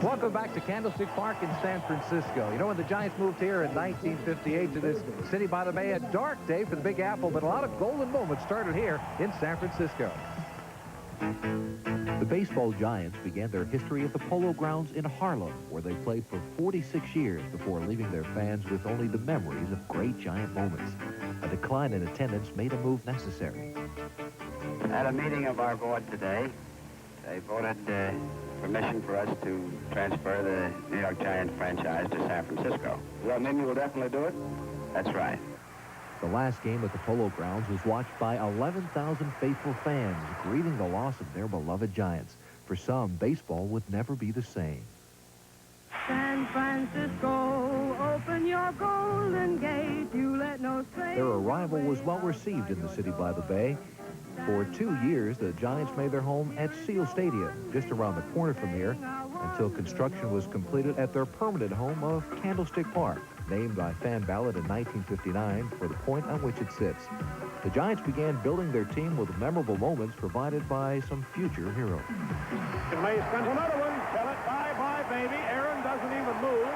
Welcome back to Candlestick Park in San Francisco. You know, when the Giants moved here in 1958 to this city by the bay, a dark day for the Big Apple, but a lot of golden moments started here in San Francisco. The baseball Giants began their history at the Polo Grounds in Harlem, where they played for 46 years before leaving their fans with only the memories of great Giant moments. A decline in attendance made a move necessary. At a meeting of our board today, they voted permission for us to transfer the New York Giants franchise to San Francisco. Does that mean you will definitely do it? That's right. The last game at the Polo Grounds was watched by 11,000 faithful fans, grieving the loss of their beloved Giants. For some, baseball would never be the same. San Francisco, open your golden gate. You let no stranger. Their arrival was well received in the city by the bay. For 2 years, the Giants made their home at Seal Stadium, just around the corner from here, until construction was completed at their permanent home of Candlestick Park, named by fan ballot in 1959 for the point on which it sits. The Giants began building their team with memorable moments provided by some future heroes. May spent another one. Tell it, bye-bye, baby. Aaron doesn't even move.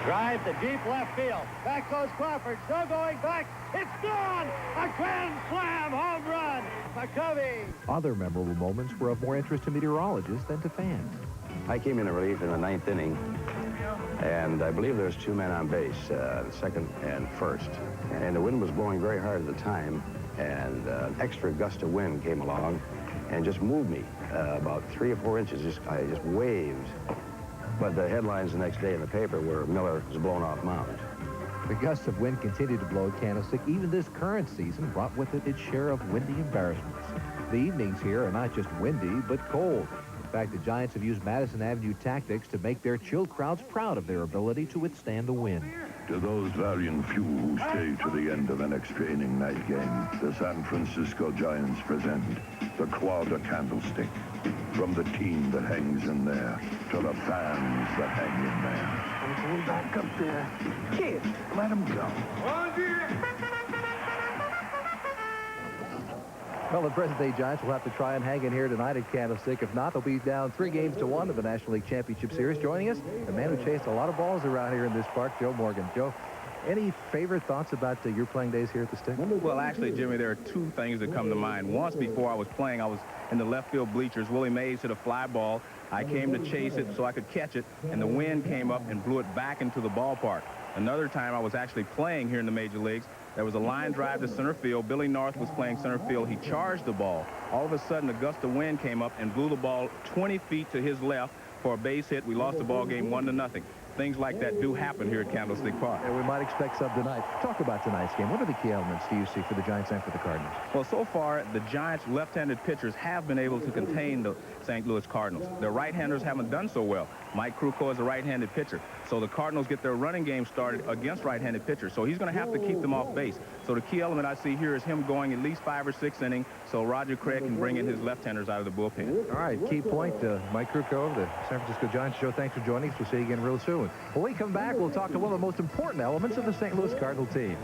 Drive to deep left field. Back goes Crawford. Still going back. It's gone! A grand slam home run. McCovey. Other memorable moments were of more interest to meteorologists than to fans. I came in relief in the 9th inning, and I believe there's 2 men on base, second and first. And the wind was blowing very hard at the time, and an extra gust of wind came along and just moved me about 3 or 4 inches. I just waved. But the headlines the next day in the paper were Miller was blown off mound. The gusts of wind continued to blow at Candlestick. Even this current season brought with it its share of windy embarrassments. The evenings here are not just windy, but cold. In fact, the Giants have used Madison Avenue tactics to make their chilled crowds proud of their ability to withstand the wind. To those valiant few who stay to the end of an extra inning night game, the San Francisco Giants present the Quarter Candlestick. From the team that hangs in there to the fans that hang in there. Pull back up there. Kid, let him go. Well, the present-day Giants will have to try and hang in here tonight at Candlestick. If not, they'll be down 3-1 in the National League Championship Series. Joining us, the man who chased a lot of balls around here in this park, Joe Morgan. Joe, any favorite thoughts about your playing days here at the Stick? Well, actually, Jimmy, there are 2 things that come to mind. Once before I was playing, I was in the left field bleachers. Willie Mays hit a fly ball. I came to chase it so I could catch it, and the wind came up and blew it back into the ballpark. Another time I was actually playing here in the major leagues. There was a line drive to center field. Billy North was playing center field. He charged the ball. All of a sudden, a gust of wind came up and blew the ball 20 feet to his left for a base hit. We lost the ball game 1-0. Things like that do happen here at Candlestick Park. And we might expect some tonight. Talk about tonight's game. What are the key elements do you see for the Giants and for the Cardinals? Well, so far, the Giants' left-handed pitchers have been able to contain the St. Louis Cardinals. Their right-handers haven't done so well. Mike Krukow is a right-handed pitcher. So the Cardinals get their running game started against right-handed pitchers. So he's going to have to keep them off base. So the key element I see here is him going at least 5 or 6 innings so Roger Craig can bring in his left-handers out of the bullpen. All right, key point, Mike Krukow of the San Francisco Giants. Joe, thanks for joining us. We'll see you again real soon. When we come back, we'll talk to one of the most important elements of the St. Louis Cardinal team.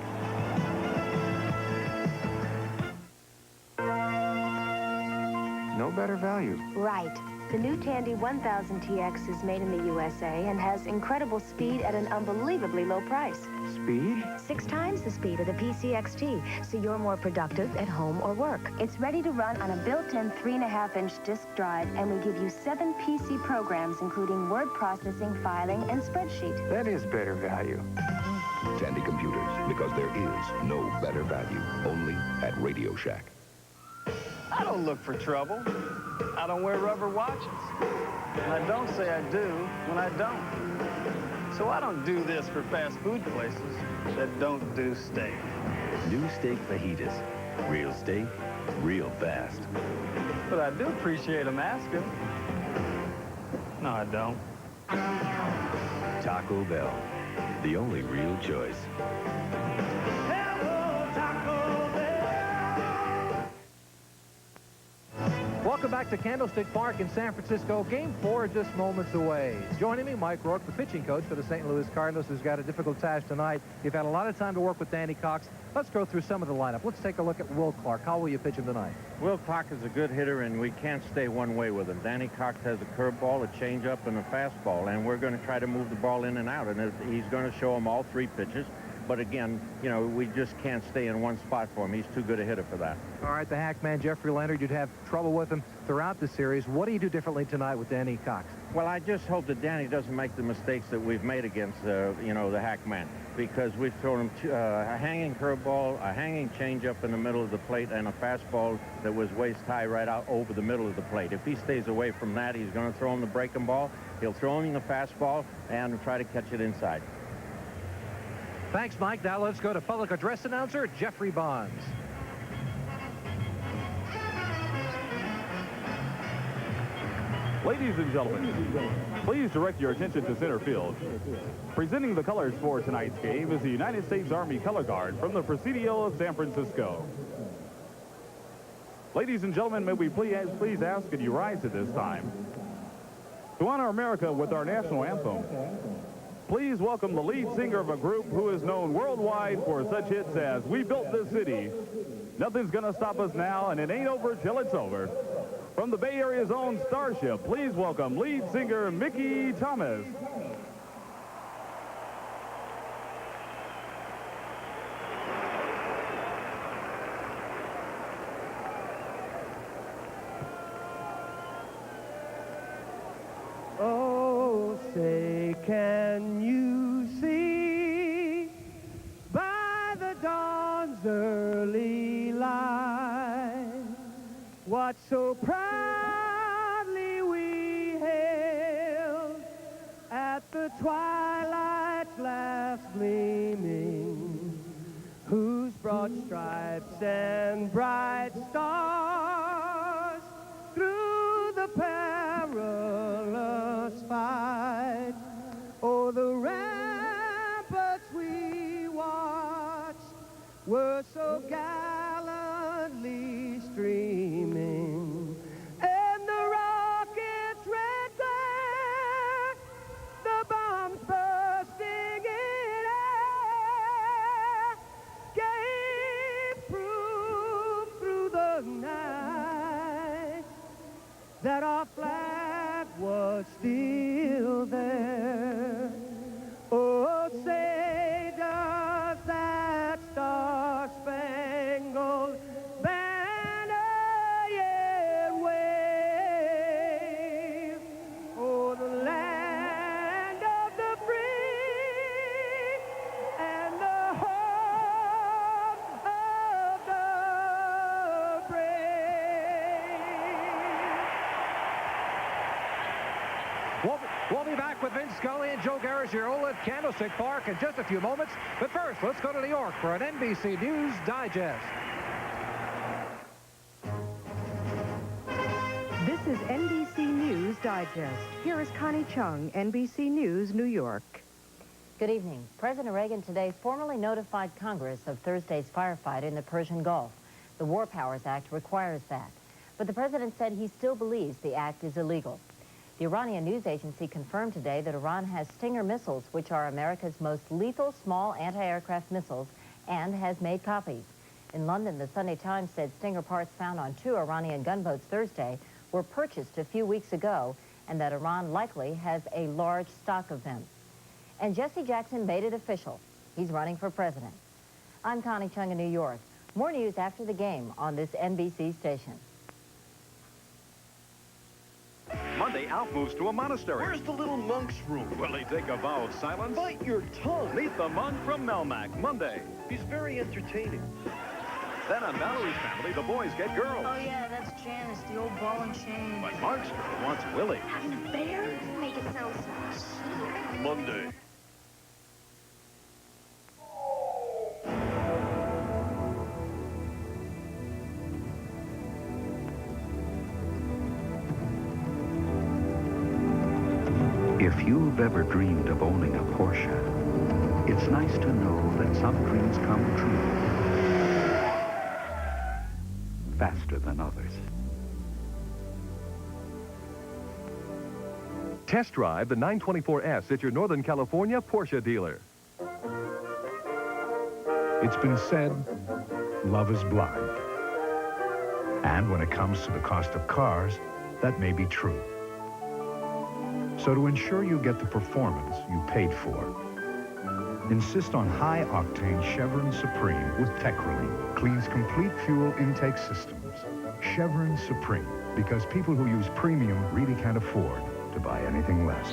No better value. Right. The new Tandy 1000 TX is made in the USA and has incredible speed at an unbelievably low price. Speed? 6 times the speed of the PCXT, so you're more productive at home or work. It's ready to run on a built-in 3.5-inch disk drive, and we give you 7 PC programs, including word processing, filing, and spreadsheet. That is better value. Tandy Computers, because there is no better value, only at Radio Shack. I don't look for trouble. I don't wear rubber watches. And I don't say I do when I don't. So I don't do this for fast food places that don't do steak. New steak fajitas. Real steak, real fast. But I do appreciate them asking. No, I don't. Taco Bell, the only real choice. Welcome Welcome back to Candlestick Park in San Francisco. Game 4 just moments away. Joining me, Mike Rourke, the pitching coach for the St. Louis Cardinals, who's got a difficult task tonight. You've had a lot of time to work with Danny Cox. Let's go through some of the lineup. Let's take a look at Will Clark. How will you pitch him tonight? Will Clark is a good hitter, and we can't stay one way with him. Danny Cox has a curveball, a changeup, and a fastball, and we're going to try to move the ball in and out, and he's going to show him all 3 pitches. But again, you know, we just can't stay in one spot for him. He's too good a hitter for that. All right, the hack man, Jeffrey Leonard, you'd have trouble with him throughout the series. What do you do differently tonight with Danny Cox? Well, I just hope that Danny doesn't make the mistakes that we've made against, you know, the hack man, because we've thrown him a hanging curveball, a hanging changeup in the middle of the plate, and a fastball that was waist high right out over the middle of the plate. If he stays away from that, he's going to throw him the breaking ball. He'll throw him the fastball and try to catch it inside. Thanks, Mike. Now let's go to public address announcer Jeffrey Bonds. Ladies and gentlemen, please direct your attention to center field. Presenting the colors for tonight's game is the United States Army Color Guard from the Presidio of San Francisco. Ladies and gentlemen, may we please ask that you rise at this time to honor America with our national anthem. Please welcome the lead singer of a group who is known worldwide for such hits as We Built This City, Nothing's Gonna Stop Us Now, and It Ain't Over Till It's Over. From the Bay Area's own Starship, please welcome lead singer Mickey Thomas. Oh, say, can you see by the dawn's early light what so proudly we hailed at the twilight's last gleaming, whose broad stripes and bright stars through the perilous fight, oh, the ramparts we watched were so gallantly streaming, and the rockets' red glare, the bombs bursting in air, gave proof through the night that our flag was still there. Oh, say does that star-spangled banner yet wave o'er the land of the free and the home of the brave. We'll be back with Vin Scully and Joe Garagiola at Candlestick Park in just a few moments. But first, let's go to New York for an NBC News Digest. This is NBC News Digest. Here is Connie Chung, NBC News, New York. Good evening. President Reagan today formally notified Congress of Thursday's firefight in the Persian Gulf. The War Powers Act requires that. But the president said he still believes the act is illegal. The Iranian news agency confirmed today that Iran has Stinger missiles, which are America's most lethal small anti-aircraft missiles, and has made copies. In London, the Sunday Times said Stinger parts found on 2 Iranian gunboats Thursday were purchased a few weeks ago, and that Iran likely has a large stock of them. And Jesse Jackson made it official. He's running for president. I'm Connie Chung in New York. More news after the game on this NBC station. Monday, Alf moves to a monastery. Where's the little monk's room? Will he take a vow of silence? Bite your tongue. Meet the monk from Melmac, Monday. He's very entertaining. Then on Valerie's Family, the boys get girls. Oh, yeah, that's Janice, the old ball and chain. But Mark's girl wants Willie. Having a bear? Make it sound so cute. Monday. If you've ever dreamed of owning a Porsche, it's nice to know that some dreams come true faster than others. Test drive the 924S at your Northern California Porsche dealer. It's been said, love is blind. And when it comes to the cost of cars, that may be true. So to ensure you get the performance you paid for, insist on high-octane Chevron Supreme with Tech-Relief. Cleans complete fuel intake systems. Chevron Supreme, because people who use premium really can't afford to buy anything less.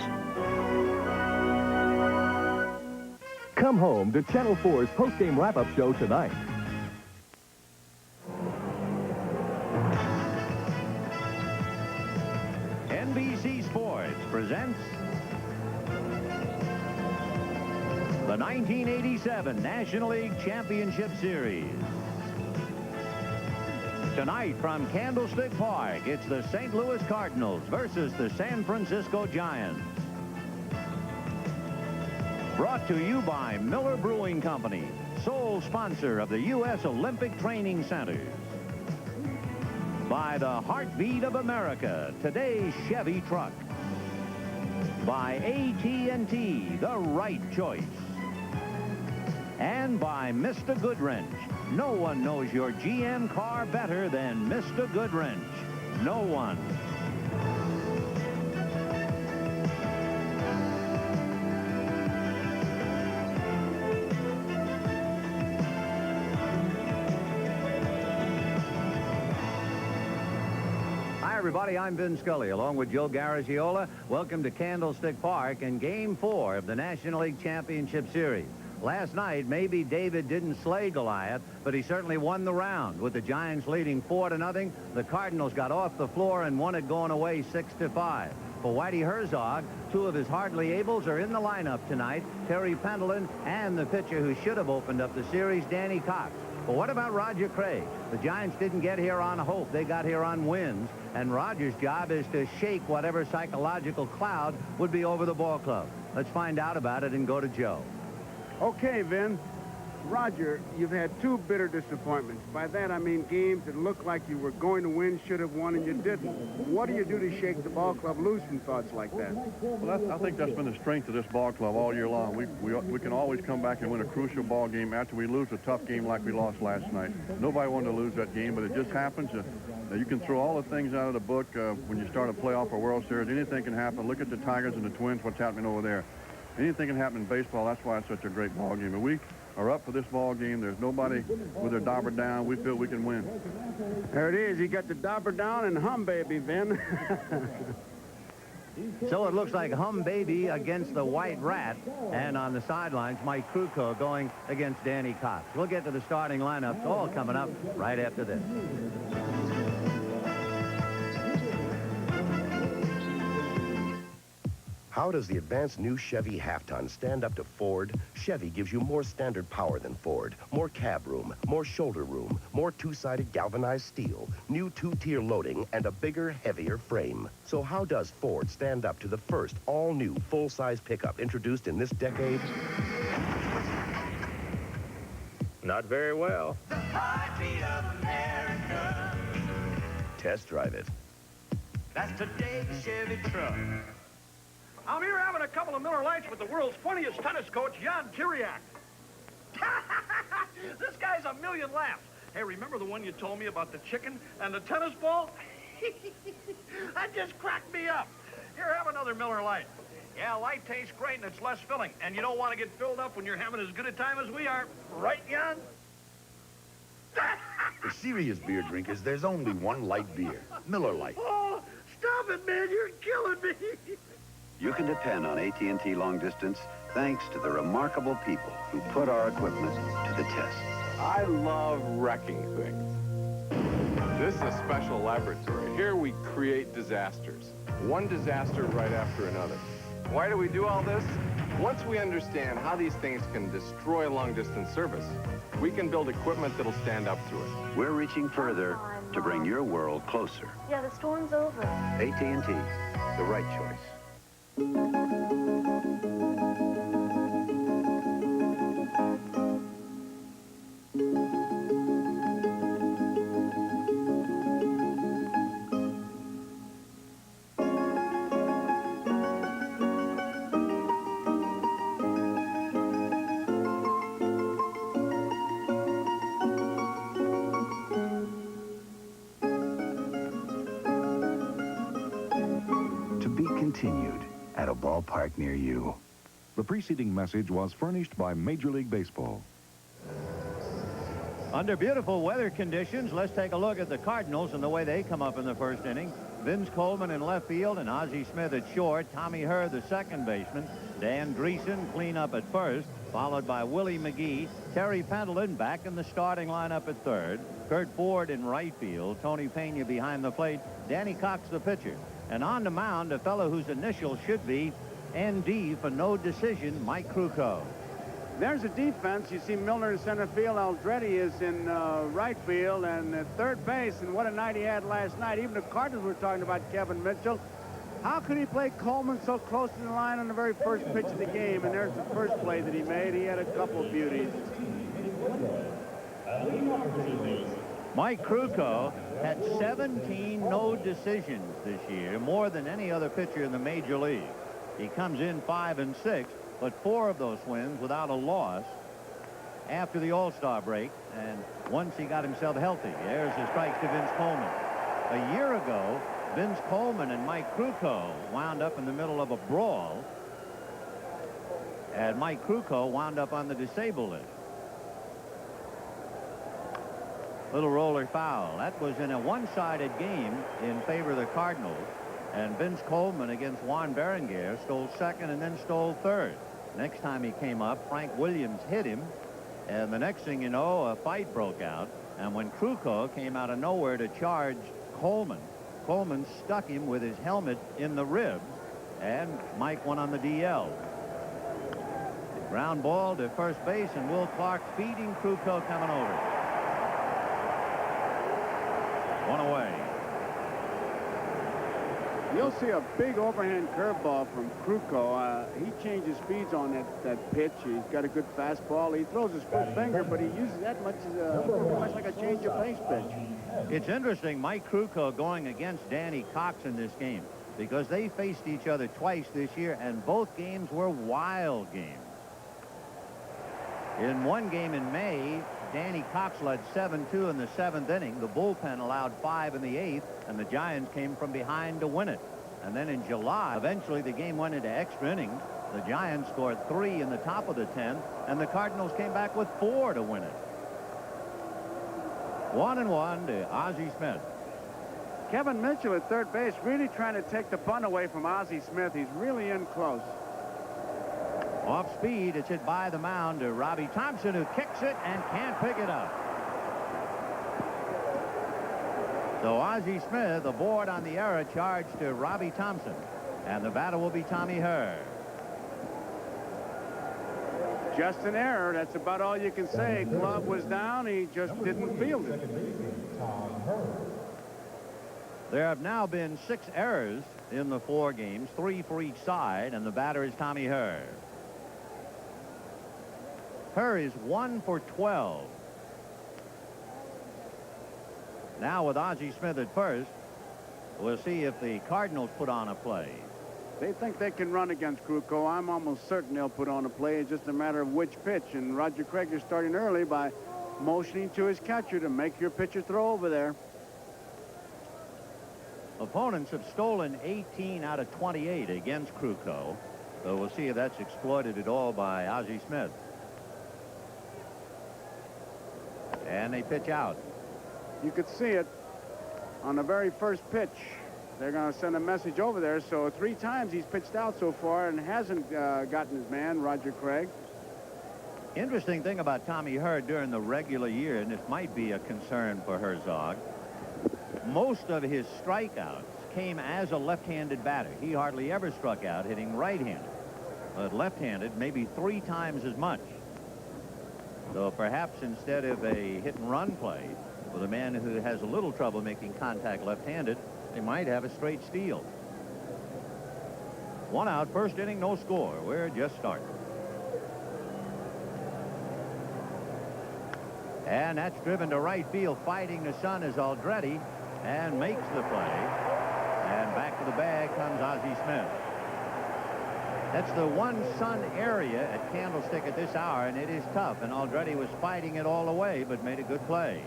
Come home to Channel 4's post-game wrap-up show tonight. NBC Sports presents the 1987 National League Championship Series. Tonight from Candlestick Park, it's the St. Louis Cardinals versus the San Francisco Giants. Brought to you by Miller Brewing Company, sole sponsor of the U.S. Olympic Training Centers. By the heartbeat of America, today's Chevy truck. By AT&T, the right choice. And by Mr. Goodwrench. No one knows your GM car better than Mr. Goodwrench. No one. Hi, everybody. I'm Vin Scully, along with Joe Garagiola. Welcome to Candlestick Park and Game 4 of the National League Championship Series. Last night, maybe David didn't slay Goliath, but he certainly won the round. With the Giants leading 4-0, the Cardinals got off the floor and won it going away 6-5. For Whitey Herzog, two of his hardly ables are in the lineup tonight, Terry Pendleton and the pitcher who should have opened up the series, Danny Cox. But what about Roger Craig? The Giants didn't get here on hope. They got here on wins. And Roger's job is to shake whatever psychological cloud would be over the ball club. Let's find out about it and go to Joe. Okay, Vin. Roger, you've had two bitter disappointments. By that, I mean games that looked like you were going to win, should have won, and you didn't. What do you do to shake the ball club loose from thoughts like that? Well, I think that's been the strength of this ball club all year long. We can always come back and win a crucial ball game after we lose a tough game like we lost last night. Nobody wanted to lose that game, but it just happens. You can throw all the things out of the book when you start a playoff or World Series. Anything can happen. Look at the Tigers and the Twins, what's happening over there. Anything can happen in baseball. That's why it's such a great ball game. And we are up for this ball game. There's nobody with their dauber down. We feel we can win. There it is. You got the dauber down and hum, baby, Vin. So it looks like Hum Baby against the White Rat. And on the sidelines, Mike Krukow going against Danny Cox. We'll get to the starting lineups all coming up right after this. How does the advanced new Chevy half-ton stand up to Ford? Chevy gives you more standard power than Ford, more cab room, more shoulder room, more two-sided galvanized steel, new two-tier loading, and a bigger, heavier frame. So how does Ford stand up to the first all-new full-size pickup introduced in this decade? Not very well. The heartbeat of America. Test drive it. That's today's Chevy truck. I'm here having a couple of Miller Lights with the world's funniest tennis coach, Jan Kiriak. This guy's a million laughs. Hey, remember the one you told me about the chicken and the tennis ball? That just cracked me up. Here, have another Miller Light. Yeah, light tastes great and it's less filling. And you don't want to get filled up when you're having as good a time as we are. Right, Jan? For serious beer drinkers, there's only one light beer, Miller Lite. Oh, stop it, man. You're killing me. You can depend on AT&T Long Distance thanks to the remarkable people who put our equipment to the test. I love wrecking things. This is a special laboratory. Here we create disasters. One disaster right after another. Why do we do all this? Once we understand how these things can destroy long-distance service, we can build equipment that'll stand up to it. We're reaching further to bring your world closer. Yeah, the storm's over. AT&T, the right choice. continued at a ballpark near you. The preceding message was furnished by Major League Baseball. Under beautiful weather conditions, let's take a look at the Cardinals and the way they come up in the first inning. Vince Coleman in left field and Ozzie Smith at short. Tommy Herr, the second baseman. Dan Dreesen clean up at first, followed by Willie McGee. Terry Pendleton back in the starting lineup at third. Kurt Ford in right field. Tony Pena behind the plate. Danny Cox the pitcher. And on the mound, a fellow whose initials should be ND for no decision, Mike Krukow. There's a defense. You see Milner in center field. Aldrete is in right field and at third base. And what a night he had last night. Even the Cardinals were talking about Kevin Mitchell. How could he play Coleman so close to the line on the very first pitch of the game? And there's the first play that he made. He had a couple of beauties. Mike Krukow had 17 no decisions this year, more than any other pitcher in the major league. He comes in 5-6. But 4 of those wins without a loss after the All-Star break, and once he got himself healthy. There's the strike to Vince Coleman. A year ago, Vince Coleman and Mike Krukow wound up in the middle of a brawl, and Mike Krukow wound up on the disabled list. Little roller foul. That was in a one-sided game in favor of the Cardinals. And Vince Coleman against Juan Berenguer stole second and then stole third. Next time he came up, Frank Williams hit him. And the next thing you know, a fight broke out. And when Krukow came out of nowhere to charge Coleman, Coleman stuck him with his helmet in the ribs. And Mike went on the DL. Ground ball to first base, and Will Clark feeding Krukow coming over. One away. You'll see a big overhand curveball from Krukow. He changes speeds on that pitch. He's got a good fastball. He throws his split finger, but he uses that much like a change of pace pitch. It's interesting, Mike Krukow going against Danny Cox in this game, because they faced each other twice this year, and both games were wild games. In one game in May, Danny Cox led 7-2 in the 7th inning. The bullpen allowed 5 in the 8th, and the Giants came from behind to win it. And then in July, eventually the game went into extra innings. The Giants scored 3 in the top of the 10th, and the Cardinals came back with 4 to win it. 1-1 to Ozzie Smith. Kevin Mitchell at third base really trying to take the bunt away from Ozzie Smith. He's really in close. Off speed, it's hit by the mound to Robbie Thompson, who kicks it and can't pick it up. So Ozzie Smith aboard on the error charge to Robbie Thompson, and the batter will be Tommy Herr. Just an error. That's about all you can say. Glove was down. He just didn't field it. There have now been 6 errors in the 4 games, 3 for each side, and the batter is Tommy Herr. Herr is 1 for 12. Now with Ozzie Smith at first, we'll see if the Cardinals put on a play. They think they can run against Krukow. I'm almost certain they'll put on a play. It's just a matter of which pitch. And Roger Craig is starting early by motioning to his catcher to make your pitcher throw over there. Opponents have stolen 18 out of 28 against Krukow. So we'll see if that's exploited at all by Ozzie Smith. And they pitch out. You could see it on the very first pitch. They're going to send a message over there. So 3 times he's pitched out so far and hasn't gotten his man, Roger Craig. Interesting thing about Tommy Herr during the regular year, and this might be a concern for Herzog, most of his strikeouts came as a left-handed batter. He hardly ever struck out hitting right-handed, but left-handed maybe 3 times as much. So perhaps instead of a hit-and-run play with a man who has a little trouble making contact left-handed, they might have a straight steal. 1 out, first inning, no score. We're just starting. And that's driven to right field. Fighting the sun is Aldrete, and makes the play. And back to the bag comes Ozzie Smith. That's the one sun area at Candlestick at this hour, and it is tough. And Aldrete was fighting it all the way, but made a good play.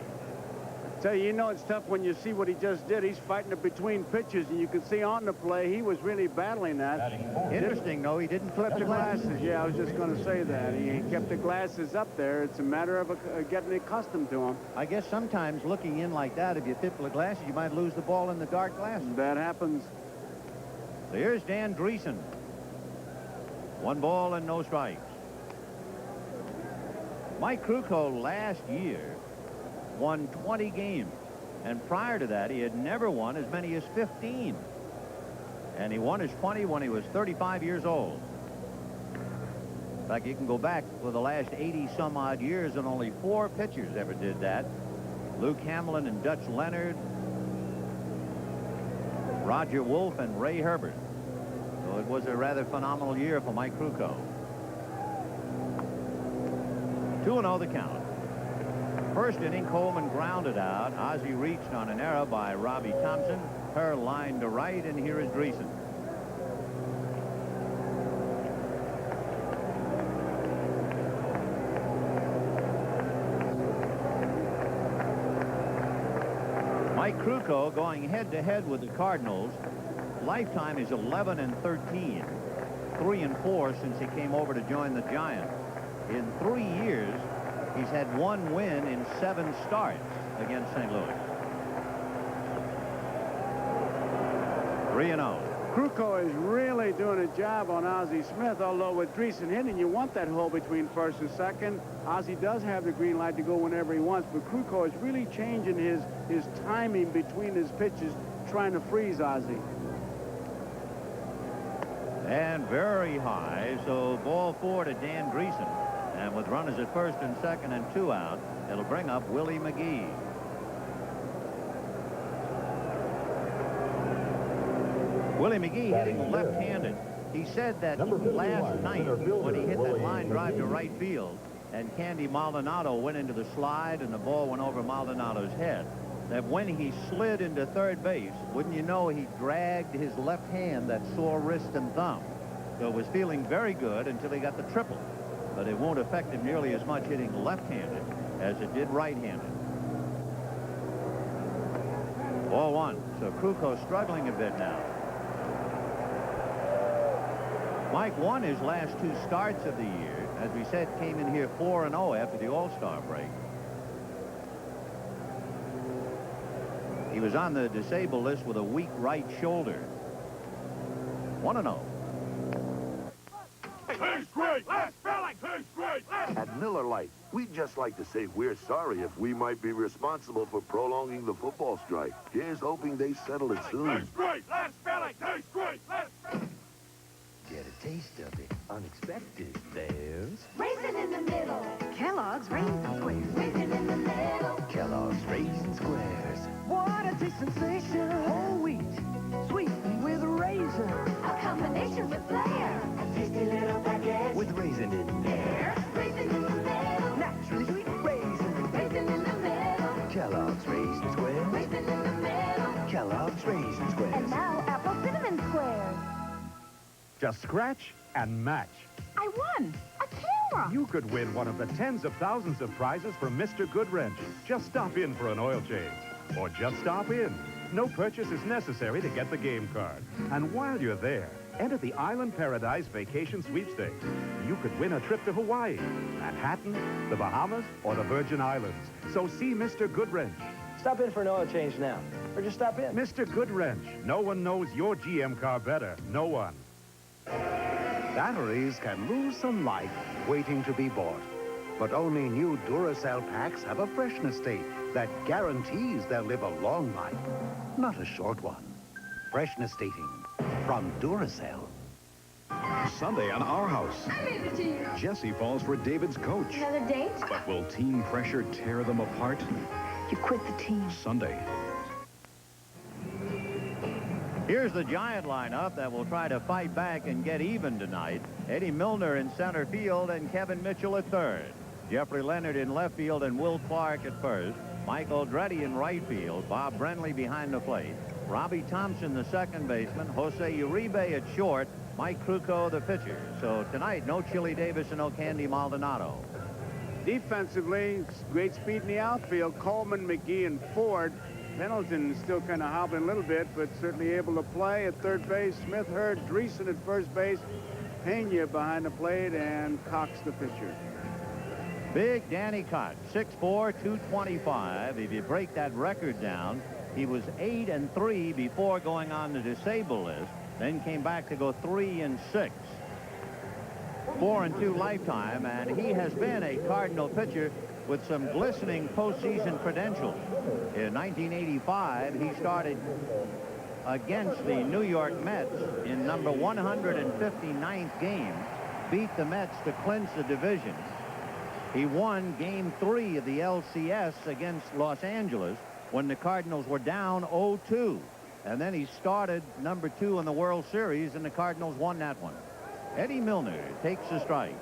Tell you, you know it's tough when you see what he just did. He's fighting it between pitches, and you can see on the play he was really battling that. Interesting, though, he didn't flip the glasses. Yeah, I was just going to say that. He kept the glasses up there. It's a matter of getting accustomed to them. I guess sometimes looking in like that, if you flip the glasses, you might lose the ball in the dark glasses. That happens. So here's Dan Dreesen. 1 ball and no strikes. Mike Krukow last year won 20 games, and prior to that he had never won as many as 15, and he won his 20 when he was 35 years old. In fact, you can go back for the last 80 some odd years and only 4 pitchers ever did that. Luke Hamlin and Dutch Leonard, Roger Wolf and Ray Herbert. So it was a rather phenomenal year for Mike Krukow. 2-0 the count. First inning, Coleman grounded out. Ozzie reached on an error by Robbie Thompson. Her line to right, and here is Dreesen. Mike Krukow going head-to-head with the Cardinals. Lifetime is 11-13. 3-4 since he came over to join the Giants. In 3 years, he's had 1 win in 7 starts against St. Louis. 3-0. Krukow is really doing a job on Ozzie Smith, although with Dreesen hitting, you want that hole between first and second. Ozzie does have the green light to go whenever he wants, but Krukow is really changing his timing between his pitches, trying to freeze Ozzie. And very high, so ball 4 to Dan Dreesen. And with runners at first and second and 2 out, it'll bring up Willie McGee. Willie McGee hitting left-handed. He said that last night when he hit that line drive to right field and Candy Maldonado went into the slide and the ball went over Maldonado's head, that when he slid into third base, wouldn't you know, he dragged his left hand, that sore wrist and thumb. So it was feeling very good until he got the triple. But it won't affect him nearly as much hitting left-handed as it did right-handed. Ball 1. So Krukow struggling a bit now. Mike won his last 2 starts of the year. As we said, came in here 4-0 after the All-Star break. He was on the disabled list with a weak right shoulder. 1-0. Tastes great! Last spelling! Tastes great! At Miller Lite, we'd just like to say we're sorry if we might be responsible for prolonging the football strike. Here's hoping they settle it soon. Tastes great! Last spelling! Tastes great! Last spelling! Get a taste of it. Unexpected. There's Raisin in the middle. Kellogg's Raisin Squares. Raisin in the middle. Kellogg's Raisin Squares. What a taste sensation. Whole wheat. Sweetened with raisin. A combination with flair. A tasty little package. With raisin in there. Raisin in the middle. Naturally sweet raisin. Raisin in the middle. Kellogg's Raisin Squares. Raisin in the middle. Kellogg's Raisin Squares. And now apple cinnamon squares. Just scratch and match. I won a camera. You could win one of the tens of thousands of prizes from Mr. Goodwrench. Just stop in for an oil change. Or just stop in. No purchase is necessary to get the game card. And while you're there, enter the Island Paradise Vacation Sweepstakes. You could win a trip to Hawaii, Manhattan, the Bahamas, or the Virgin Islands. So see Mr. Goodwrench. Stop in for an oil change now. Or just stop in. Mr. Goodwrench. No one knows your GM car better. No one. Batteries can lose some life waiting to be bought. But only new Duracell packs have a freshness date that guarantees they'll live a long life, not a short one. Freshness dating from Duracell. Sunday on Our House. I made the team. Jesse falls for David's coach. Another date? But will team pressure tear them apart? You quit the team. Sunday. Here's the Giant lineup that will try to fight back and get even tonight. Eddie Milner in center field and Kevin Mitchell at third. Jeffrey Leonard in left field and Will Clark at first. Michael Andretti in right field. Bob Brenly behind the plate. Robbie Thompson, the second baseman. Jose Uribe at short. Mike Krukow, the pitcher. So tonight, no Chili Davis and no Candy Maldonado. Defensively, great speed in the outfield. Coleman, McGee, and Ford. Pendleton is still kind of hobbling a little bit, but certainly able to play at third base. Smith, Hurd, Dreesen at first base. Pena behind the plate, and Cox the pitcher. Big Danny Cox, 6'4", 225. If you break that record down, he was 8-3 before going on the disabled list, then came back to go 3-6. 4-2 lifetime, and he has been a Cardinal pitcher with some glistening postseason credentials. In 1985, he started against the New York Mets in number 159th game, beat the Mets to clinch the division. He won Game 3 of the LCS against Los Angeles when the Cardinals were down 0-2. And then he started number 2 in the World Series, and the Cardinals won that one. Eddie Milner takes the strike.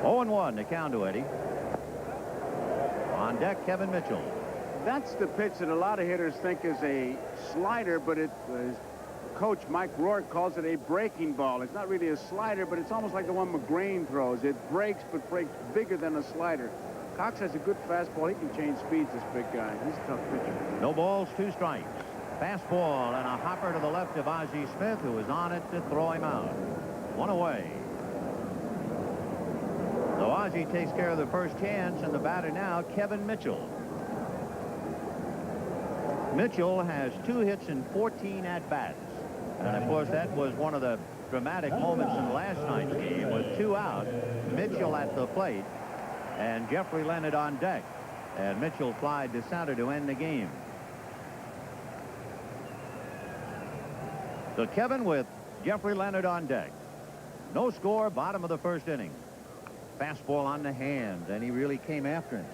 Oh, 0-1 the count to Eddie. On deck, Kevin Mitchell. That's the pitch that a lot of hitters think is a slider, but it coach Mike Rourke calls it a breaking ball. It's not really a slider, but it's almost like the one McGrain throws. It breaks, but breaks bigger than a slider. Cox has a good fastball. He can change speeds, this big guy. He's a tough pitcher. No balls, 2 strikes. Fastball and a hopper to the left of Ozzie Smith, who was on it to throw him out. 1 away. So Ozzie takes care of the first chance, and the batter now, Kevin Mitchell. Mitchell has 2 hits in 14 at-bats. And, of course, that was one of the dramatic moments in last night's game with 2 out, Mitchell at the plate, and Jeffrey Leonard on deck. And Mitchell flied to center to end the game. So Kevin with Jeffrey Leonard on deck. No score, bottom of the first inning. Fastball on the hand, and he really came after him.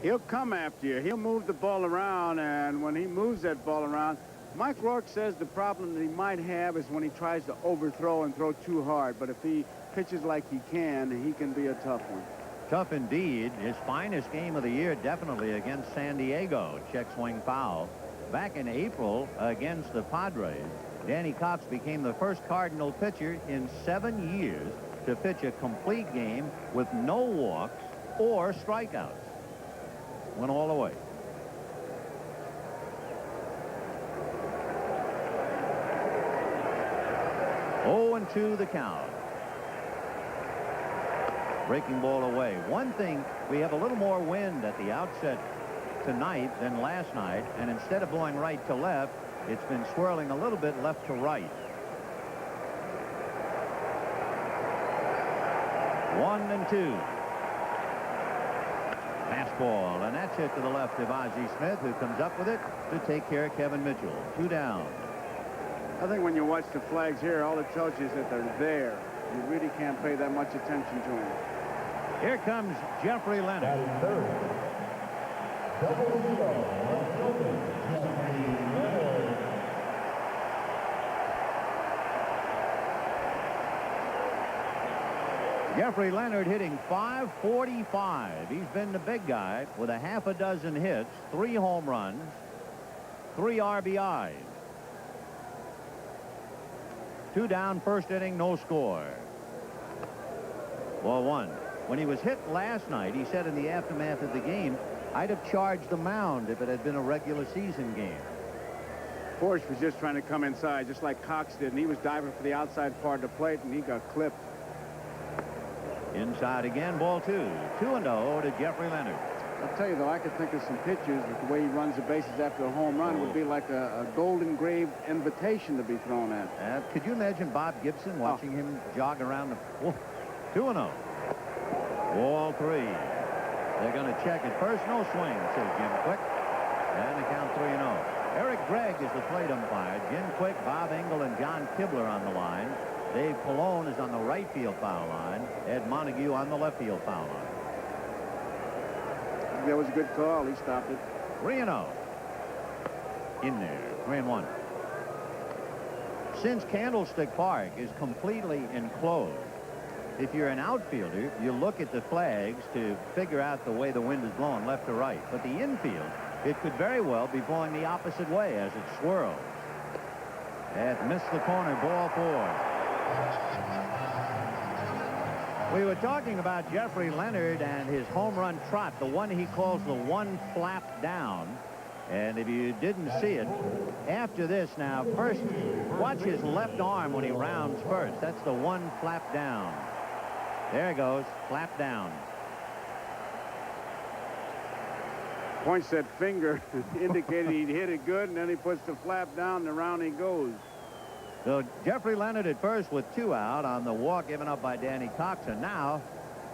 He'll come after you. He'll move the ball around, and when he moves that ball around, Mike Rourke says the problem that he might have is when he tries to overthrow and throw too hard. But if he pitches like he can be a tough one. Tough indeed. His finest game of the year definitely against San Diego. Check swing foul. Back in April against the Padres, Danny Cox became the first Cardinal pitcher in 7 years to pitch a complete game with no walks or strikeouts. Went all the way. Oh, 0-2 the count. Breaking ball away. One thing, we have a little more wind at the outset tonight than last night, and instead of blowing right to left, it's been swirling a little bit left to right. 1-2. Fastball, and that's hit to the left of Ozzie Smith, who comes up with it to take care of Kevin Mitchell. 2 down. I think when you watch the flags here, all it tells you is that they're there. You really can't pay that much attention to them. Here comes Jeffrey Leonard. Jeffrey Leonard hitting .545. He's been the big guy with a half a dozen hits, 3 home runs, 3 RBIs. 2 down, first inning, no score. Ball 1. When he was hit last night, he said in the aftermath of the game, I'd have charged the mound if it had been a regular season game. Forrest was just trying to come inside, just like Cox did, and he was diving for the outside part of the plate, and he got clipped. Inside again, ball 2. 2-0 to Jeffrey Leonard. I'll tell you, though, I could think of some pitches that the way he runs the bases after a home run would be like a golden engraved invitation to be thrown at. Could you imagine Bob Gibson watching him jog around the... 2-0. Ball 3. They're going to check it first. No swing, says Jim Quick. And the count 3-0. Eric Gregg is the plate umpire. Jim Quick, Bob Engel, and John Kibler on the line. Dave Pallone is on the right field foul line. Ed Montague on the left field foul line. That was a good call. He stopped it. 3-0. In there. 3-1. Since Candlestick Park is completely enclosed, if you're an outfielder, you look at the flags to figure out the way the wind is blowing left to right. But the infield, it could very well be blowing the opposite way as it swirls. It missed the corner, ball 4. We were talking about Jeffrey Leonard and his home run trot, the one he calls the one flap down. And if you didn't see it, after this now, first, watch his left arm when he rounds first. That's the one flap down. There it goes, flap down. Points that finger, indicated he'd hit it good, and then he puts the flap down, and around he goes. So Jeffrey Leonard at first with 2 out on the walk given up by Danny Cox. And now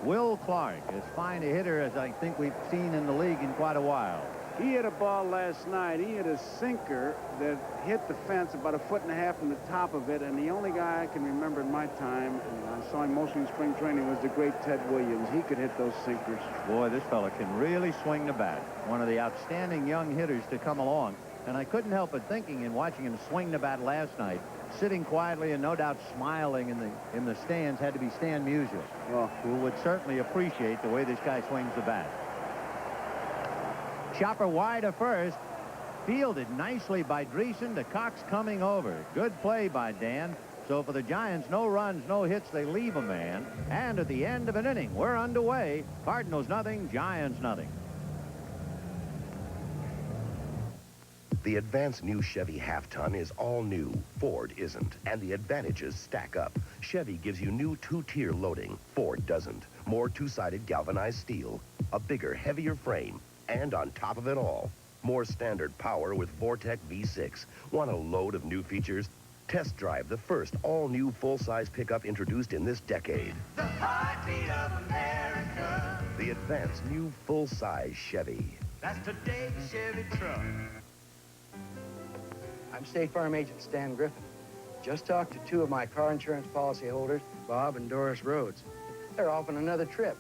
Will Clark, as fine a hitter as I think we've seen in the league in quite a while. He hit a ball last night. He hit a sinker that hit the fence about 1.5 feet from the top of it. And the only guy I can remember in my time, and I saw him mostly in spring training, was the great Ted Williams. He could hit those sinkers. Boy, this fella can really swing the bat. One of the outstanding young hitters to come along. And I couldn't help but thinking in watching him swing the bat last night, sitting quietly and no doubt smiling in the stands, had to be Stan Musial, who would certainly appreciate the way this guy swings the bat. Chopper wide of first, fielded nicely by Dreesen to Cox coming over. Good play by Dan. So for the Giants, no runs, no hits, they leave a man. And at the end of an inning, we're underway. Cardinals nothing, Giants nothing. The advanced new Chevy half-ton is all new. Ford isn't. And the advantages stack up. Chevy gives you new 2-tier loading. Ford doesn't. More two-sided galvanized steel. A bigger, heavier frame. And on top of it all, more standard power with Vortec V6. Want a load of new features? Test drive the first all-new full-size pickup introduced in this decade. The heartbeat of America. The advanced new full-size Chevy. That's today's Chevy truck. I'm State Farm Agent Stan Griffin. Just talked to 2 of my car insurance policyholders, Bob and Doris Rhodes. They're off on another trip.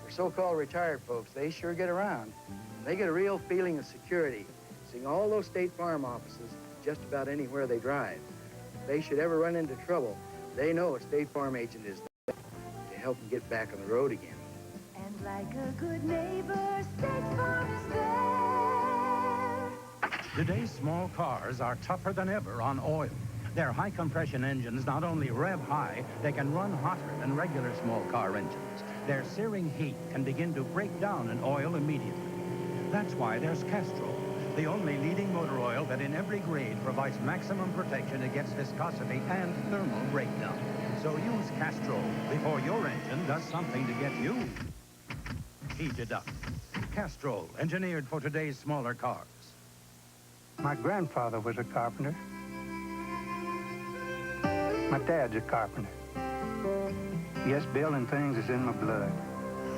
For so-called retired folks, they sure get around. And they get a real feeling of security, seeing all those State Farm offices just about anywhere they drive. If they should ever run into trouble, they know a State Farm agent is there to help them get back on the road again. And like a good neighbor, State Farm is there. Today's small cars are tougher than ever on oil. Their high-compression engines not only rev high, they can run hotter than regular small car engines. Their searing heat can begin to break down an oil immediately. That's why there's Castrol, the only leading motor oil that in every grade provides maximum protection against viscosity and thermal breakdown. So use Castrol before your engine does something to get you heated up. Castrol, engineered for today's smaller cars. My grandfather was a carpenter. My dad's a carpenter. Yes, building things is in my blood.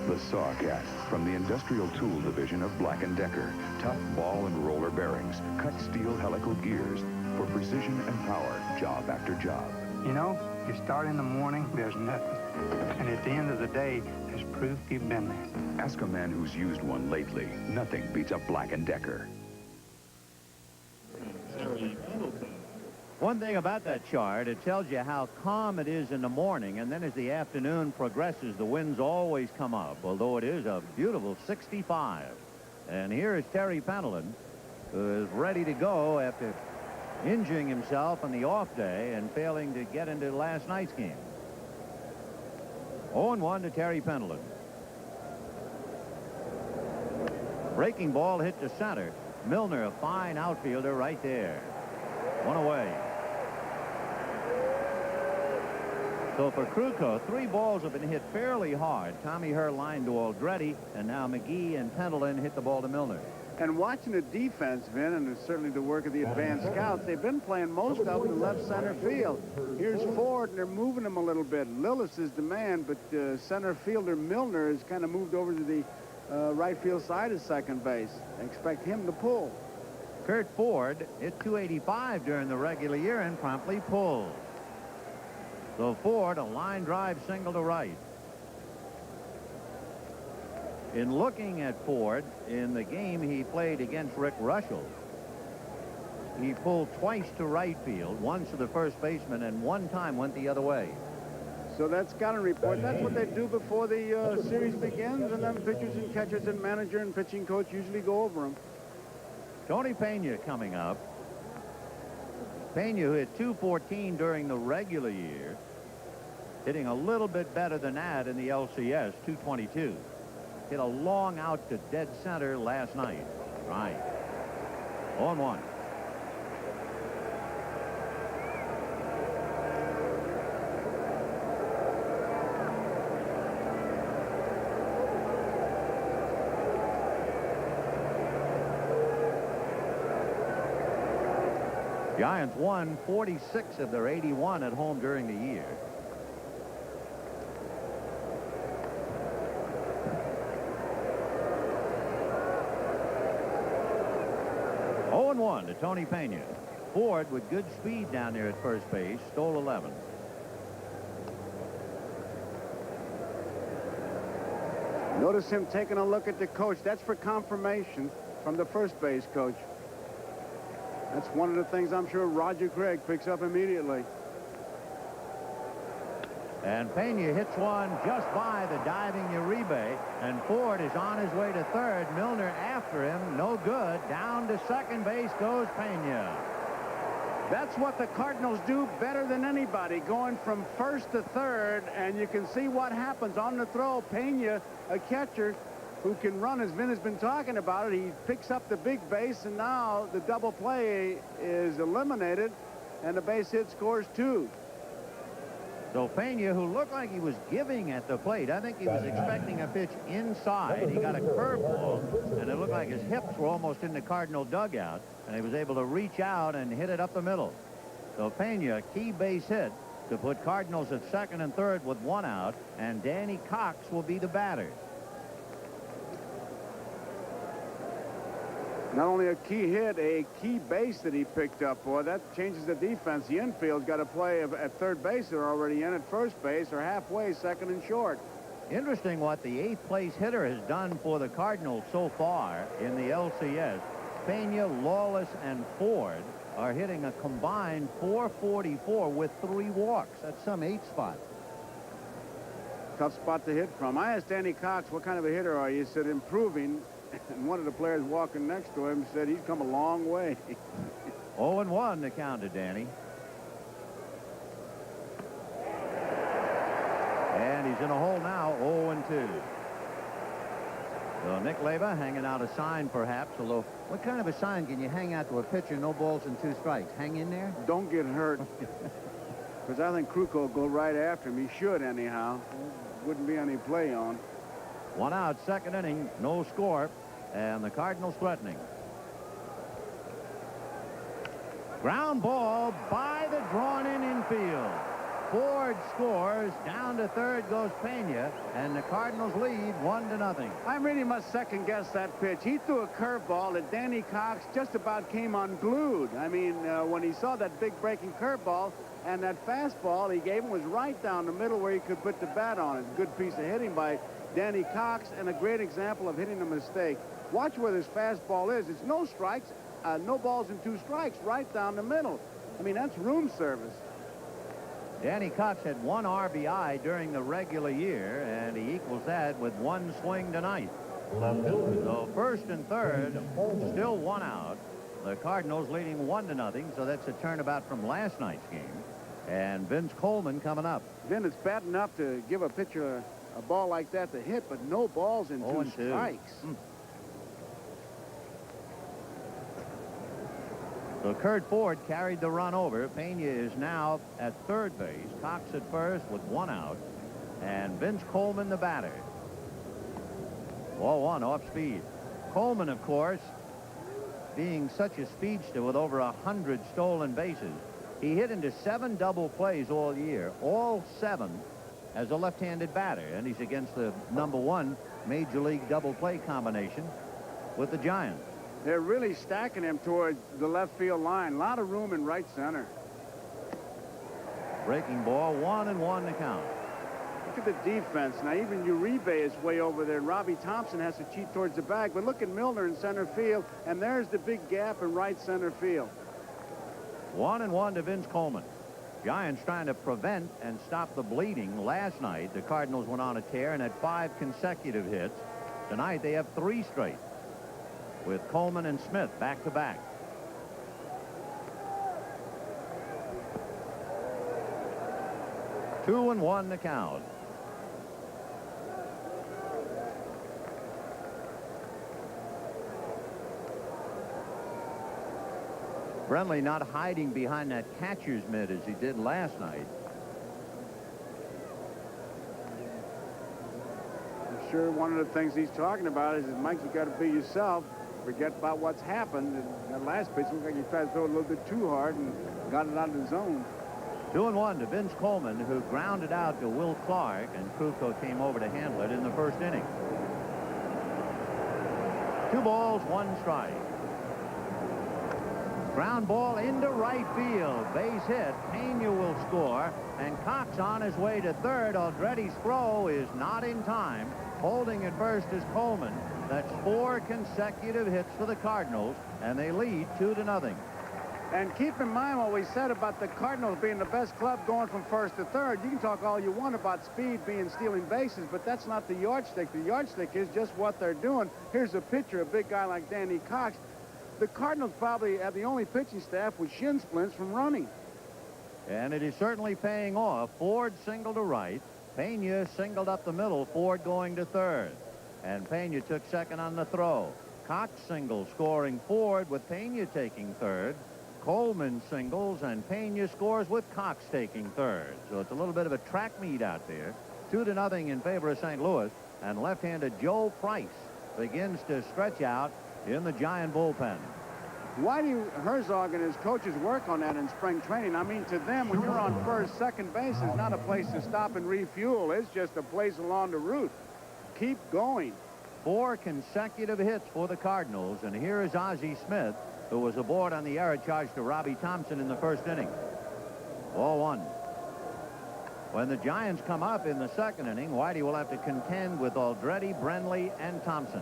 The Sawcat from the Industrial Tool Division of Black & Decker. Tough ball and roller bearings, cut steel helical gears for precision and power, job after job. You know, you start in the morning, there's nothing. And at the end of the day, there's proof you've been there. Ask a man who's used one lately. Nothing beats a Black & Decker. One thing about that chart, it tells you how calm it is in the morning, and then as the afternoon progresses, the winds always come up, although it is a beautiful 65. And here is Terry Pendleton, who is ready to go after injuring himself on the off day and failing to get into last night's game. 0-1 to Terry Pendleton. Breaking ball hit to center. Milner, a fine outfielder right there. One away. So for Kruko, 3 balls have been hit fairly hard. Tommy Herr lined to Aldretti, and now McGee and Pendleton hit the ball to Milner. And watching the defense, Vin, and certainly the work of the advanced scouts, they've been playing most of them in left center field. Here's Ford, and they're moving him a little bit. Lillis is the man, but center fielder Milner has kind of moved over to the right field side of second base. I expect him to pull. Kurt Ford hit .285 during the regular year and promptly pulled. So Ford, a line drive single to right. In looking at Ford, in the game he played against Rick Russell, he pulled twice to right field, once to the first baseman, and one time went the other way. So that's scouting report. That's what they do before the series begins, and then pitchers and catchers and manager and pitching coach usually go over them. Tony Pena coming up. Pena, who hit .214 during the regular year, hitting a little bit better than that in the LCS, 222. Hit a long out to dead center last night. Right. 0-1. Giants won 46 of their 81 at home during the year. To Tony Pena. Ford with good speed down there at first base, stole 11. Notice him taking a look at the coach. That's for confirmation from the first base coach. That's one of the things I'm sure Roger Craig picks up immediately. And Pena hits one just by the diving Uribe, and Ford is on his way to third. Milner after him, no good. Down to second base goes Pena. That's what the Cardinals do better than anybody, going from first to third, and you can see what happens on the throw. Pena, a catcher who can run, as Vin has been talking about it, he picks up the big base, and now the double play is eliminated, and the base hit scores 2. So Pena, who looked like he was giving at the plate, I think he was expecting a pitch inside. He got a curveball, and it looked like his hips were almost in the Cardinal dugout, and he was able to reach out and hit it up the middle. So Pena, key base hit to put Cardinals at second and third with 1 out, and Danny Cox will be the batter. Not only a key hit, a key base that he picked up. Boy, that changes the defense. The infield's got to play at third base. They're already in at first base or halfway, second and short. Interesting what the 8th place hitter has done for the Cardinals so far in the LCS. Pena, Lawless, and Ford are hitting a combined .444 with 3 walks. That's some 8 spot. Tough spot to hit from. I asked Danny Cox, what kind of a hitter are you? He said, improving. And one of the players walking next to him said he's come a long way. 0-1 to count to Danny. And he's in a hole now, 0-2. So Nick Leyva hanging out a sign, perhaps, although what kind of a sign can you hang out to a pitcher, no balls and 2 strikes? Hang in there? Don't get hurt. Because I think Kruko will go right after him. He should, anyhow. Wouldn't be any play on. 1 out, second inning, no score, and the Cardinals threatening. Ground ball by the drawn-in infield. Ford scores. Down to third goes Pena, and the Cardinals lead 1-0. I really must second-guess that pitch. He threw a curveball that Danny Cox just about came unglued. I mean, when he saw that big breaking curveball and that fastball he gave him was right down the middle where he could put the bat on it. Good piece of hitting by Danny Cox, and a great example of hitting a mistake. Watch where this fastball is. It's no strikes, no balls and 2 strikes, right down the middle. I mean, that's room service. Danny Cox had 1 RBI during the regular year, and he equals that with 1 swing tonight. So first and third, still 1 out. The Cardinals leading 1-0, so that's a turnabout from last night's game. And Vince Coleman coming up. Vin, it's bad enough to give a pitcher a ball like that to hit, but no balls and 2 strikes. So Kurt Ford carried the run over. Pena is now at third base. Cox at first with 1 out. And Vince Coleman the batter. Ball 1 off speed. Coleman, of course, being such a speedster with over 100 stolen bases, he hit into 7 double plays all year, all 7 as a left-handed batter, and he's against the #1 Major League double play combination with the Giants. They're really stacking him towards the left field line. A lot of room in right center. Breaking ball, 1-1 to count. Look at the defense. Now, even Uribe is way over there, and Robbie Thompson has to cheat towards the bag. But look at Milner in center field, and there's the big gap in right center field. 1-1 to Vince Coleman. Giants trying to prevent and stop the bleeding. Last night, the Cardinals went on a tear and had 5 consecutive hits. Tonight, they have 3 straight, with Coleman and Smith back-to-back. 2-1 the count. Brenly not hiding behind that catcher's mitt as he did last night. I'm sure one of the things he's talking about is, Mike, you got to be yourself. Forget about what's happened. And that last pitch looked like he tried to throw it a little bit too hard and got it out of the zone. 2-1 to Vince Coleman, who grounded out to Will Clark, and Kruko came over to handle it in the first inning. 2 balls, 1 strike. Ground ball into right field. Base hit. Pena will score. And Cox on his way to third. Aldretti's throw is not in time. Holding at first is Coleman. That's 4 consecutive hits for the Cardinals, and they lead 2-0. And keep in mind what we said about the Cardinals being the best club going from first to third. You can talk all you want about speed being stealing bases, but that's not the yardstick. The yardstick is just what they're doing. Here's a pitcher, a big guy like Danny Cox. The Cardinals probably have the only pitching staff with shin splints from running. And it is certainly paying off. Ford singled to right. Pena singled up the middle. Ford going to third. And Pena took second on the throw. Cox singles, scoring Ford with Pena taking third. Coleman singles, and Pena scores with Cox taking third. So it's a little bit of a track meet out there. 2-0 in favor of St. Louis. And left-handed Joe Price begins to stretch out in the Giant bullpen. Why do Herzog and his coaches work on that in spring training? I mean, to them, when you're on first, second base is not a place to stop and refuel. It's just a place along the route. Keep going. 4 consecutive hits for the Cardinals, and here is Ozzie Smith, who was aboard on the error charge to Robbie Thompson in the first inning. 0-1. When the Giants come up in the second inning, Whitey will have to contend with Aldretti, Brenly, and Thompson.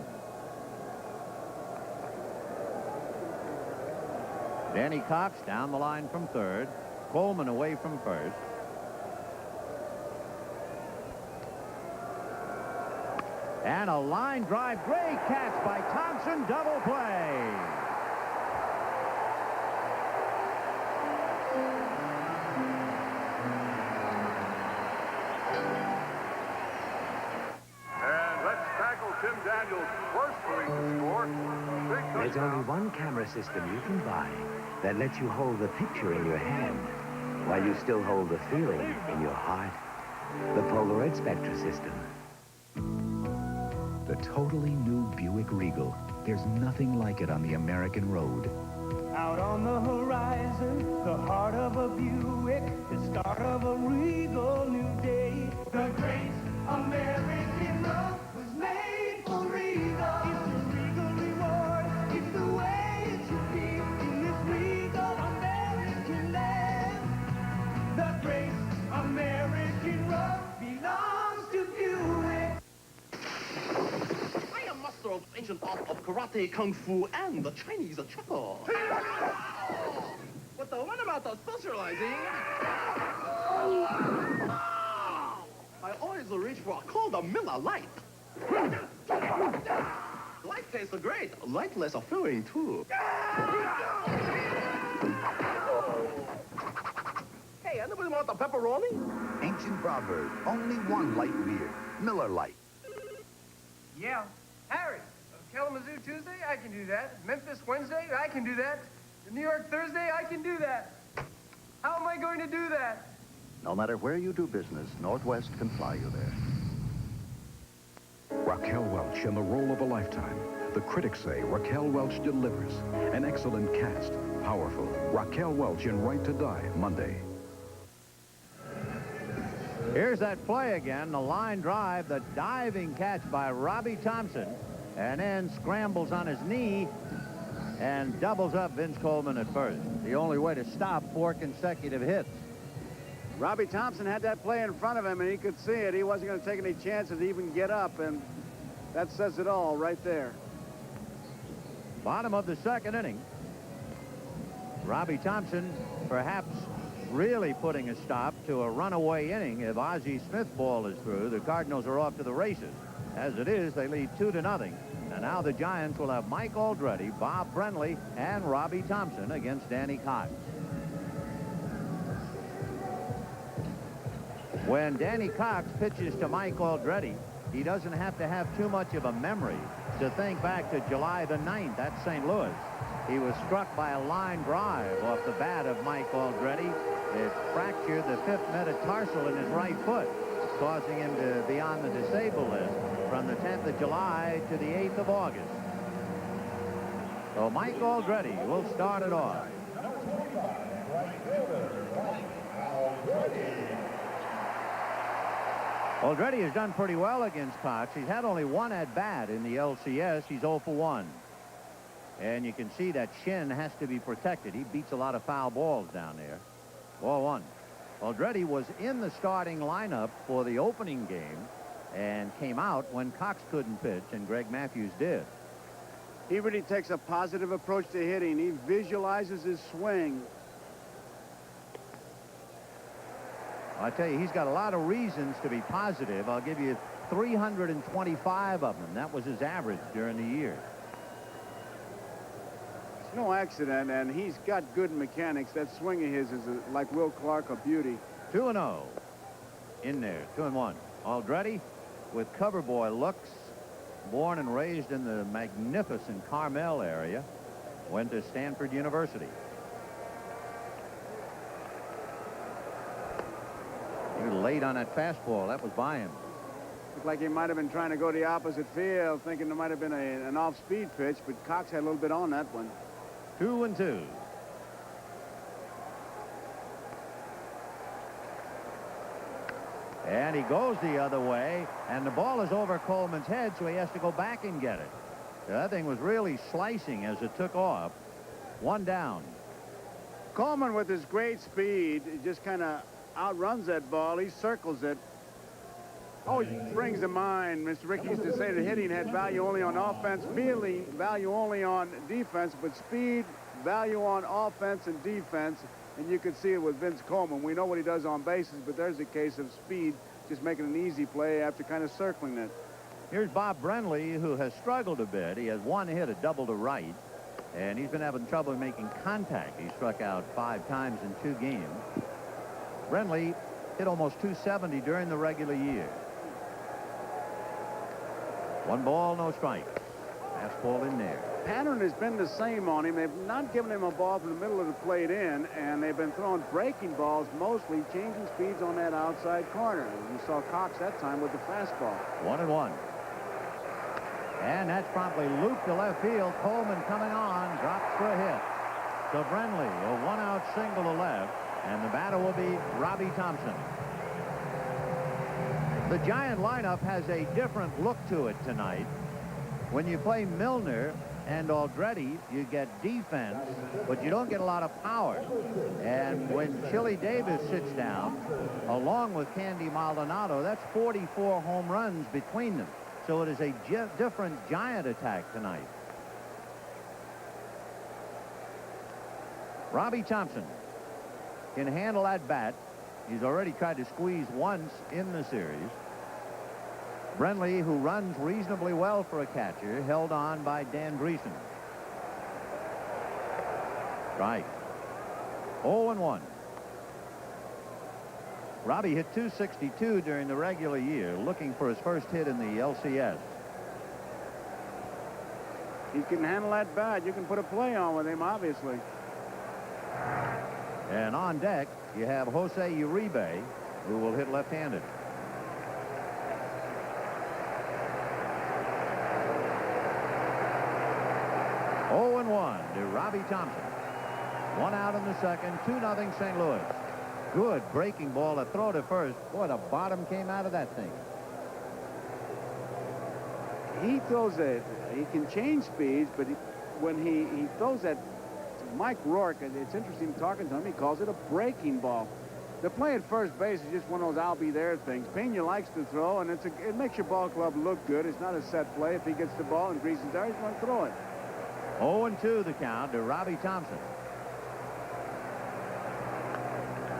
Danny Cox down the line from third. Coleman away from first. And a line drive. Great catch by Thompson. Double play. And let's tackle Tim Daniels' first release to score. There's only one camera system you can buy that lets you hold the picture in your hand while you still hold the feeling in your heart. The Polaroid Spectra system. The totally new Buick Regal. There's nothing like it on the American road. Out on the horizon, the heart of a Buick, the start of a regal new day. The great American love was made for Regal. It's the Regal reward. It's the way it should be in this Regal American land. The great American love belongs to Buick. I am master of ancient art of karate, kung fu, and the Chinese chuckle. But the one about the socializing... I always reach for a cold Miller Lite. Light tastes great. Lightless feeling, too. Hey, anybody want the pepperoni? Ancient proverb. Only one light beer. Miller Lite. Yeah. Harry, Kalamazoo Tuesday, I can do that. Memphis Wednesday, I can do that. New York Thursday, I can do that. How am I going to do that? No matter where you do business, Northwest can fly you there. Raquel Welch in the role of a lifetime. The critics say Raquel Welch delivers. An excellent cast. Powerful. Raquel Welch in Right to Die, Monday. Here's that play again. The line drive, the diving catch by Robbie Thompson. And then scrambles on his knee and doubles up Vince Coleman at first. The only way to stop 4 consecutive hits. Robbie Thompson had that play in front of him, and he could see it. He wasn't going to take any chances to even get up, and that says it all right there. Bottom of the second inning. Robbie Thompson perhaps really putting a stop to a runaway inning. If Ozzie Smith's ball is through, the Cardinals are off to the races. As it is, they lead 2-0. And now the Giants will have Mike Aldretti, Bob Brenly, and Robbie Thompson against Danny Cox. When Danny Cox pitches to Mike Aldretti, he doesn't have to have too much of a memory to think back to July the 9th at St. Louis. He was struck by a line drive off the bat of Mike Aldretti. It fractured the 5th metatarsal in his right foot, causing him to be on the disabled list from the 10th of July to the 8th of August. So Mike Aldretti will start it off. Aldretti has done pretty well against Cox. He's had only one at-bat in the LCS. He's 0 for 1. And you can see that shin has to be protected. He beats a lot of foul balls down there. Ball 1. Aldretti was in the starting lineup for the opening game and came out when Cox couldn't pitch, and Greg Matthews did. He really takes a positive approach to hitting. He visualizes his swing. I tell you, he's got a lot of reasons to be positive. I'll give you 325 of them. That was his average during the year. It's no accident, and he's got good mechanics. That swing of his is, like Will Clark, a beauty. 2-0. In there, 2-1. Aldretti with cover boy looks. Born and raised in the magnificent Carmel area. Went to Stanford University. He was late on that fastball. That was by him. Looked like he might have been trying to go the opposite field, thinking there might have been an off-speed pitch, but Cox had a little bit on that one. 2-2. And he goes the other way, and the ball is over Coleman's head, so he has to go back and get it. That thing was really slicing as it took off. 1 down. Coleman, with his great speed, just kind of outruns that ball. He circles it. Always brings to mind, Mr. Rick used to say that hitting had value only on offense, fielding value only on defense, but speed, value on offense and defense. And you could see it with Vince Coleman. We know what he does on bases, but there's a case of speed, just making an easy play after kind of circling it. Here's Bob Brenly, who has struggled a bit. He has 1 hit, a double to right, and he's been having trouble making contact. He struck out 5 times in 2 games. Brenly hit almost 270 during the regular year. 1 ball, no strikes. Fastball in there. Pattern has been the same on him. They've not given him a ball from the middle of the plate in, and they've been throwing breaking balls mostly, changing speeds on that outside corner. You saw Cox that time with the fastball. 1-1. And that's promptly looped to left field. Coleman coming on, drops for a hit. So Brenly, a 1-out single to left, and the batter will be Robbie Thompson. The Giant lineup has a different look to it tonight. When you play Milner and Aldretti, you get defense, but you don't get a lot of power. And when Chili Davis sits down, along with Candy Maldonado, that's 44 home runs between them. So it is a different Giant attack tonight. Robbie Thompson can handle that bat. He's already tried to squeeze once in the series. Brenly, who runs reasonably well for a catcher, held on by Dan Dreesen. Strike. 0-1. Robbie hit .262 during the regular year, looking for his first hit in the LCS. He can handle that bat. You can put a play on with him, obviously. And on deck, you have Jose Uribe, who will hit left-handed. To Robbie Thompson. 1 out in the second, 2-0 St. Louis. Good breaking ball, a throw to first. Boy, the bottom came out of that thing. He throws it. He can change speeds, but when he throws that to Mike Rourke, and it's interesting talking to him, he calls it a breaking ball. The play at first base is just one of those I'll be there things. Pena likes to throw, and it makes your ball club look good. It's not a set play. If he gets the ball and Dreesen's there, he's going to throw it. 0-2 the count to Robbie Thompson.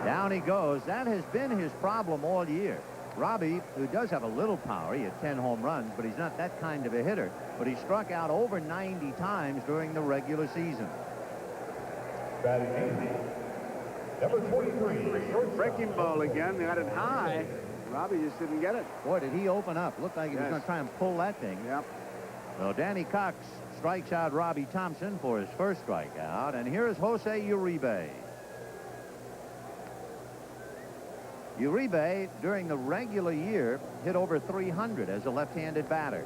Down he goes. That has been his problem all year. Robbie, who does have a little power, he had 10 home runs, but he's not that kind of a hitter. But he struck out over 90 times during the regular season. Number 23. Breaking ball again. They got it high. Robbie just didn't get it. Boy, did he open up. Looked like he was going to try and pull that thing. Yep. Well, Danny Cox strikes out Robbie Thompson for his first strikeout. And here's Jose Uribe. Uribe, during the regular year, hit over 300 as a left-handed batter.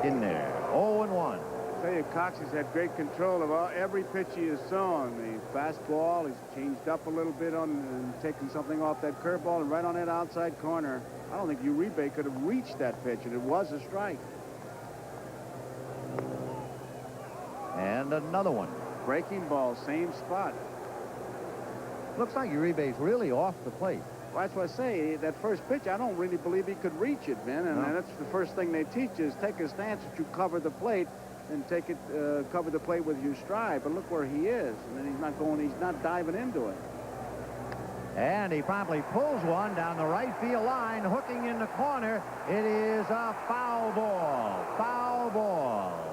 In there, 0-1. I tell you, Cox has had great control of every pitch he has thrown. The fastball, he's changed up a little bit on taking something off that curveball and right on that outside corner. I don't think Uribe could have reached that pitch, and it was a strike. And another one. Breaking ball, same spot. Looks like Uribe's really off the plate. Well, that's what I say. That first pitch, I don't really believe he could reach it, Vin. And that's the first thing they teach is take a stance that you cover the plate and take it, cover the plate with your stride. But look where he is. And then he's not diving into it. And he promptly pulls one down the right field line, hooking in the corner. It is a foul ball. Foul ball.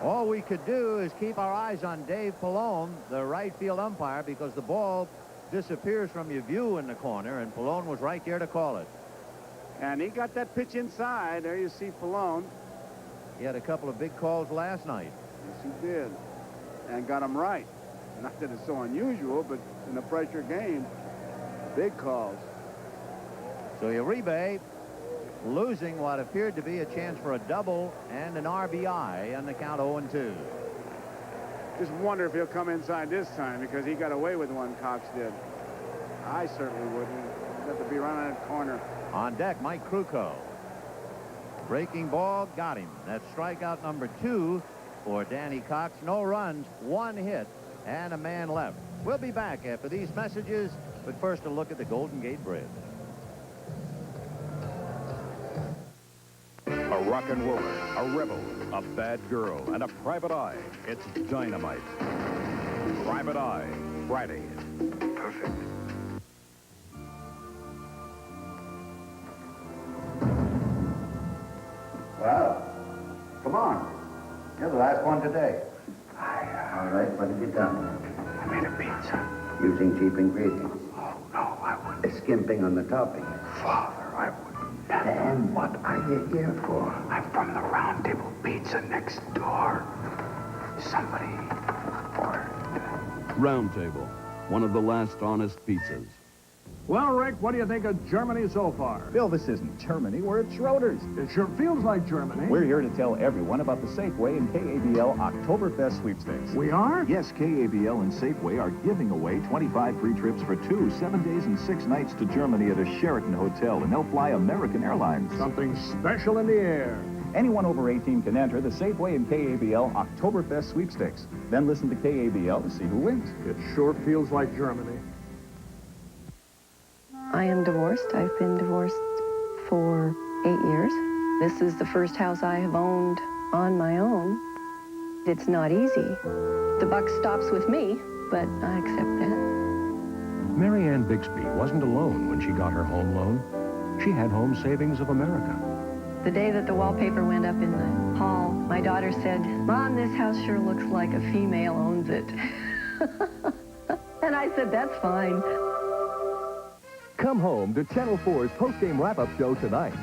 All we could do is keep our eyes on Dave Pallone, the right field umpire, because the ball disappears from your view in the corner, and Pallone was right there to call it. And he got that pitch inside. There you see Pallone. He had a couple of big calls last night. Yes, he did. And got him right. Not that it's so unusual, but in a pressure game, big calls. So Uribe losing what appeared to be a chance for a double and an RBI on the count 0-2. Just wonder if he'll come inside this time, because he got away with one, Cox did. I certainly wouldn't. He'd have to be around that corner. On deck, Mike Krukow. Breaking ball, got him. That's strikeout number 2 for Danny Cox. No runs, 1 hit, and a man left. We'll be back after these messages, but first a look at the Golden Gate Bridge. A rock and roller, a rebel, a bad girl, and a private eye. It's dynamite. Private Eye, Friday. Perfect. Well, come on. You're the last one today. All right, what have you done? I made a pizza. Using cheap ingredients. Oh, no, I wouldn't. Skimping on the topping. Father, I wouldn't. Then what are you here for? I'm from the Round Table Pizza next door. Somebody ordered. Round Table, one of the last honest pizzas. Well, Rick, what do you think of Germany so far? Bill, this isn't Germany. We're at Schroeder's. It sure feels like Germany. We're here to tell everyone about the Safeway and KABL Oktoberfest sweepstakes. We are? Yes, KABL and Safeway are giving away 25 free trips for 2 7 days and 6 nights to Germany at a Sheraton hotel, and they'll fly American Airlines. Something special in the air. Anyone over 18 can enter the Safeway and KABL Oktoberfest sweepstakes. Then listen to KABL to see who wins. It sure feels like Germany. I am divorced. I've been divorced for 8 years. This is the first house I have owned on my own. It's not easy. The buck stops with me, but I accept that. Mary Ann Bixby wasn't alone when she got her home loan. She had Home Savings of America. The day that the wallpaper went up in the hall, my daughter said, "Mom, this house sure looks like a female owns it." And I said, "That's fine." Come home to Channel 4's post-game wrap-up show tonight.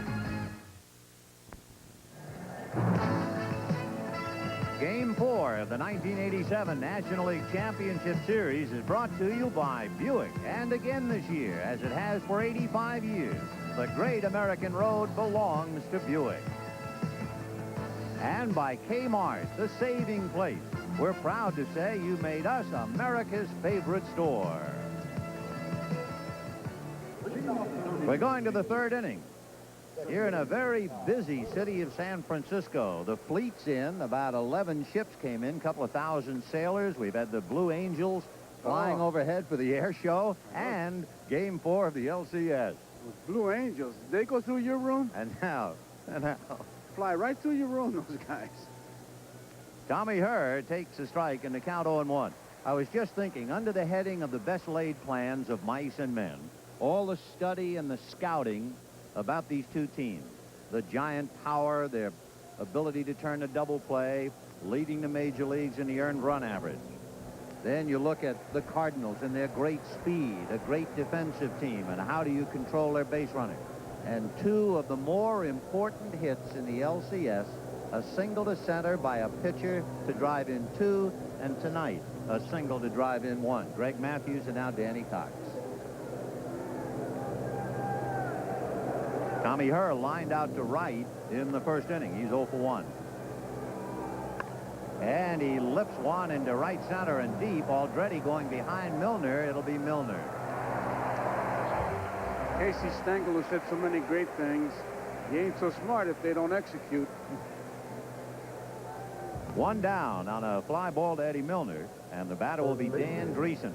Game 4 of the 1987 National League Championship Series is brought to you by Buick. And again this year, as it has for 85 years, the great American road belongs to Buick. And by Kmart, the saving place. We're proud to say you made us America's favorite store. We're going to the 3rd inning. Here in a very busy city of San Francisco. The fleet's in. About 11 ships came in, a couple of thousand sailors. We've had the Blue Angels flying overhead for the air show, and Game 4 of the LCS. Blue Angels, did they go through your room? And now. Fly right through your room, those guys. Tommy Herr takes a strike in the count 0-1. I was just thinking, under the heading of the best laid plans of mice and men, all the study and the scouting about these two teams. the giant power, their ability to turn a double play, leading the major leagues in the earned run average. Then you look at the Cardinals and their great speed, a great defensive team, and how do you control their base running? And two of the more important hits in the LCS, a single to center by a pitcher to drive in 2, and tonight, a single to drive in 1. Greg Matthews and now Danny Cox. Tommy Herr lined out to right in the first inning. He's 0 for 1. And he lifts one into right center and deep. Aldretti going behind Milner. It'll be Milner. Casey Stengel, who said so many great things, he ain't so smart if they don't execute. One down on a fly ball to Eddie Milner, and the batter will be Dan Dreesen.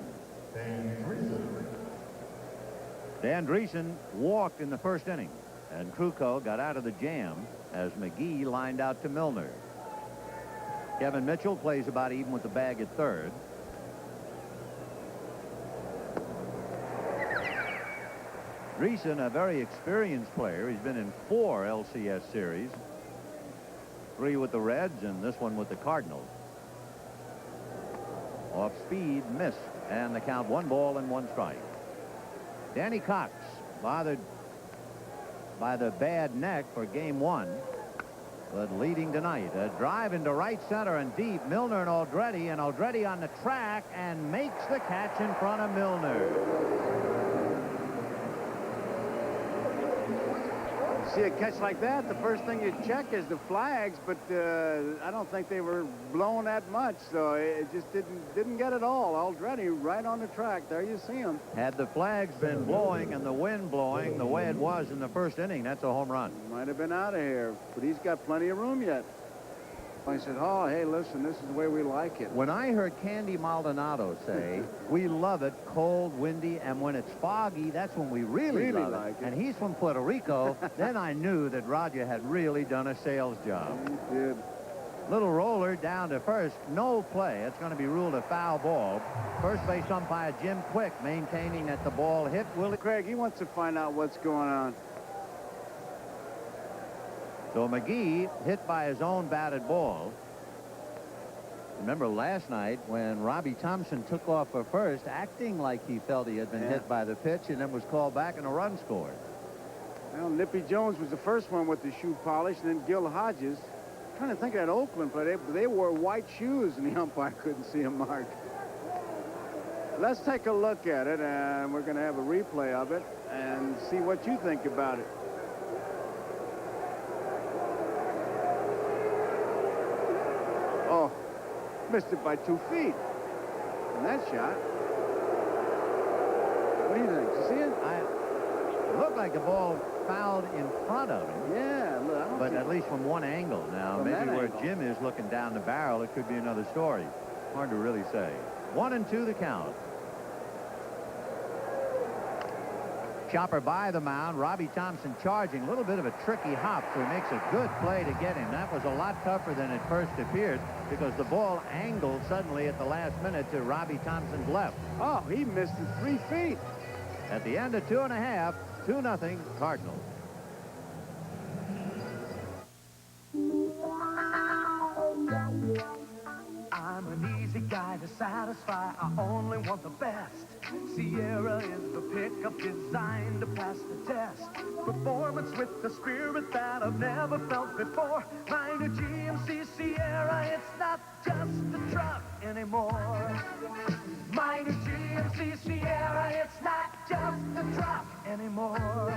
Dan Dreesen walked in the first inning, and Krukow got out of the jam as McGee lined out to Milner. Kevin Mitchell plays about even with the bag at third. Dreesen, a very experienced player. He's been in 4 LCS series. 3 with the Reds and this one with the Cardinals. Off speed, missed, and the count 1 ball and 1 strike. Danny Cox bothered by the bad neck for game 1, but leading tonight. A drive into right center and deep. Milner and Aldretti on the track and makes the catch in front of Milner. See a catch like that, the first thing you check is the flags, but I don't think they were blown that much, so it just didn't get it all. Aldretti right on the track. There you see him. Had the flags been blowing and the wind blowing the way it was in the first inning, that's a home run. Might have been out of here, but he's got plenty of room yet. I said, oh, hey, listen, this is the way we like it. When I heard Candy Maldonado say, we love it cold, windy, and when it's foggy, that's when we really love like it. And he's from Puerto Rico, then I knew that Roger had really done a sales job. He did. Little roller down to first, no play. It's going to be ruled a foul ball. First base umpire Jim Quick maintaining that the ball hit Willie. Craig, he wants to find out what's going on. So McGee hit by his own batted ball. Remember last night when Robbie Thompson took off for first, acting like he felt he had been hit by the pitch, and then was called back and a run scored. Well, Nippy Jones was the first one with the shoe polish, and then Gil Hodges. I'm trying to think of that Oakland play. They wore white shoes, and the umpire couldn't see a mark. Let's take a look at it, and we're going to have a replay of it and see what you think about it. Oh, missed it by 2 feet. And that shot. What do you think? Did you see it? It looked like the ball fouled in front of him. Yeah, look, but at least from one angle. Now, From maybe that where angle. Jim is looking down the barrel, it could be another story. Hard to really say. 1-2 the count. Chopper by the mound. Robbie Thompson charging. A little bit of a tricky hop, so he makes a good play to get him. That was a lot tougher than it first appeared because the ball angled suddenly at the last minute to Robbie Thompson's left. Oh, he missed it 3 feet. At the end of 2.5, 2-0 Cardinals. I'm an easy guy to satisfy. I only want the best. Sierra is the pickup designed to pass the test. Performance with the spirit that I've never felt before. My new GMC Sierra, it's not just a truck anymore. My new GMC Sierra, it's not just a truck anymore.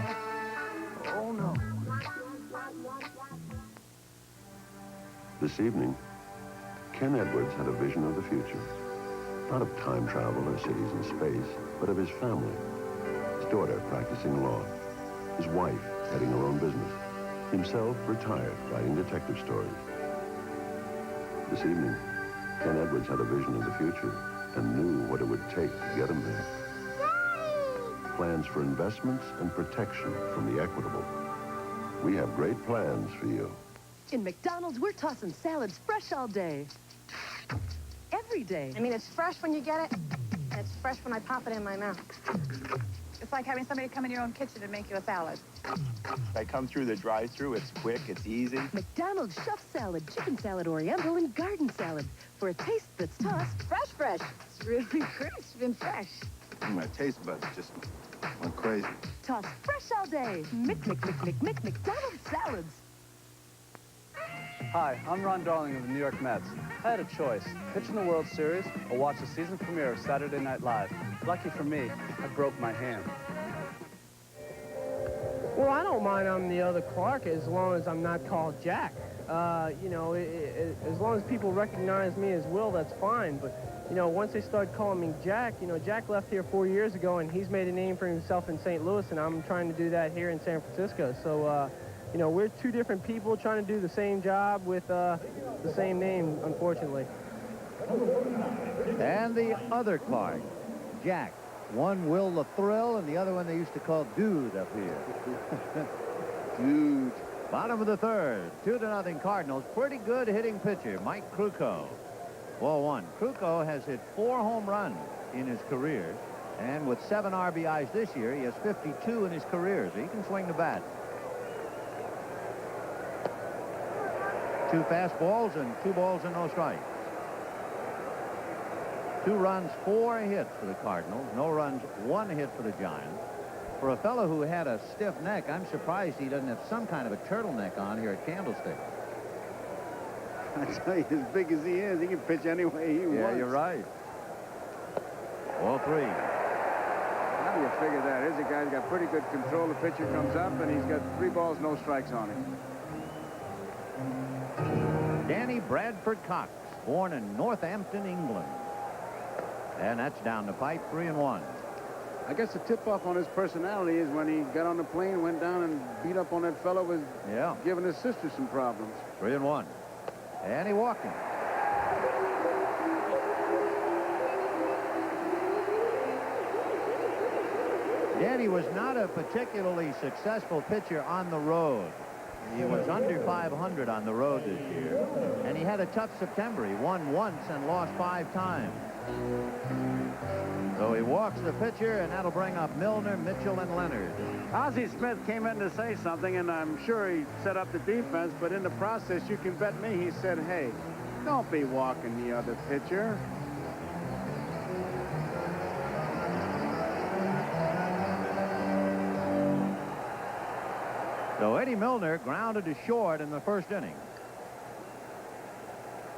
Oh no. This evening, Ken Edwards had a vision of the future. Not of time travel or cities in space, but of his family. His daughter practicing law. His wife heading her own business. Himself retired, writing detective stories. This evening, Ken Edwards had a vision of the future and knew what it would take to get him there. Plans for investments and protection from the equitable. We have great plans for you. In McDonald's, we're tossing salads fresh all day. Every day. I mean, it's fresh when you get it, and it's fresh when I pop it in my mouth. It's like having somebody come in your own kitchen and make you a salad. I come through the drive-thru. It's quick. It's easy. McDonald's Chef Salad, Chicken Salad Oriental, and Garden Salad. For a taste that's tossed fresh. It's really crisp and fresh. My taste buds just went crazy. Tossed fresh all day. McDonald's Salads. Hi, I'm Ron Darling of the New York Mets. I had a choice, pitch in the World Series or watch the season premiere of Saturday Night Live. Lucky for me, I broke my hand. Well, I don't mind I'm the other Clark as long as I'm not called Jack. You know, as long as people recognize me as Will, that's fine. But, you know, once they start calling me Jack, you know, Jack left here 4 years ago, and he's made a name for himself in St. Louis, and I'm trying to do that here in San Francisco. So, you know, we're two different people trying to do the same job with the same name, unfortunately. And the other Clark, Jack. One Will the Thrill, and the other one they used to call Dude up here. Dude. Bottom of the third, 2-0 Cardinals. Pretty good hitting pitcher, Mike Krukow. Ball one. Krukow has hit 4 home runs in his career, and with 7 RBIs this year, he has 52 in his career, so he can swing the bat. 2 fastballs and 2 balls and no strikes. 2 runs, 4 hits for the Cardinals. No runs, 1 hit for the Giants. For a fellow who had a stiff neck, I'm surprised he doesn't have some kind of a turtleneck on here at Candlestick. I tell you, as big as he is, he can pitch any way he wants. Yeah, you're right. Ball 3. How do you figure that? Here's a guy who's got pretty good control. The pitcher comes up, and he's got 3 balls, no strikes on him. Danny Bradford Cox, born in Northampton, England. And that's down the pipe, 3-1. I guess the tip-off on his personality is when he got on the plane, went down and beat up on that fellow, was giving his sister some problems. 3-1. And he walked him. Danny was not a particularly successful pitcher on the road. He was under 500 on the road this year, and he had a tough September. He won once and lost 5 times. So he walks the pitcher, and that'll bring up Milner, Mitchell, and Leonard. Ozzie Smith came in to say something, and I'm sure he set up the defense, but in the process, you can bet me, he said, hey, don't be walking the other pitcher. So Eddie Milner grounded to short in the first inning.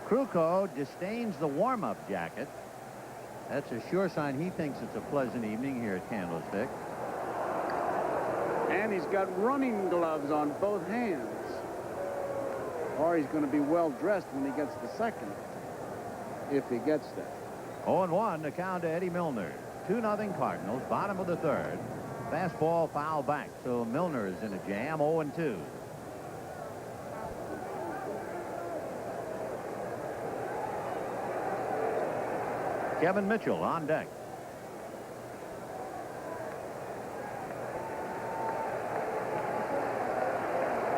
Krukow disdains the warm-up jacket. That's a sure sign he thinks it's a pleasant evening here at Candlestick. And he's got running gloves on both hands. Or he's going to be well-dressed when he gets to second, if he gets there. 0-1 to count to Eddie Milner. 2-0 Cardinals, bottom of the third. Fastball foul back, so Milner is in a jam, 0-2. Kevin Mitchell on deck.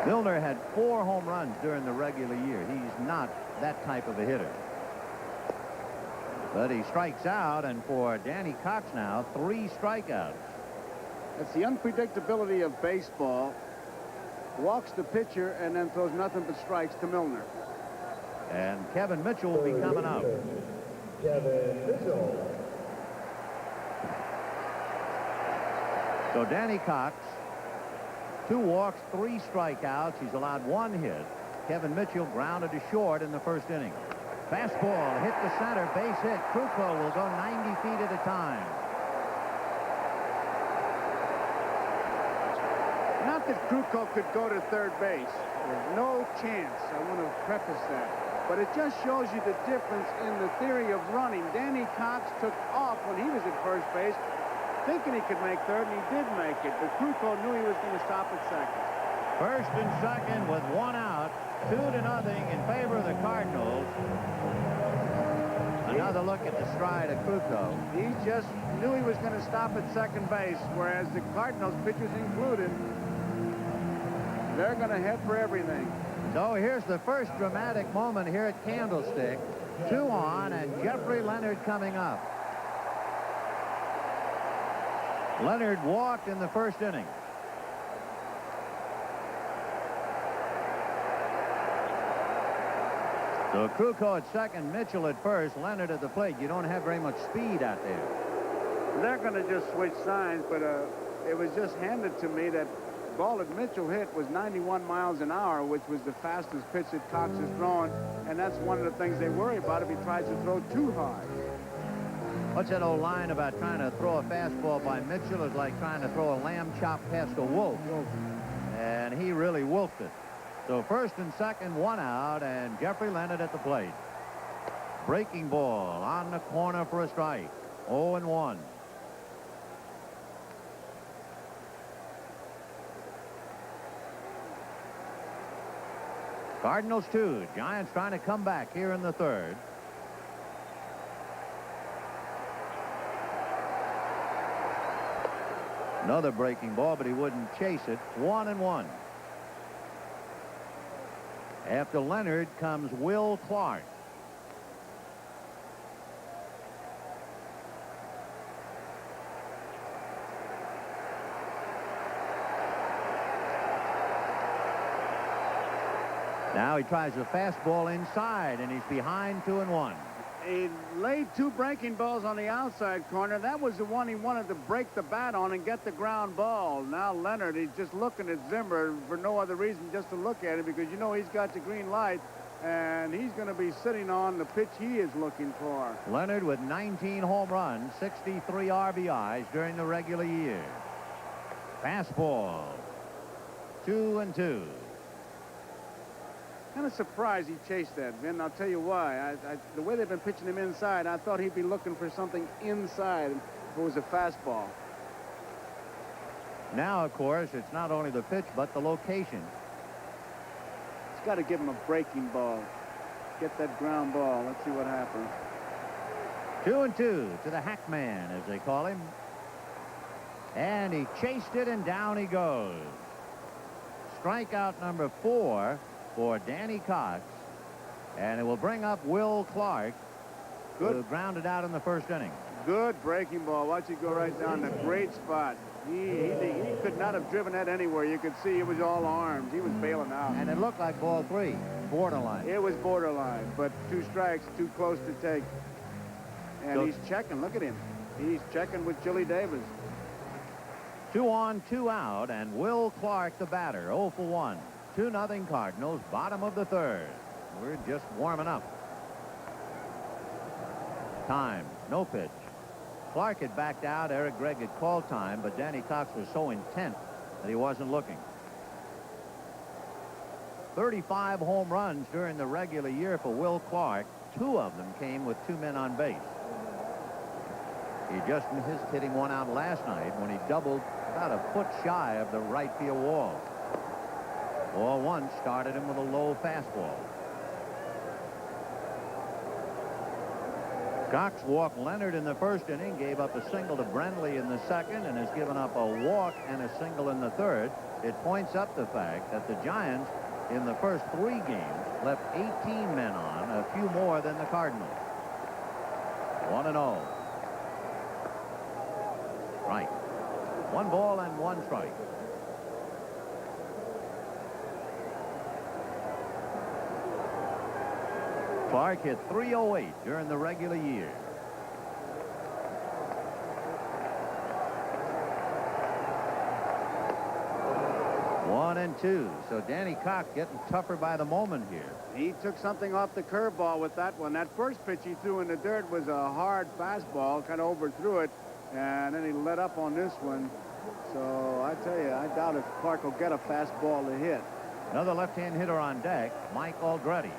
Milner had 4 home runs during the regular year. He's not that type of a hitter. But he strikes out, and for Danny Cox now, 3 strikeouts. That's the unpredictability of baseball. Walks the pitcher and then throws nothing but strikes to Milner. And Kevin Mitchell will be coming up. Kevin Mitchell. So Danny Cox, 2 walks, 3 strikeouts. He's allowed 1 hit. Kevin Mitchell grounded to short in the first inning. Fastball hit the center, base hit. Krukow will go 90 feet at a time. Not that Krukow could go to third base. There's no chance. I want to preface that. But it just shows you the difference in the theory of running. Danny Cox took off when he was at first base, thinking he could make third, and he did make it. But Krukow knew he was going to stop at second. First and second with 1 out. 2-0 in favor of the Cardinals. Another look at the stride of Krukow. He just knew he was going to stop at second base, whereas the Cardinals, pitchers included, they're going to head for everything. So here's the first dramatic moment here at Candlestick. 2 on, and Jeffrey Leonard coming up. Leonard walked in the first inning. So Krukow at second, Mitchell at first, Leonard at the plate. You don't have very much speed out there. They're going to just switch signs, but it was just handed to me that ball that Mitchell hit was 91 miles an hour, which was the fastest pitch that Cox has thrown, and that's one of the things they worry about if he tries to throw too high. What's that old line about trying to throw a fastball by Mitchell is like trying to throw a lamb chop past a wolf? And he really wolfed it. So first and second, one out, and Jeffrey Leonard at the plate. Breaking ball on the corner for a strike. 0-1. Cardinals 2. Giants trying to come back here in the third. Another breaking ball, but he wouldn't chase it. 1-1. After Leonard comes Will Clark. Now he tries a fastball inside, and he's behind 2-1. He laid two breaking balls on the outside corner. That was the one he wanted to break the bat on and get the ground ball. Now Leonard, he's just looking at Zimmer for no other reason, just to look at it, because you know he's got the green light, and he's going to be sitting on the pitch he is looking for. Leonard with 19 home runs, 63 RBIs during the regular year. Fastball. 2-2. Kind of surprised he chased that, Vin. I'll tell you why. The way they've been pitching him inside, I thought he'd be looking for something inside if it was a fastball. Now, of course, it's not only the pitch, but the location. He's got to give him a breaking ball. Get that ground ball. Let's see what happens. 2-2 to the Hackman, as they call him. And he chased it, and down he goes. Strikeout number 4 for Danny Cox, and it will bring up Will Clark, who grounded out in the first inning. Good breaking ball. Watch it go right down the great spot. He could not have driven that anywhere. You could see it was all arms. He was bailing out. And it looked like ball 3, borderline. It was borderline, but 2 strikes, too close to take. And So, he's checking. Look at him. He's checking with Chili Davis. 2 on, 2 out, and Will Clark, the batter, 0 for 1. 2-0 Cardinals, bottom of the third. We're just warming up. Time, no pitch. Clark had backed out. Eric Gregg had called time, but Danny Cox was so intent that he wasn't looking. 35 home runs during the regular year for Will Clark. 2 of them came with 2 men on base. He just missed hitting 1 out last night when he doubled about a foot shy of the right field wall. Ball 1 started him with a low fastball. Cox walked Leonard in the first inning, gave up a single to Brenly in the second, and has given up a walk and a single in the third. It points up the fact that the Giants in the first 3 games left 18 men on, a few more than the Cardinals. 1-0. Right. 1 ball and 1 strike. Clark hit .308 during the regular year. One and 2. So Danny Cox getting tougher by the moment here. He took something off the curveball with that one. That first pitch he threw in the dirt was a hard fastball, kind of overthrew it, and then he let up on this one. So I tell you, I doubt if Clark will get a fastball to hit. Another left-hand hitter on deck, Mike Aldretti.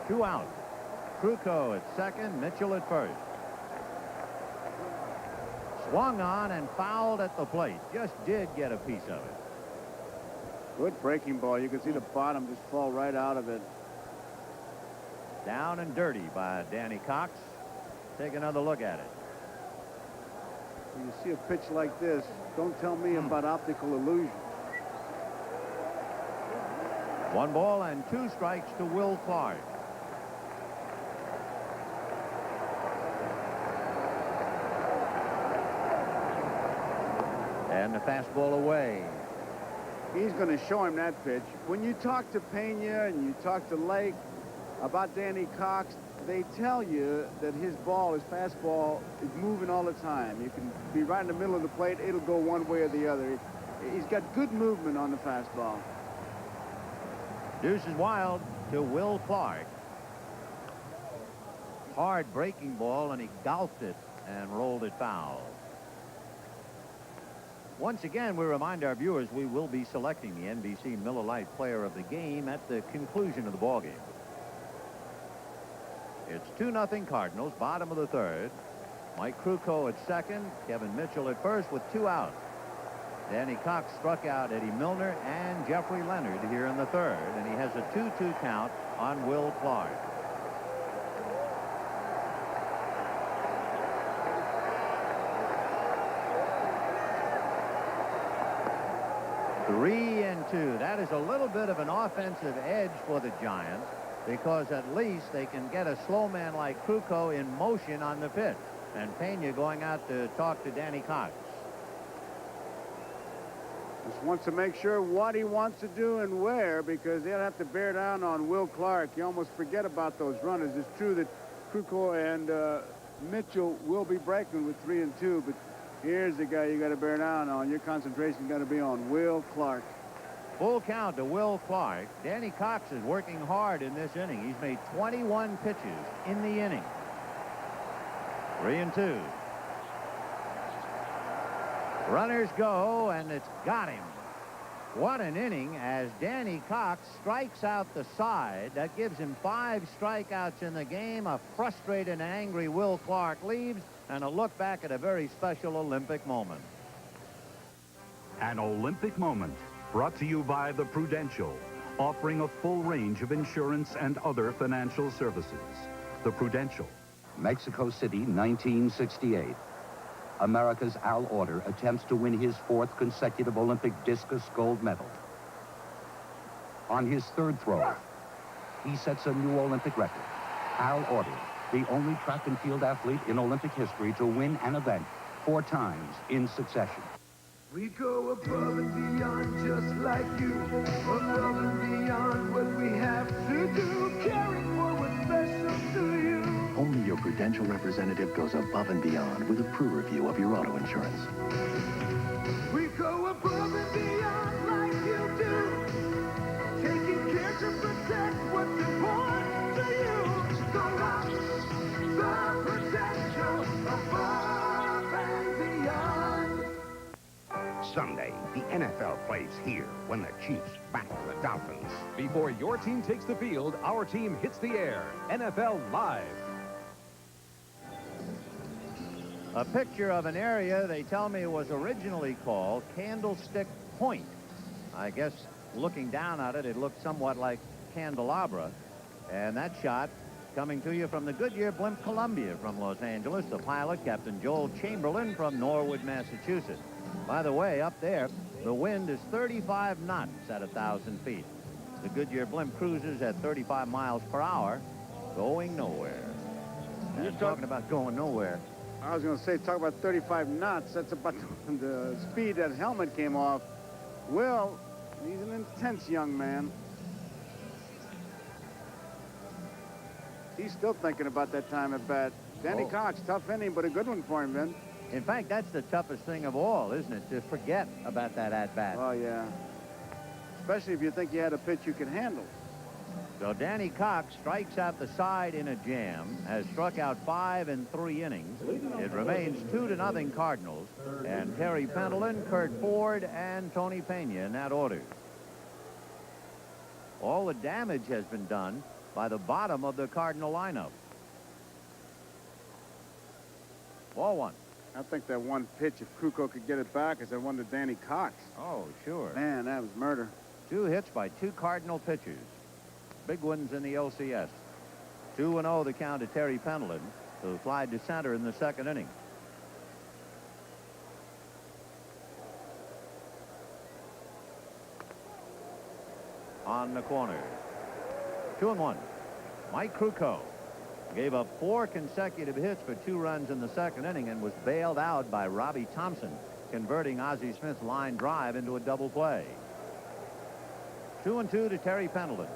2 out. Krukow at second, Mitchell at first. Swung on and fouled at the plate. Just did get a piece of it. Good breaking ball. You can see the bottom just fall right out of it. Down and dirty by Danny Cox. Take another look at it. When you see a pitch like this, don't tell me about optical illusion. 1 ball and 2 strikes to Will Clark. And the fastball away. He's going to show him that pitch. When you talk to Pena and you talk to Lake about Danny Cox, they tell you that his fastball, is moving all the time. You can be right in the middle of the plate. It'll go one way or the other. He's got good movement on the fastball. Deuce is wild to Will Clark. Hard breaking ball, and he golfed it and rolled it foul. Once again, we remind our viewers we will be selecting the NBC Miller Lite Player of the Game at the conclusion of the ballgame. It's 2-0 Cardinals, bottom of the third. Mike Krukow at second, Kevin Mitchell at first with 2 outs. Danny Cox struck out Eddie Milner and Jeffrey Leonard here in the third, and he has a 2-2 count on Will Clark. Three and two. That is a little bit of an offensive edge for the Giants, because at least they can get a slow man like Krukow in motion on the pitch. And Pena going out to talk to Danny Cox. Just wants to make sure what he wants to do and where, because they'll have to bear down on Will Clark. You almost forget about those runners. It's true that Krukow and Mitchell will be breaking with 3 and 2, but here's the guy you got to bear down on. Your concentration got to be on Will Clark. Full count to Will Clark. Danny Cox is working hard in this inning. He's made 21 pitches in the inning. 3 and 2. Runners go, and it's got him. What an inning as Danny Cox strikes out the side. That gives him 5 strikeouts in the game. A frustrated and angry Will Clark leaves, and a look back at a very special Olympic moment. An Olympic moment brought to you by the Prudential, offering a full range of insurance and other financial services. The Prudential. Mexico City, 1968. America's Al Order attempts to win his 4th consecutive Olympic discus gold medal. On his 3rd throw, he sets a new Olympic record. Al Order, the only track and field athlete in Olympic history to win an event 4 times in succession. We go above and beyond just like you, above and beyond what we have to do, caring for what's special to you. Only your Prudential representative goes above and beyond with a pre-review of your auto insurance. We go above and beyond like you do, taking care to protect what's important to you. So rock the Prudential above and beyond. Sunday, the NFL plays here when the Chiefs battle the Dolphins. Before your team takes the field, our team hits the air. NFL Live. A picture of an area they tell me was originally called Candlestick Point. I guess looking down at it, it looked somewhat like Candelabra. And that shot coming to you from the Goodyear Blimp Columbia from Los Angeles. The pilot, Captain Joel Chamberlain from Norwood, Massachusetts. By the way, up there, the wind is 35 knots at 1,000 feet. The Goodyear Blimp cruises at 35 miles per hour, going nowhere. And you're talking about going nowhere. I was going to say, talk about 35 knots. That's about the speed that helmet came off. Will, he's an intense young man. He's still thinking about that time at bat. Danny Cox, tough inning, but a good one for him, Vin. In fact, that's the toughest thing of all, isn't it? To forget about that at-bat. Oh, yeah. Especially if you think you had a pitch you can handle. So Danny Cox strikes out the side in a jam, has struck out 5 in 3 innings. It remains 2-0 Cardinals, and Terry Pendleton, Kurt Ford, and Tony Pena in that order. All the damage has been done by the bottom of the Cardinal lineup. Ball 1. I think that one pitch, if Krukow could get it back, is that one to Danny Cox. Oh, sure. Man, that was murder. 2 hits by 2 Cardinal pitchers. Big ones in the LCS. 2-0 the count to Terry Pendleton, who flied to center in the 2nd inning. On the corner. 2-1. Mike Krukow gave up 4 consecutive hits for 2 runs in the 2nd inning and was bailed out by Robbie Thompson converting Ozzie Smith's line drive into a double play. 2-2 to Terry Pendleton.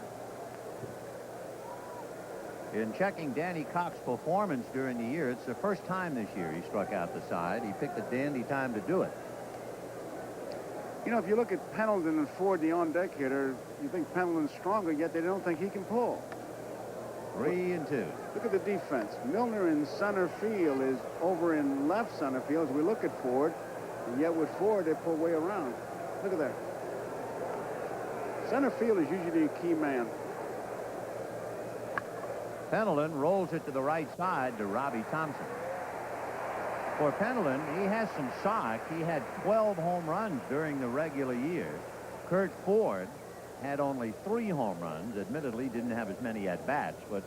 In checking Danny Cox's performance during the year, it's the first time this year he struck out the side. He picked a dandy time to do it. You know, if you look at Pendleton and Ford, the on-deck hitter, you think Pendleton's stronger, yet they don't think he can pull. 3-2. Look at the defense. Milner in center field is over in left center field as we look at Ford, and yet with Ford, they pull way around. Look at that. Center field is usually a key man. Pendleton rolls it to the right side to Robbie Thompson. For Pendleton, he has some sock. He had 12 home runs during the regular year. Kurt Ford had only 3 home runs. Admittedly, didn't have as many at-bats, but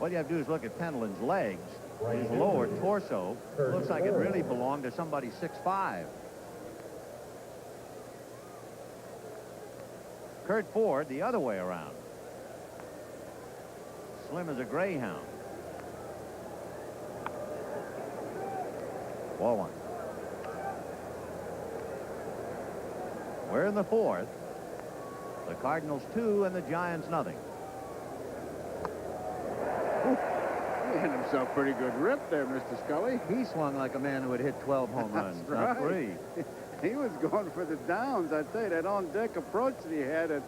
all you have to do is look at Pendleton's legs. His lower torso looks like it really belonged to somebody 6'5". Kurt Ford the other way around. Slim as a greyhound. Ball 1. We're in the 4th. The Cardinals 2 and the Giants nothing. He had himself a pretty good rip there, Mr. Scully. He swung like a man who had hit 12 home runs, That's not 3. He was going for the downs. I tell you, that on-deck approach that he had at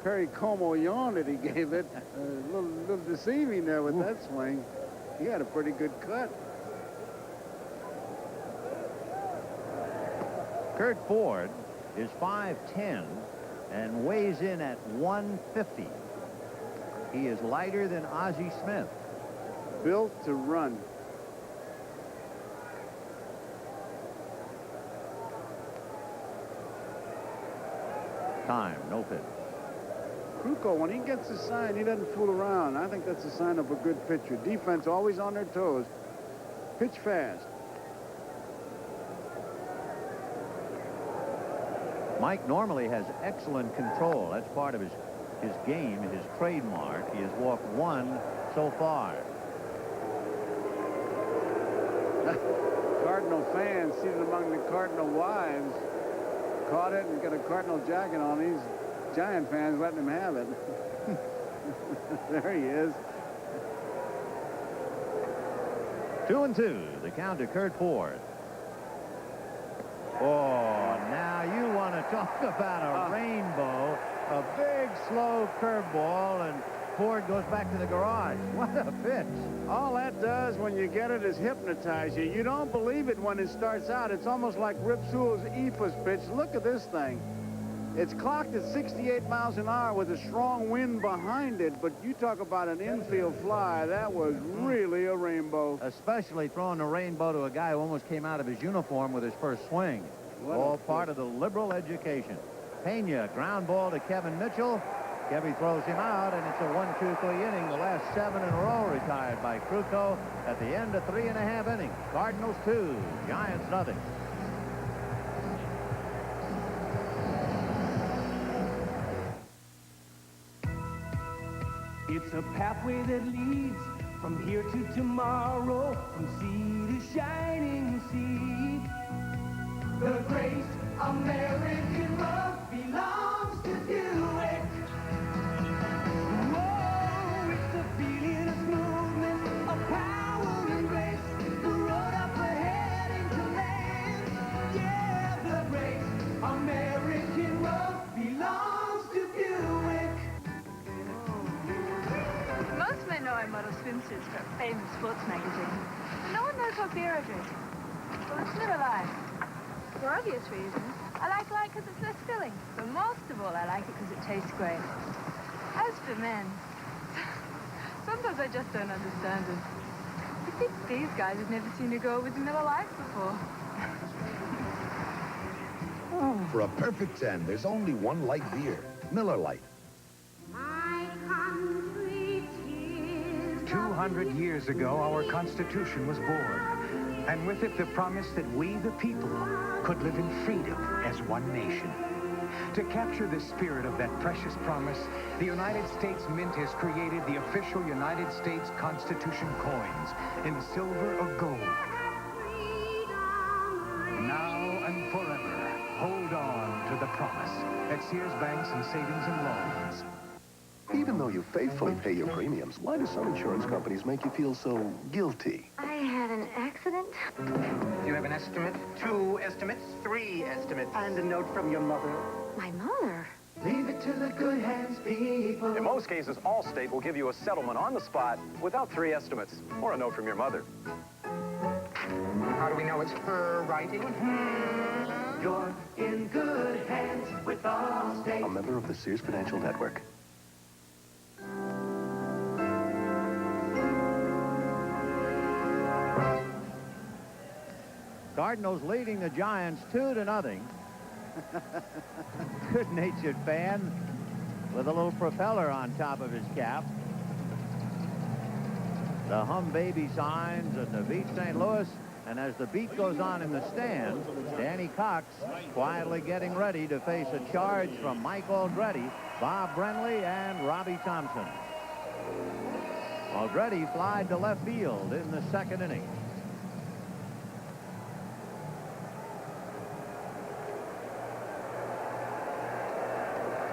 Perry Como yawn that he gave it, a little deceiving there with that swing. He had a pretty good cut. Kurt Ford is 5'10" and weighs in at 150. He is lighter than Ozzie Smith. Built to run. Time, no pitch. Kruko, when he gets a sign, he doesn't fool around. I think that's a sign of a good pitcher. Defense always on their toes. Pitch fast. Mike normally has excellent control. That's part of his game, his trademark. He has walked 1 so far. Cardinal fans seated among the Cardinal wives caught it and got a Cardinal jacket on. These Giant fans letting him have it. There he is. 2-2. The count to Kurt Ford. Oh, now you want to talk about a rainbow. A big, slow curveball, and Ford goes back to the garage. What a pitch. All that does when you get it is hypnotize you. You don't believe it when it starts out. It's almost like Rip Sewell's Eephus pitch. Look at this thing. It's clocked at 68 miles an hour with a strong wind behind it, but you talk about an infield fly. That was really a rainbow. Especially throwing a rainbow to a guy who almost came out of his uniform with his first swing. All part of the liberal education. Pena, ground ball to Kevin Mitchell. Kevy throws him out, and it's a 1-2-3 inning. The last 7 in a row retired by Kruko at the end of 3.5 innings. Cardinals 2, Giants nothing. It's a pathway that leads from here to tomorrow, from sea to shining sea. The great American road belongs to Buick. Whoa, it's a feeling of smoothness, of power and grace. The road up ahead into land. Yeah, the great American road belongs to Buick. Most men know I model swimsuits for a famous sports magazine. But no one knows what beer I drink. Well, it's Miller Lite. For obvious reasons. I like light because it's less filling. But most of all, I like it because it tastes great. As for men, sometimes I just don't understand them. I think these guys have never seen a girl with a Miller Lite before. For a perfect 10, there's only one light beer, Miller Lite. 200 years ago, our Constitution was born, and with it the promise that we, the people, could live in freedom as one nation. To capture the spirit of that precious promise, the United States Mint has created the official United States Constitution coins in silver or gold. Now and forever, Sears Banks and Savings and Loans. Even though you faithfully pay your premiums, why do some insurance companies make you feel so guilty? I had an accident. Do you have an estimate? 2 estimates? 3 estimates? And a note from your mother? My mother? Leave it to the good hands, people. In most cases, Allstate will give you a settlement on the spot without 3 estimates or a note from your mother. How do we know it's her writing? You're in good hands with Allstate. A member of the Sears Financial Network. Cardinals leading the Giants 2-0. Good-natured fan with a little propeller on top of his cap. The hum baby signs and the beat St. Louis. And as the beat goes on in the stands, Danny Cox quietly getting ready to face a charge from Mike Aldretti, Bob Brenly, and Robbie Thompson. Aldretti flied to left field in the 2nd inning.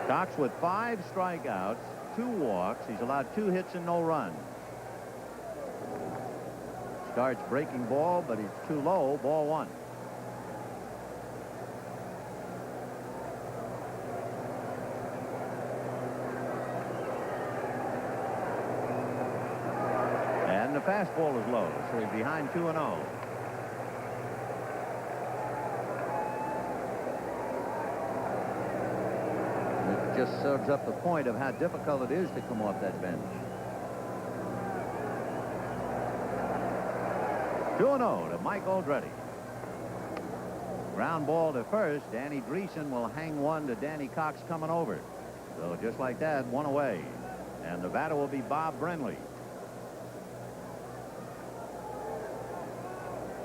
Cox with 5 strikeouts, 2 walks. He's allowed 2 hits and no runs. Starts breaking ball, but he's too low. Ball 1. And the fastball is low, so he's behind 2-0. It just serves up the point of how difficult it is to come off that bench. 2-0 to Mike Aldretti. Ground ball to first. Danny Dreesen will hang one to Danny Cox coming over. So just like that, 1 away. And the batter will be Bob Brenly.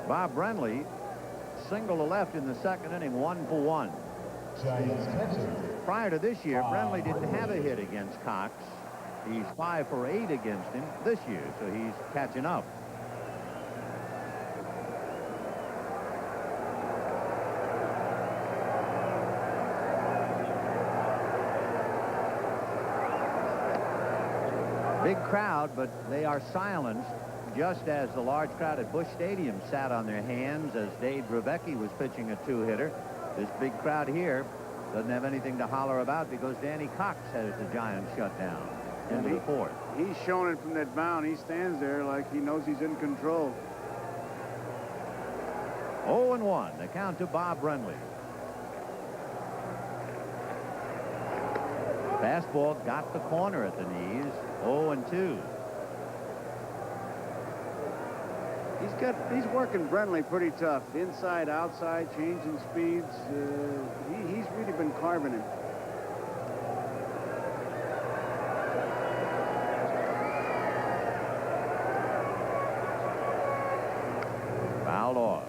Bob Brenly, single to left in the 2nd inning, 1 for 1. Prior to this year, Brenly didn't have a hit against Cox. He's 5 for 8 against him this year, so he's catching up. Big crowd, but they are silenced, just as the large crowd at Busch Stadium sat on their hands as Dave Dravecky was pitching a 2-hitter. This big crowd here doesn't have anything to holler about because Danny Cox has the Giants shut down into the 4th. He's showing it from that mound. He stands there like he knows he's in control. 0-1, the count to Bob Brenly. Fastball got the corner at the knees. 0-2. He's working Brenly pretty tough. Inside, outside, changing speeds. He's really been carving him. Fouled off.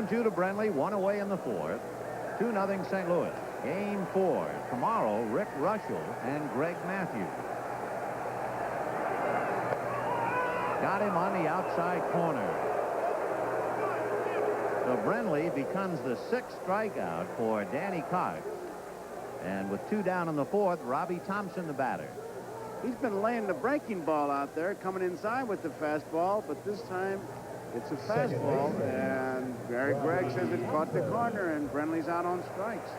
Two to Brenly, 1 away in the 4th. 2-0 St. Louis. Game 4 tomorrow. Rick Russell and Greg Matthews. Got him on the outside corner. So Brenly becomes the 6th strikeout for Danny Cox. And with 2 down in the 4th, Robbie Thompson the batter. He's been laying the breaking ball out there, coming inside with the fastball, but this time it's a fastball, and Gary Gregg says it caught the corner, and Brenly's out on strikes.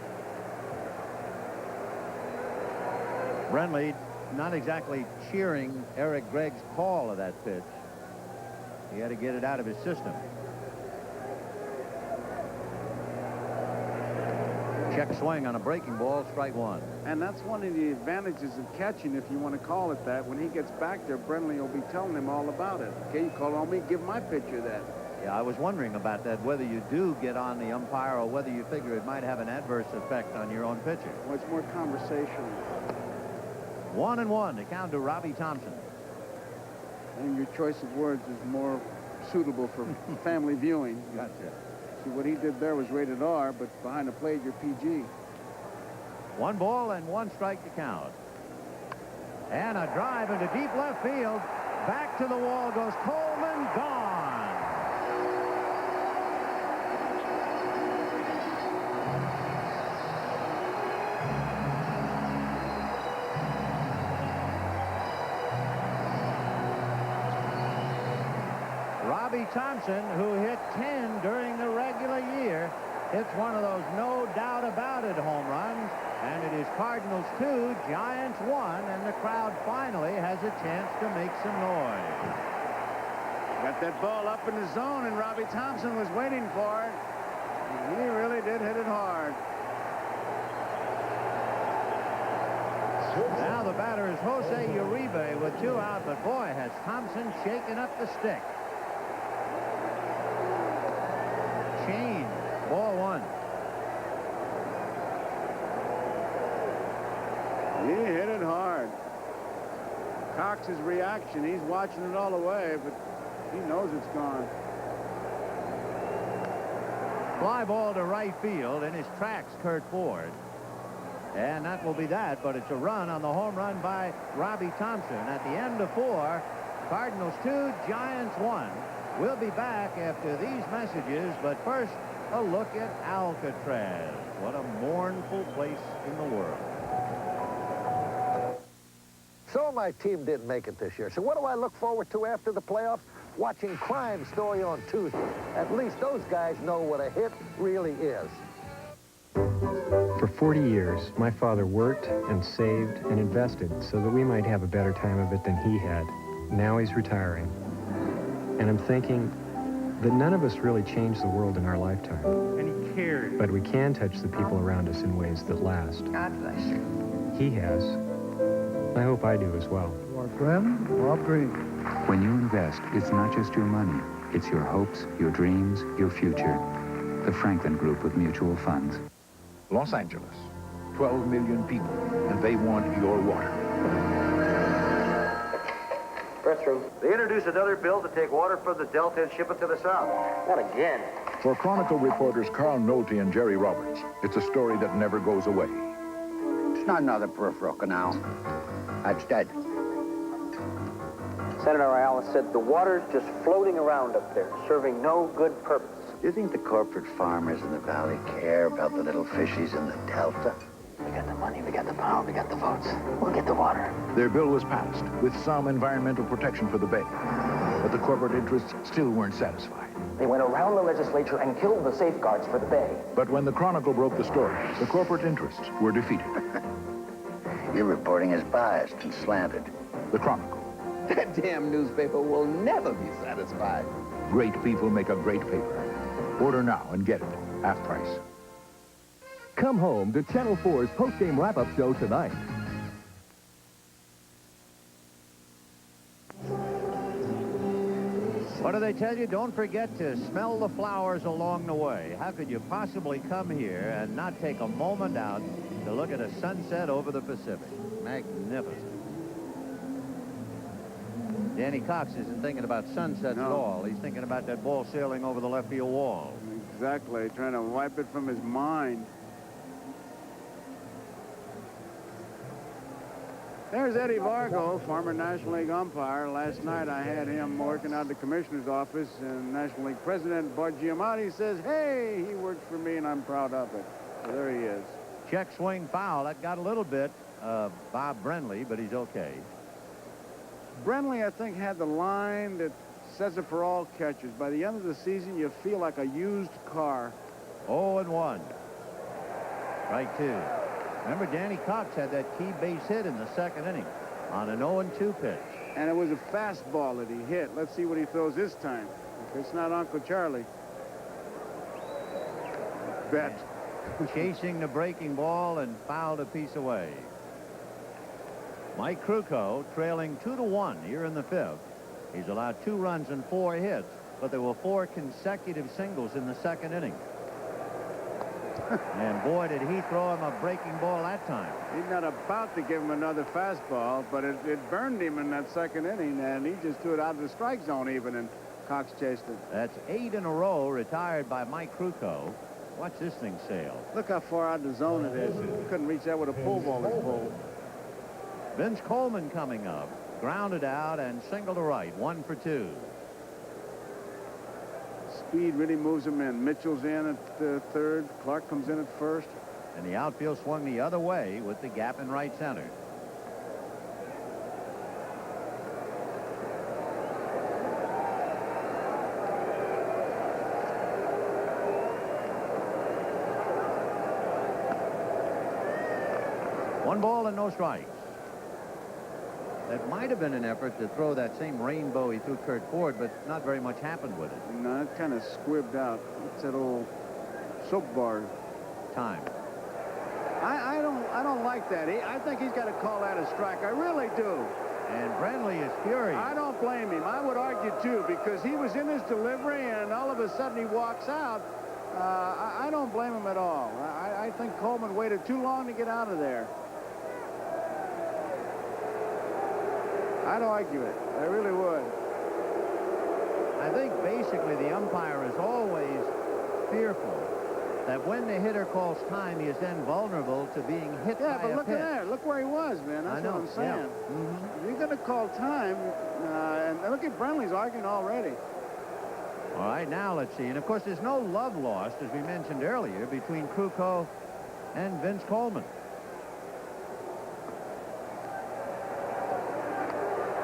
Brenly not exactly cheering Eric Gregg's call of that pitch. He had to get it out of his system. Check swing on a breaking ball, strike 1. And that's one of the advantages of catching, if you want to call it that. When he gets back there, Brenly will be telling him all about it. Okay, you call on me, give my pitcher that. Yeah, I was wondering about that, whether you do get on the umpire or whether you figure it might have an adverse effect on your own pitcher. Well, it's more conversational. 1-1 to count to Robbie Thompson. And your choice of words is more suitable for family viewing. Gotcha. See, what he did there was rated R, but behind the plate, you're PG. 1 ball and 1 strike to count. And a drive into deep left field. Back to the wall goes Coleman, gone. Robbie Thompson, who hit 10 during the regular year, hits one of those no doubt about it home runs. And it is Cardinals 2, Giants 1, and the crowd finally has a chance to make some noise. Got that ball up in the zone, and Robbie Thompson was waiting for it. And he really did hit it hard. Now the batter is Jose Uribe with 2 out, but boy, has Thompson shaken up the stick. Change, ball 1. He hit it hard. Cox's reaction, he's watching it all the way, but he knows it's gone. Fly ball to right field. In his tracks, Kurt Ford. And that will be that, but it's a run on the home run by Robbie Thompson. At the end of 4, Cardinals 2, Giants 1. We'll be back after these messages, but first, a look at Alcatraz. What a mournful place in the world. So my team didn't make it this year. So what do I look forward to after the playoffs? Watching Crime Story on Tuesday. At least those guys know what a hit really is. For 40 years, my father worked and saved and invested so that we might have a better time of it than he had. Now he's retiring. And I'm thinking that none of us really changed the world in our lifetime. And he cared. But we can touch the people around us in ways that last. God bless you. He has. I hope I do as well. Our friend, Bob Green. When you invest, it's not just your money. It's your hopes, your dreams, your future. The Franklin Group of Mutual Funds. Los Angeles, 12 million people, and they want your water. Press room. They introduced another bill to take water from the Delta and ship it to the South. Not again. For Chronicle reporters Carl Nolte and Jerry Roberts, it's a story that never goes away. It's not another peripheral canal. That's dead. Senator Ayala said the water's just floating around up there, serving no good purpose. Do you think the corporate farmers in the valley care about the little fishies in the Delta? We got the money, we got the power, we got the votes. We'll get the water. Their bill was passed with some environmental protection for the bay, but the corporate interests still weren't satisfied. They went around the legislature and killed the safeguards for the bay. But when the Chronicle broke the story, the corporate interests were defeated. Your reporting is biased and slanted. The Chronicle. That damn newspaper will never be satisfied. Great people make a great paper. Order now and get it, half price. Come home to Channel 4's post-game wrap-up show tonight. What do they tell you? Don't forget to smell the flowers along the way. How could you possibly come here and not take a moment out to look at a sunset over the Pacific? Magnificent. Danny Cox isn't thinking about sunsets at all. He's thinking about that ball sailing over the left field wall. Exactly, trying to wipe it from his mind. There's Eddie Vargo, former National League umpire. Last night I had him working out of the commissioner's office, and National League President Bud Giamatti says, hey, he works for me and I'm proud of it. So there he is. Check swing foul. That got a little bit of Bob Brenly, but he's okay. Brenly, I think, had the line that says it for all catchers. By the end of the season, you feel like a used car. 0-1. Strike 2. Remember, Danny Cox had that key base hit in the second inning on an 0-2 pitch. And it was a fastball that he hit. Let's see what he throws this time. If it's not Uncle Charlie. Bet. Chasing the breaking ball and fouled a piece away. Mike Krukow trailing 2-1 here in the fifth. He's allowed 2 runs and 4 hits, but there were 4 consecutive singles in the second inning. And boy, did he throw him a breaking ball that time. He's not about to give him another fastball, but it burned him in that second inning, and he just threw it out of the strike zone even, and Cox chased it. That's 8 in a row retired by Mike Krukow. Watch this thing sail. Look how far out of the zone it is. He couldn't reach that with a pull ball this pull. Vince Coleman coming up. Grounded out and single to right. 1 for 2. Speed really moves him in. Mitchell's in at third. Clark comes in at first. And the outfield swung the other way with the gap in right center. One ball and no strikes. That might have been an effort to throw that same rainbow he threw Kurt Ford, but not very much happened with it. No, it kind of squibbed out. It's that old soap bar. Time. I don't like that. I think he's got to call that a strike. I really do. And Brenly is furious. I don't blame him. I would argue, too, because he was in his delivery, and all of a sudden he walks out. I don't blame him at all. I think Coleman waited too long to get out of there. I'd argue it. I really would. I think basically the umpire is always fearful that when the hitter calls time, he is then vulnerable to being hit by a pitch. Yeah, but look at that. Look where he was, man. That's what I'm saying. Yeah. If you're going to call time, and look at Brenly's arguing already. All right, now let's see. And, of course, there's no love lost, as we mentioned earlier, between Krukow and Vince Coleman.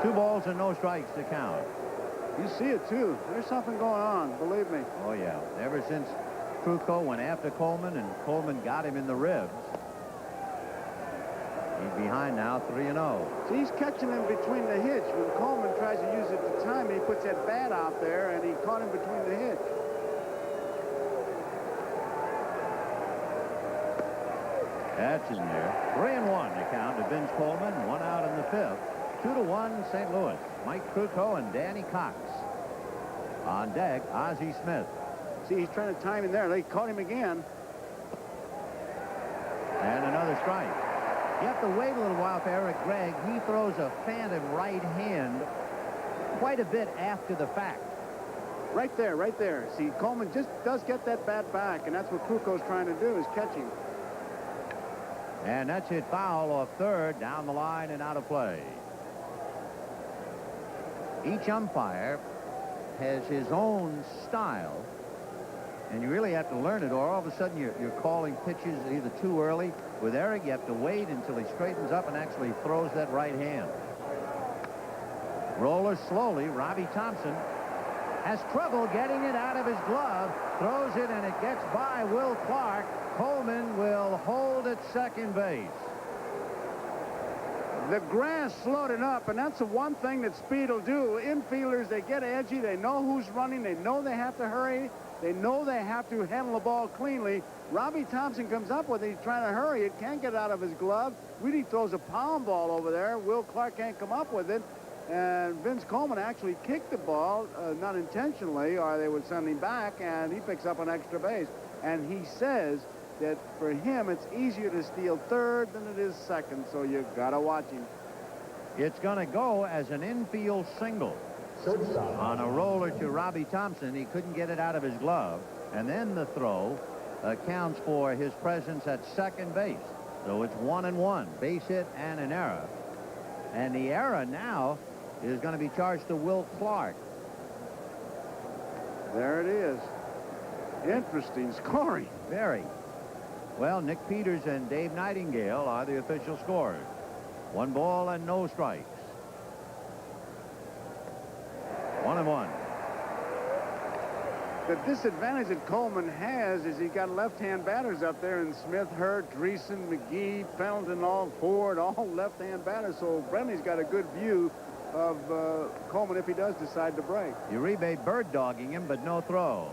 2 balls and no strikes to count. You see it, too. There's something going on, believe me. Oh, yeah. Ever since Krukow went after Coleman and Coleman got him in the ribs. He's behind now, 3-0. See, he's catching him between the hitch. When Coleman tries to use it to time, he puts that bat out there, and he caught him between the hitch. That's in there. 3-1 to count to Vince Coleman. 1 out in the 5th. 2-1 St. Louis. Mike Krukow and Danny Cox. On deck, Ozzie Smith. See, he's trying to time him there. They caught him again. And another strike. You have to wait a little while for Eric Gregg. He throws a phantom right hand quite a bit after the fact. Right there, right there. See, Coleman just does get that bat back, and that's what Krukow's trying to do, is catch him. And that's hit foul off third, down the line and out of play. Each umpire has his own style, and you really have to learn it, or all of a sudden you're calling pitches either too early. With Eric, you have to wait until he straightens up and actually throws that right hand. Roller slowly. Robbie Thompson has trouble getting it out of his glove. Throws it, and it gets by Will Clark. Coleman will hold at second base. The grass slowed it up, and that's the one thing that speed will do. Infielders, they get edgy. They know who's running. They know they have to hurry. They know they have to handle the ball cleanly. Robbie Thompson comes up with it. He's trying to hurry. It can't get out of his glove. Really throws a pound ball over there. Will Clark can't come up with it. And Vince Coleman actually kicked the ball, not intentionally, or they would send him back, and he picks up an extra base. And he says that for him, it's easier to steal third than it is second, so you got to watch him. It's going to go as an infield single. On a roller to Robbie Thompson. He couldn't get it out of his glove. And then the throw accounts for his presence at second base. So it's 1-1. Base hit and an error. And the error now is going to be charged to Will Clark. There it is. Interesting scoring. Very. Well, Nick Peters and Dave Nightingale are the official scorers. 1 ball and no strikes. 1-1. The disadvantage that Coleman has is he got left-hand batters up there, and Smith, Hurt, Dreesen, McGee, Pendleton, all Ford, all left-hand batters. So Brenly's got a good view of Coleman if he does decide to break. Uribe bird-dogging him, but no throw.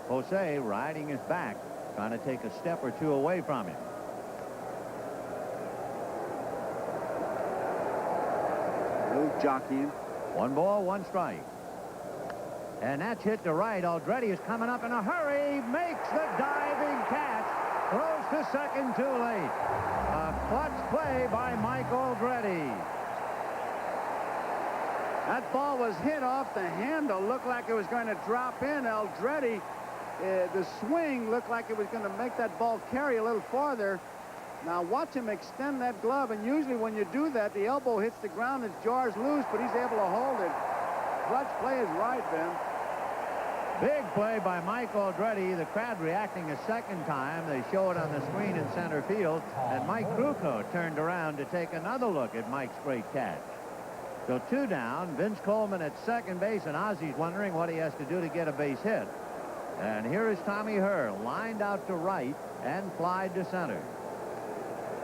Jose riding his back, trying to take a step or two away from him. A little jockeying. 1 ball, 1 strike. And that's hit to right. Aldretti is coming up in a hurry. Makes the diving catch. Throws to second too late. A clutch play by Mike Aldretti. That ball was hit off the handle. Looked like it was going to drop in. Aldretti, the swing looked like it was going to make that ball carry a little farther. Now watch him extend that glove, and usually when you do that, the elbow hits the ground and jars loose, but he's able to hold it. Clutch play is right, Ben. Big play by Mike Aldretti. The crowd reacting a second time. They show it on the screen in center field, and Mike Krukow turned around to take another look at Mike's great catch. So 2 down, Vince Coleman at second base, and Ozzy's wondering what he has to do to get a base hit. And here is Tommy Herr, lined out to right and flied to center.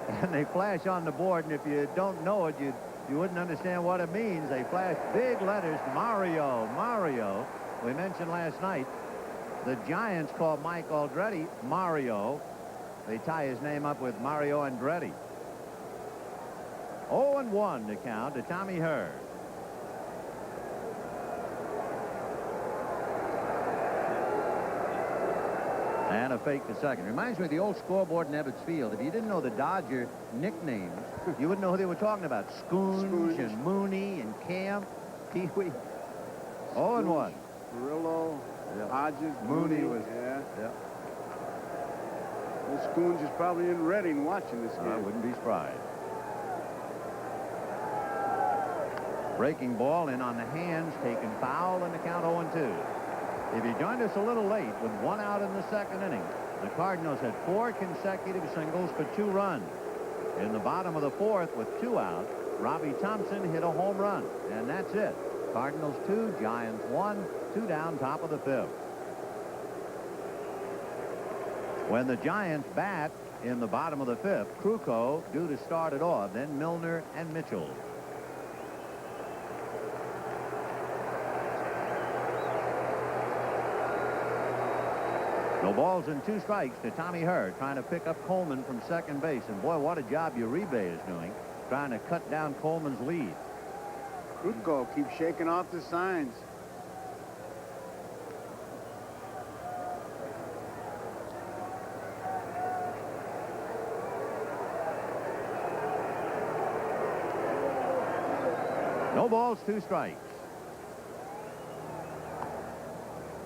And they flash on the board, and if you don't know it, you wouldn't understand what it means. They flash big letters, Mario, Mario. We mentioned last night, the Giants call Mike Aldretti Mario. They tie his name up with Mario Andretti. 0-1 to count to Tommy Herr. And a fake to second. Reminds me of the old scoreboard in Ebbets Field. If you didn't know the Dodger nicknames, you wouldn't know who they were talking about. Scoons and Mooney and Camp, Pee-wee. 0-1. Perillo, Hodges, Mooney was. Yeah. Well, Scoons is probably in Reading watching this game. I wouldn't be surprised. Breaking ball in on the hands, taken foul, and the count 0-2. If you joined us a little late with 1 out in the second inning, the Cardinals had 4 consecutive singles for 2 runs. In the bottom of the 4th with 2 out, Robbie Thompson hit a home run, and that's it. Cardinals 2, Giants 1, 2 down, top of the 5th. When the Giants bat in the bottom of the 5th, Krukow due to start it off, then Milner and Mitchell. No balls and 2 strikes to Tommy Herr, trying to pick up Coleman from second base. And boy, what a job Uribe is doing, trying to cut down Coleman's lead. Krukow keeps shaking off the signs. No balls, 2 strikes.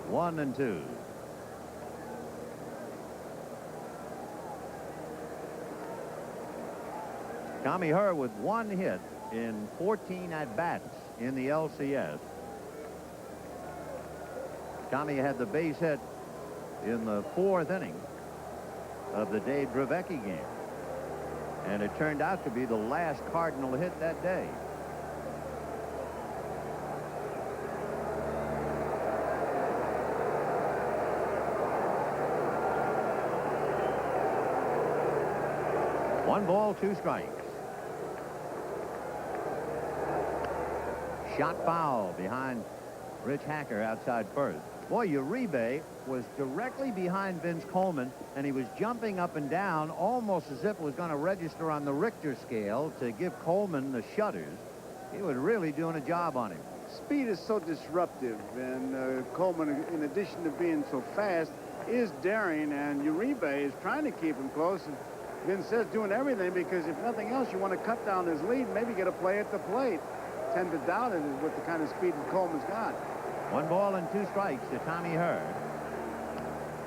1-2. Tommy Herr with 1 hit in 14 at-bats in the LCS. Tommy had the base hit in the 4th inning of the Dave Dravecky game. And it turned out to be the last Cardinal hit that day. One ball, 2 strikes. Shot foul behind Rich Hacker outside first. Boy, Uribe was directly behind Vince Coleman, and he was jumping up and down almost as if it was going to register on the Richter scale to give Coleman the shudders. He was really doing a job on him. Speed is so disruptive, and Coleman, in addition to being so fast, is daring, and Uribe is trying to keep him close. And Vince says doing everything because if nothing else, you want to cut down his lead, maybe get a play at the plate. Tend to doubt it with the kind of speed that Coleman's got. 1 ball and 2 strikes to Tommy Herr.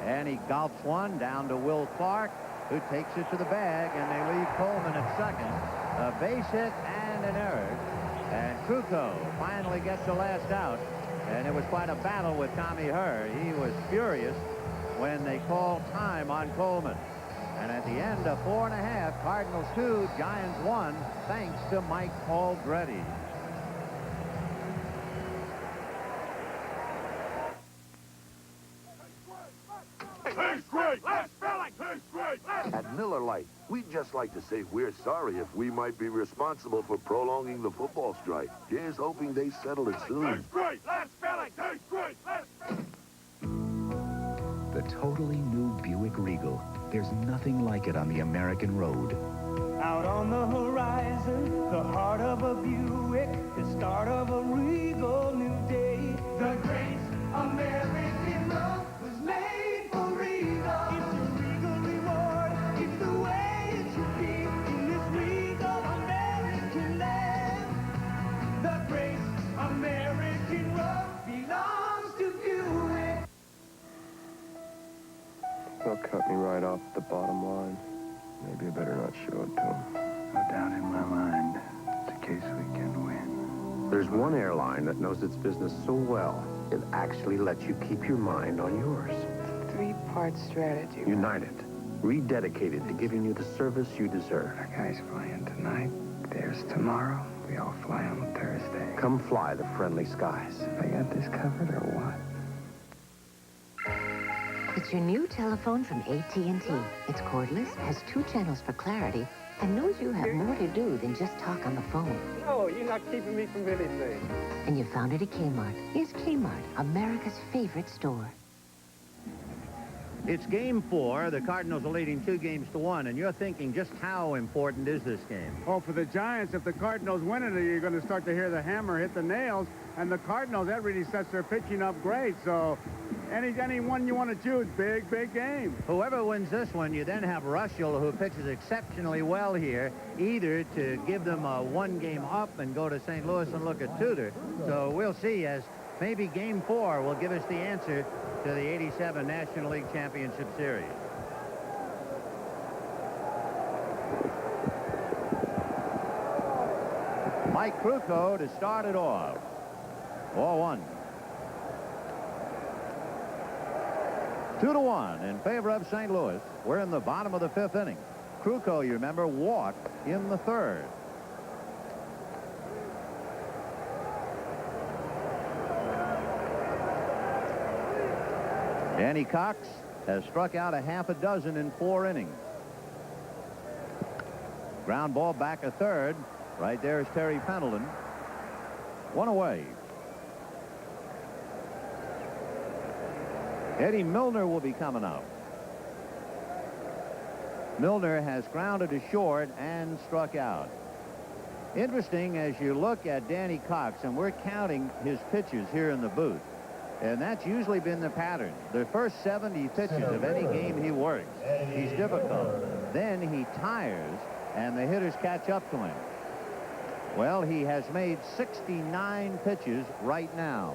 And he golfs one down to Will Clark, who takes it to the bag, and they leave Coleman at second. A base hit and an error. And Krukow finally gets the last out. And it was quite a battle with Tommy Herr. He was furious when they called time on Coleman. And at the end of 4 1/2, Cardinals 2, Giants 1, thanks to Mike Aldretti. At Miller Lite, we'd just like to say we're sorry if we might be responsible for prolonging the football strike. Here's hoping they settle it soon. The totally new Buick Regal. There's nothing like it on the American road. Out on the horizon, the heart of a Buick, the start of a regal new day. The great American road was made for Regal. It's a Regal reward, it's the way it should be in this Regal American land. The great American road belongs to Buick. They'll cut me right off the bottom line. Maybe I better not show it to him. No doubt in my mind. It's a case we can win. There's one airline that knows its business so well, it actually lets you keep your mind on yours. Three-part strategy. United. Rededicated to giving you the service you deserve. Our guy's flying tonight. There's tomorrow. We all fly on Thursday. Come fly the friendly skies. I got this covered or what? It's your new telephone from AT&T. It's cordless, has 2 channels for clarity, and knows you have more to do than just talk on the phone. No, you're not keeping me from anything. And you found it at Kmart. Here's Kmart, America's favorite store. It's game 4. The Cardinals are leading 2-1, and you're thinking, just how important is this game? Oh, for the Giants, if the Cardinals win it, you're going to start to hear the hammer hit the nails. And the Cardinals, that really sets their pitching up great. So any one you want to choose, big game. Whoever wins this one, you then have Russell, who pitches exceptionally well here, either to give them a 1-game up and go to St. Louis and look at Tudor. So we'll see, as maybe game 4 will give us the answer to the '87 National League Championship Series. Mike Krukow to start it off. 4-1. 2-1 in favor of St. Louis. We're in the bottom of the 5th inning. Krukow, you remember, walked in the 3rd. Danny Cox has struck out a half a dozen in 4 innings. Ground ball back a 3rd. Right there is Terry Pendleton. 1 away. Eddie Milner will be coming up. Milner has grounded to short and struck out. Interesting, as you look at Danny Cox, and we're counting his pitches here in the booth, and that's usually been the pattern. The first 70 pitches of any game he works, he's difficult. Then he tires, and the hitters catch up to him. Well, he has made 69 pitches right now.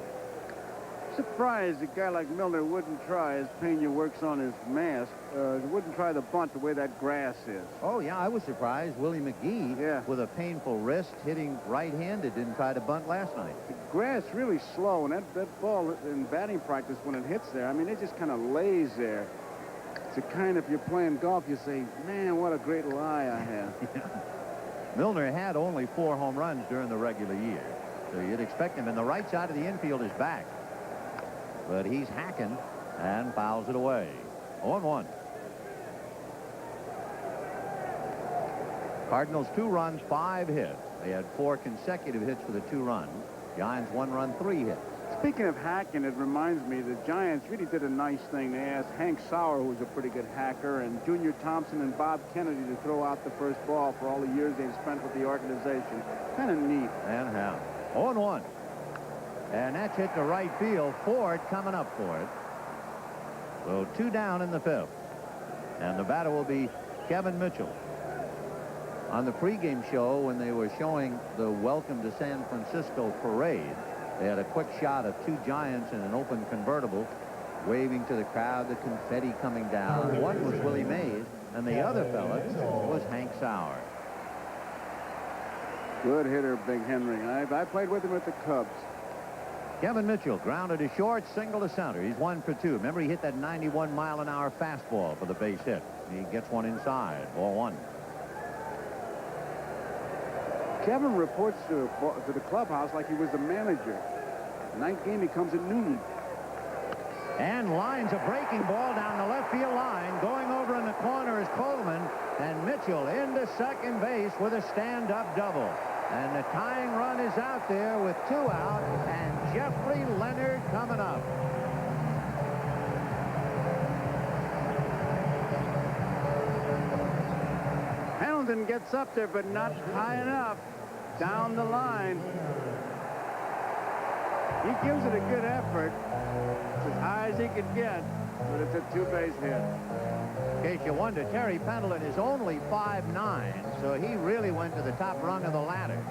Surprised a guy like Milner wouldn't try, as Pena works on his mask, wouldn't try the bunt the way that grass is. Oh, yeah, I was surprised. Willie McGee, with a painful wrist, hitting right-handed, didn't try to bunt last night. The grass really slow, and that ball in batting practice, when it hits there, I mean, it just kind of lays there. It's a kind, if you're playing golf, you say, man, what a great lie I have. Milner had only 4 home runs during the regular year, so you'd expect him. And the right side of the infield is back. But he's hacking and fouls it away. 0-1. Cardinals 2 runs, 5 hits. They had 4 consecutive hits for the 2 runs. Giants 1 run, 3 hits. Speaking of hacking, it reminds me the Giants really did a nice thing. They asked Hank Sauer, who was a pretty good hacker, and Junior Thompson and Bob Kennedy to throw out the first ball for all the years they've spent with the organization. Kind of neat. And how? 0-1. And that's hit to right field. Ford coming up for it. So 2 down in the 5th. And the batter will be Kevin Mitchell. On the pregame show, when they were showing the Welcome to San Francisco parade, they had a quick shot of 2 Giants in an open convertible waving to the crowd, the confetti coming down. One was Willie Mays, and the other fella was Hank Sauer. Good hitter, Big Henry. I played with him at the Cubs. Kevin Mitchell grounded to short, single to center. He's 1 for 2. Remember, he hit that 91-mile-an-hour fastball for the base hit. He gets one inside. 0-1. Kevin reports to the clubhouse like he was the manager. Night game, he comes at noon. And lines a breaking ball down the left field line. Going over in the corner is Coleman. And Mitchell into second base with a stand-up double. And the tying run is out there with 2 out. And Jeffrey Leonard coming up. Pendleton gets up there, but not high enough. Down the line. He gives it a good effort. It's as high as he could get, but it's a 2-base hit. In case you wonder, Terry Pendleton is only 5'9", so he really went to the top rung of the ladder.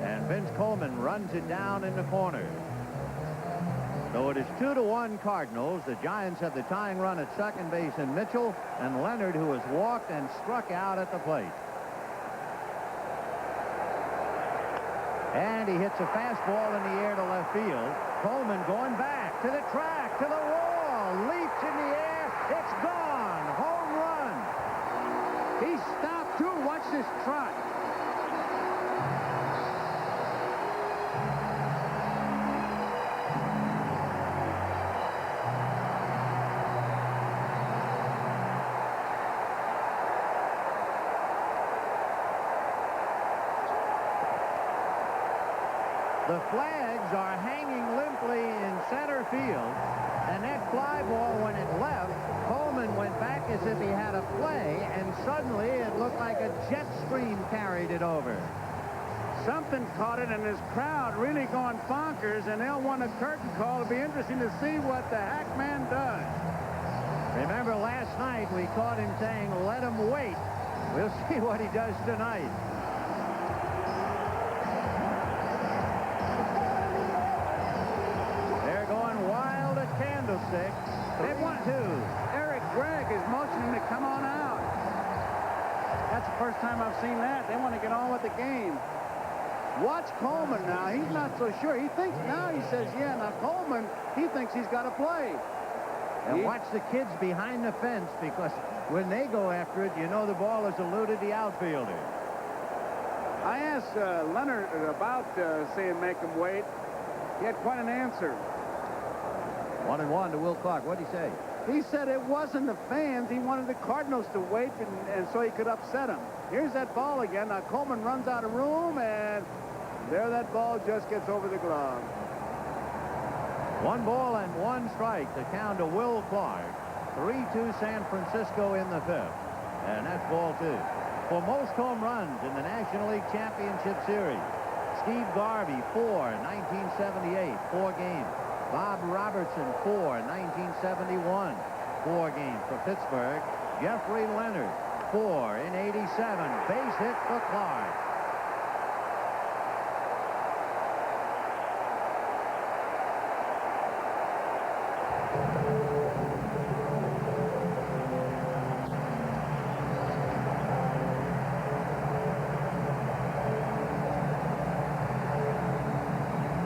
And Vince Coleman runs it down in the corner. So it is 2-1 Cardinals. The Giants have the tying run at second base in Mitchell and Leonard, who has walked and struck out at the plate. And he hits a fastball in the air to left field. Coleman going back to the track, to the wall, leaps in the air. It's gone. Home run. He stopped too. Watch this trot. The flags are hanging limply in center field, and that fly ball, when it left, Coleman went back as if he had a play, and suddenly it looked like a jet stream carried it over. Something caught it, and this crowd really going bonkers, and they'll want a curtain call. It'll be interesting to see what the Hackman does. Remember last night we caught him saying, "Let him wait." We'll see what he does tonight. Candlestick. They want to. Eric Gregg is motioning to come on out. That's the first time I've seen that. They want to get on with the game. Watch Coleman now. He's not so sure. He thinks now, he says, yeah. Now Coleman, he thinks he's got to play. And watch the kids behind the fence, because when they go after it, you know the ball has eluded the outfielder. I asked Leonard about saying make him wait. He had quite an answer. 1-1 to Will Clark. What did he say? He said it wasn't the fans. He wanted the Cardinals to wait, and so he could upset them. Here's that ball again. Now Coleman runs out of room, and there that ball just gets over the glove. 1 ball and 1 strike. The count to Will Clark. 3-2 San Francisco in the 5th. And that's ball 2. For most home runs in the National League Championship Series, Steve Garvey, 4, 1978, 4 games. Bob Robertson, 4, 1971, 4 games for Pittsburgh. Jeffrey Leonard, 4 in 87, base hit for Clark.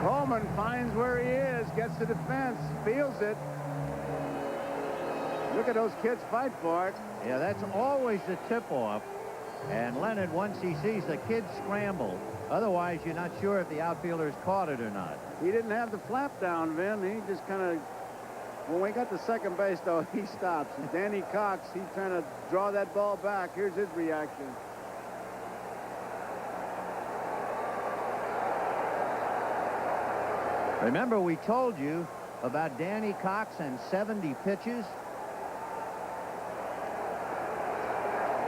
Coleman finds where he is, gets to defense, feels it. Look at those kids fight for it. Yeah, that's always the tip-off. And Leonard, once he sees the kids scramble, otherwise you're not sure if the outfielders caught it or not. He didn't have the flap down, Vin. He just kind of, when we got to second base, though, he stops. Danny Cox, he's trying to draw that ball back. Here's his reaction. Remember, we told you about Danny Cox and 70 pitches.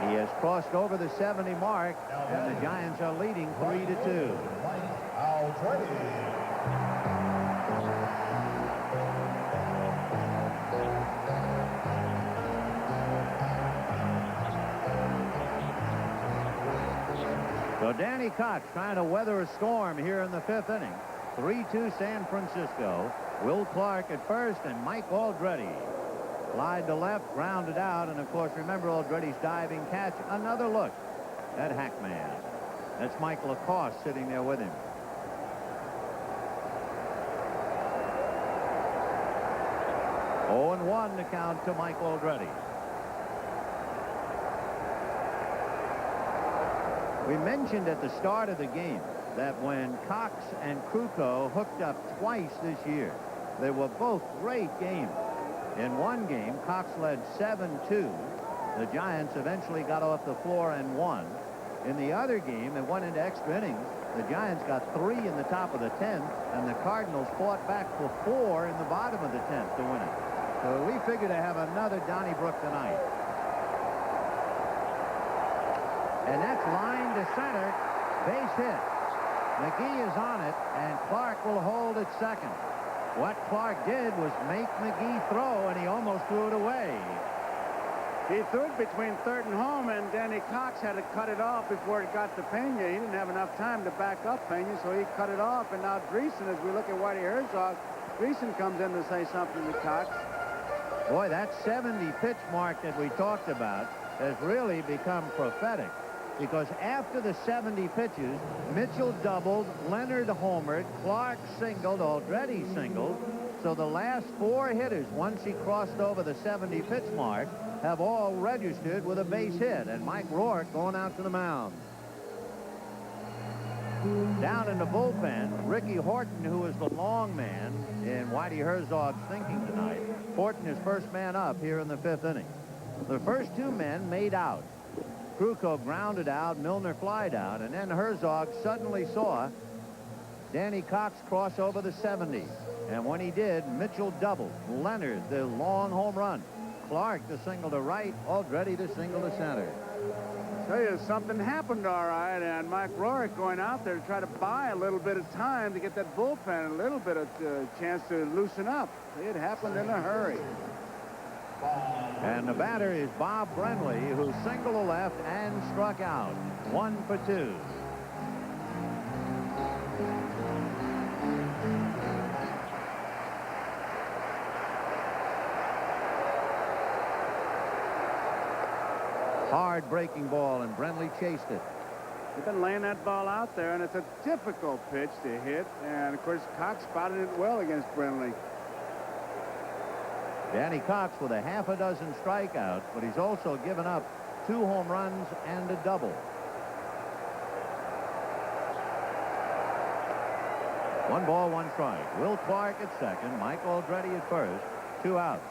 He has crossed over the 70 mark, and the Giants are leading 3-2. So Danny Cox trying to weather a storm here in the 5th inning. 3-2 San Francisco. Will Clark at first, and Mike Aldrete. Slide to left, grounded out, and of course, remember Aldrete's diving catch. Another look at Hackman. That's Mike Lacoste sitting there with him. Oh, and 1 to count to Mike Aldrete. We mentioned at the start of the game that when Cox and Krukow hooked up twice this year, they were both great games. In one game, Cox led 7-2. The Giants eventually got off the floor and won. In the other game, it went into extra innings. The Giants got 3 in the top of the 10th, and the Cardinals fought back for 4 in the bottom of the 10th to win it. So we figure to have another Donnybrook tonight. And that's line to center. Base hit. McGee is on it, and Clark will hold at second. What Clark did was make McGee throw, and he almost threw it away. He threw it between third and home, and Danny Cox had to cut it off before it got to Pena. He didn't have enough time to back up Pena, so he cut it off. And now Dreesen, as we look at Whitey Herzog, Dreesen comes in to say something to Cox. Boy, that 70 pitch mark that we talked about has really become prophetic, because after the 70 pitches, Mitchell doubled, Leonard homered, Clark singled, Aldretti singled. So the last 4 hitters, once he crossed over the 70 pitch mark, have all registered with a base hit, and Mike Rourke going out to the mound. Down in the bullpen, Ricky Horton, who is the long man in Whitey Herzog's thinking tonight. Horton is first man up here in the 5th inning. The first 2 men made out. Krukow grounded out, Milner flied out, and then Herzog suddenly saw Danny Cox cross over the 70. And when he did, Mitchell doubled. Leonard, the long home run. Clark, the single to right. Aldretti, the single to center. Tell you, something happened all right, and Mike Rourke going out there to try to buy a little bit of time to get that bullpen a little bit of chance to loosen up. It happened in a hurry. And the batter is Bob Brenly, who singled to left and struck out. 1 for 2. Hard breaking ball, and Brenly chased it. They've been laying that ball out there, and it's a difficult pitch to hit. And, of course, Cox spotted it well against Brenly. Danny Cox with a half a dozen strikeouts, but he's also given up 2 home runs and a double. 1 ball, 1 strike. Will Clark at second, Mike Aldretti at first, 2 outs.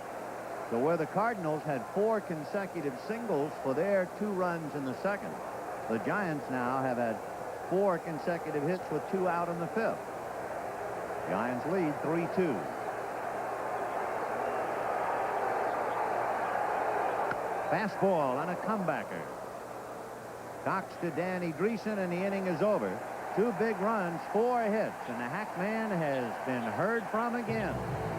So where the Cardinals had 4 consecutive singles for their 2 runs in the 2nd, the Giants now have had 4 consecutive hits with 2 out in the 5th. Giants lead 3-2. Fastball and a comebacker. Cox to Danny Dreesen, and the inning is over. 2 big runs, 4 hits, and the Hackman has been heard from again.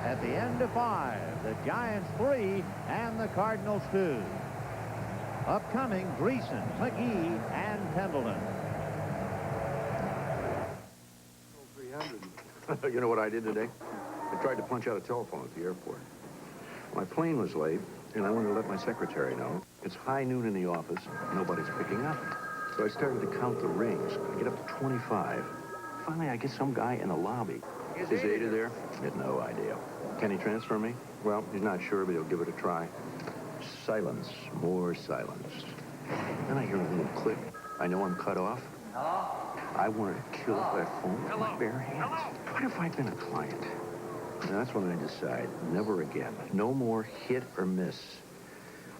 At the end of 5, the Giants 3 and the Cardinals 2. Upcoming, Dreesen, McGee, and Pendleton. 300. You know what I did today? I tried to punch out a telephone at the airport. My plane was late, and I wanted to let my secretary know. It's high noon in the office. Nobody's picking up. So I started to count the rings. I get up to 25. Finally, I get some guy in the lobby. Is Ada there? I had no idea. Can he transfer me? Well, he's not sure, but he'll give it a try. Silence. More silence. Then I hear a little click. I know I'm cut off. Hello? I wanted to kill that phone with my bare hands. What if I'd been a client? And that's when I decide, never again. No more hit or miss.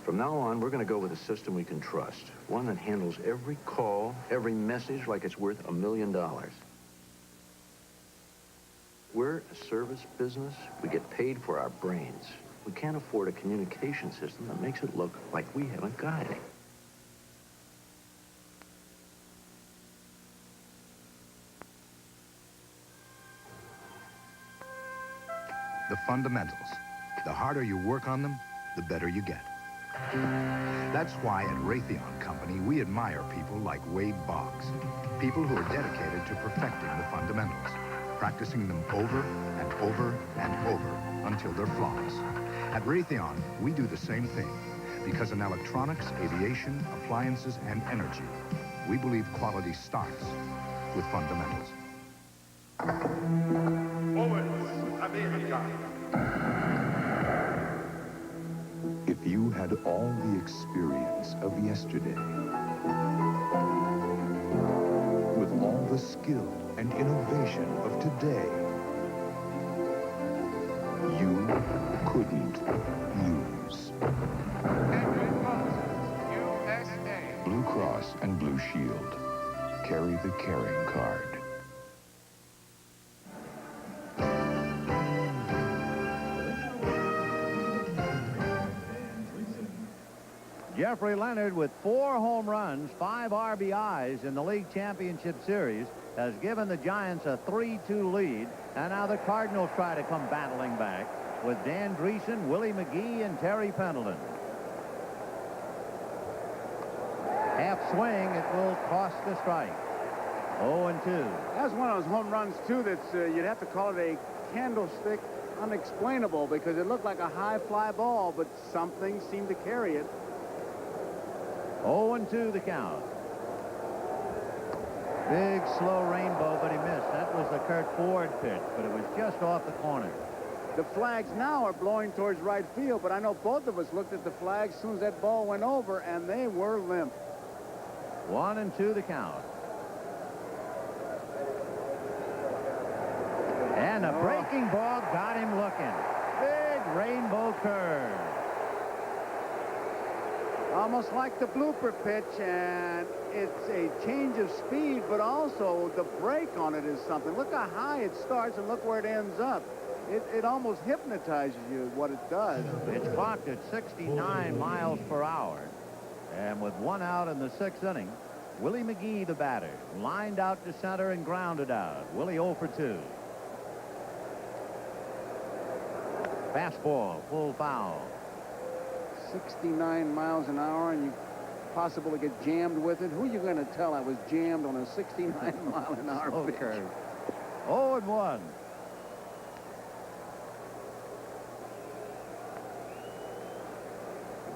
From now on, we're going to go with a system we can trust. One that handles every call, every message like it's worth $1 million. We're a service business. We get paid for our brains. We can't afford a communication system that makes it look like we haven't got any. The fundamentals. The harder you work on them, the better you get. That's why at Raytheon Company, we admire people like Wade Boggs. People who are dedicated to perfecting the fundamentals, practicing them over and over and over until they're flawless. At Raytheon, we do the same thing, because in electronics, aviation, appliances, and energy, we believe quality starts with fundamentals. If you had all the experience of yesterday, with all the skill and innovation of today, you couldn't lose. Blue Cross and Blue Shield. Carry the caring card. Jeffrey Leonard, with 4 home runs, 5 RBIs in the league championship series, has given the Giants a 3-2 lead. And now the Cardinals try to come battling back with Dan Dreesen, Willie McGee, and Terry Pendleton. Half swing, it will cost a strike. 0-2. That's one of those home runs, too, that's you'd have to call it a candlestick unexplainable because it looked like a high fly ball, but something seemed to carry it. 0-2 the count. Big, slow rainbow, but he missed. That was the Kurt Ford pitch, but it was just off the corner. The flags now are blowing towards right field, but I know both of us looked at the flags as soon as that ball went over, and they were limp. 1-2 the count. And a breaking ball got him looking. Big rainbow curve. Almost like the blooper pitch, and it's a change of speed, but also the break on it is something. Look how high it starts and look where it ends up. It almost hypnotizes you what it does. It's clocked at 69 miles per hour. And with 1 out in the 6th inning, Willie McGee, the batter, lined out to center and grounded out. Willie 0 for 2. Fastball, full foul. 69 miles an hour, and you possibly get jammed with it. Who are you going to tell I was jammed on a 69 mile an hour pitch? 0-1.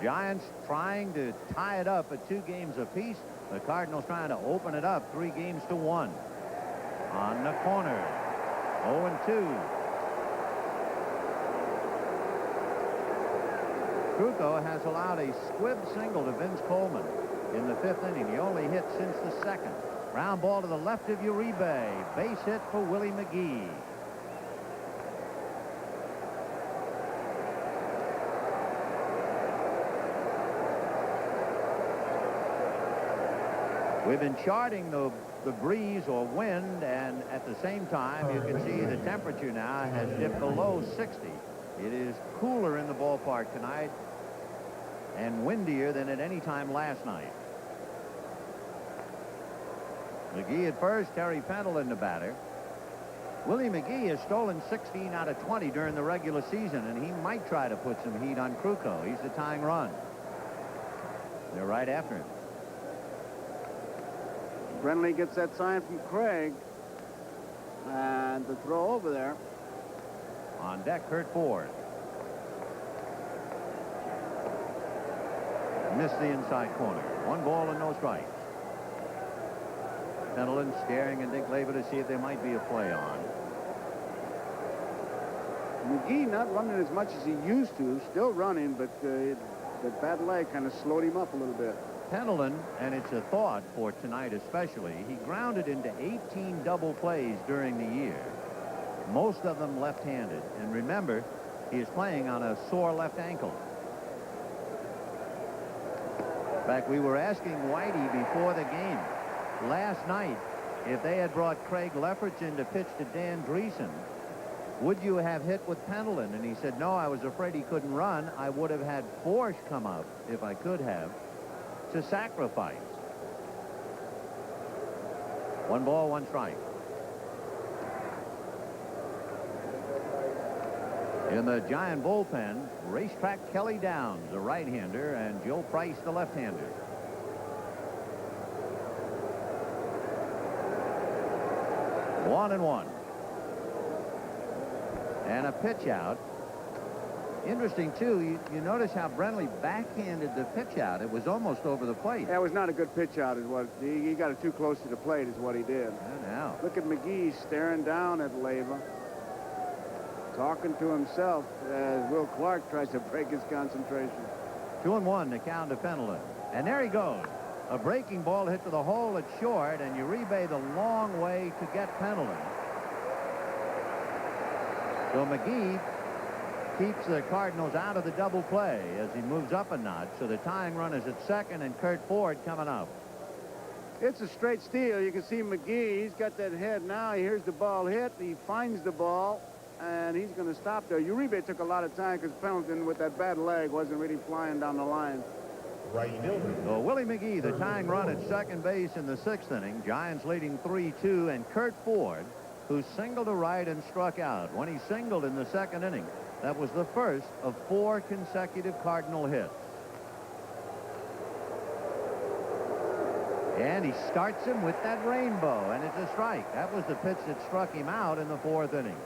Giants trying to tie it up at 2 games apiece. The Cardinals trying to open it up 3 games to 1. On the corner. 0-2. Krukow has allowed a squib single to Vince Coleman in the 5th inning. The only hit since the 2nd. Ground ball to the left of Uribe. Base hit for Willie McGee. We've been charting the breeze or wind, and at the same time, you can see the temperature now has dipped below 60. It is cooler in the ballpark tonight and windier than at any time last night. McGee at first, Terry Pendleton the batter. Willie McGee has stolen 16 out of 20 during the regular season, and he might try to put some heat on Krukow. He's the tying run. They're right after him. Brenly gets that sign from Craig, and the throw over there. On deck, Kurt Ford. Missed the inside corner. 1 ball and no strikes. Pendleton staring at Dick Labor to see if there might be a play on. McGee not running as much as he used to. Still running, but the bad leg kind of slowed him up a little bit. Pendleton, and it's a thought for tonight especially, he grounded into 18 double plays during the year. Most of them left-handed. And remember, he is playing on a sore left ankle. In fact, we were asking Whitey before the game last night if they had brought Craig Lefferts in to pitch to Dan Dreesen, would you have hit with Pendleton? And he said, no, I was afraid he couldn't run. I would have had Forsch come up, if I could have, to sacrifice. 1 ball, 1 strike. In the Giant bullpen, racetrack Kelly Downs, the right-hander, and Joe Price, the left-hander. One and one. And a pitch out. Interesting, too, you notice how Brenly backhanded the pitch out. It was almost over the plate. That was not a good pitch out. Is what he got it too close to the plate is what he did. And now. Look at McGee staring down at Leyva, talking to himself as Will Clark tries to break his concentration. 2-1 to count to Pendleton. And there he goes. A breaking ball hit to the hole at short, and Uribe the long way to get Pendleton. So McGee keeps the Cardinals out of the double play as he moves up a notch. So the tying run is at second, and Kurt Ford coming up. It's a straight steal. You can see McGee. He's got that head now. He hears the ball hit. He finds the ball, and he's going to stop there. Uribe took a lot of time because Pendleton, with that bad leg, wasn't really flying down the line. So Willie McGee, the tying run at second base in the 6th inning. Giants leading 3-2, and Kurt Ford, who singled to right and struck out. When he singled in the 2nd inning, that was the first of 4 consecutive Cardinal hits. And he starts him with that rainbow, and it's a strike. That was the pitch that struck him out in the 4th inning.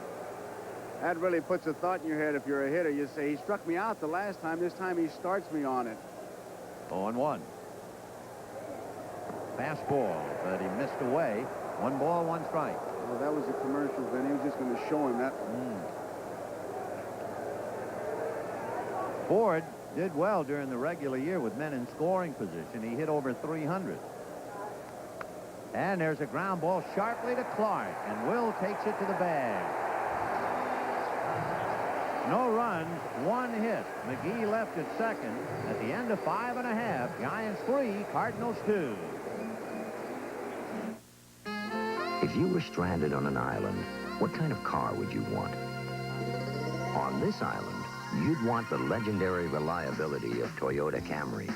That really puts a thought in your head if you're a hitter. You say, he struck me out the last time. This time he starts me on it. 0-1. Fastball that he missed away. 1 ball, 1 strike. Well, that was a commercial, Vin. He was just going to show him that. Ford did well during the regular year with men in scoring position. He hit over 300. And there's a ground ball sharply to Clark, and Will takes it to the bag. No runs, 1 hit. McGee left at second. At the end of 5 1/2, Giants 3, Cardinals 2. If you were stranded on an island, what kind of car would you want? On this island, you'd want the legendary reliability of Toyota Camry.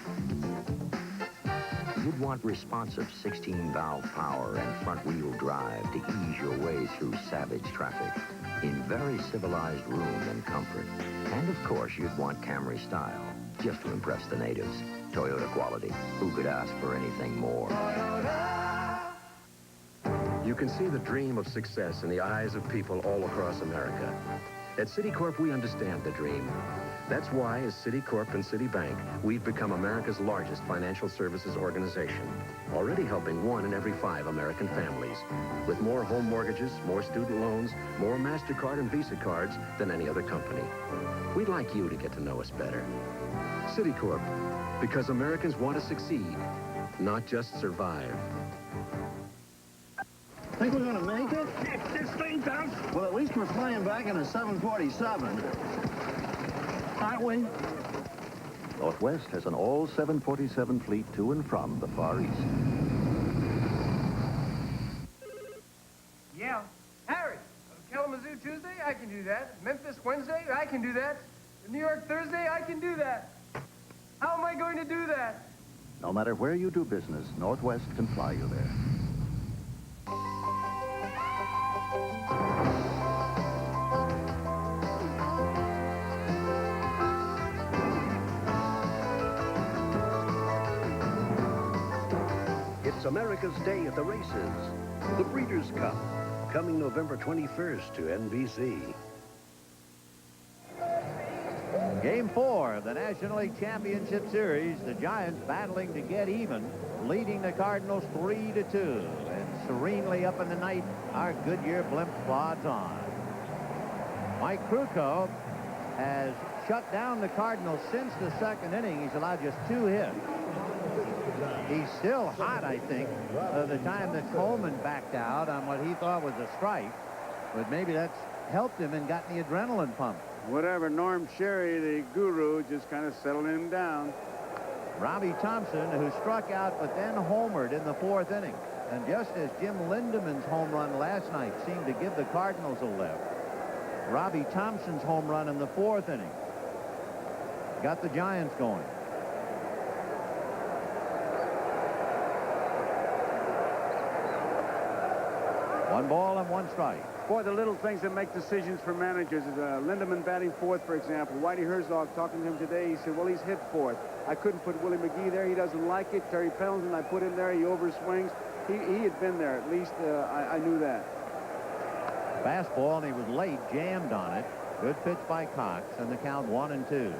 You'd want responsive 16-valve power and front-wheel drive to ease your way through savage traffic in very civilized room and comfort. And of course, you'd want Camry style, just to impress the natives. Toyota quality. Who could ask for anything more? You can see the dream of success in the eyes of people all across America. At Citicorp, we understand the dream. That's why, as Citicorp and Citibank, we've become America's largest financial services organization, already helping 1 in every 5 American families, with more home mortgages, more student loans, more MasterCard and Visa cards than any other company. We'd like you to get to know us better. Citicorp, because Americans want to succeed, not just survive. Think we're going to make it? This thing down. Well, at least we're flying back in a 747. Aren't we? Northwest has an all-747 fleet to and from the Far East. Yeah. Harry, Kalamazoo Tuesday, I can do that. Memphis Wednesday, I can do that. New York Thursday, I can do that. How am I going to do that? No matter where you do business, Northwest can fly you there. It's America's Day at the races. The Breeders' Cup, coming November 21st to NBC. Game 4 of the National League Championship Series. The Giants battling to get even, leading the Cardinals 3-2. And serenely up in the night, our Goodyear blimp plods on. Mike Krukow has shut down the Cardinals since the 2nd inning. He's allowed just 2 hits. He's still hot, I think, the time that Coleman backed out on what he thought was a strike. But maybe that's helped him and gotten the adrenaline pump. Whatever, Norm Sherry, the guru, just kind of settled him down. Robbie Thompson, who struck out but then homered in the 4th inning. And just as Jim Lindemann's home run last night seemed to give the Cardinals a lift, Robbie Thompson's home run in the 4th inning got the Giants going. One ball and 1 strike. Boy, the little things that make decisions for managers is Lindemann batting 4th, for example. Whitey Herzog talking to him today, he said, well, he's hit 4th. I couldn't put Willie McGee there. He doesn't like it. Terry Pendleton, I put him there. He overswings. He had been there. At least I knew that. Fastball, and he was late, jammed on it. Good pitch by Cox, and the count 1-2.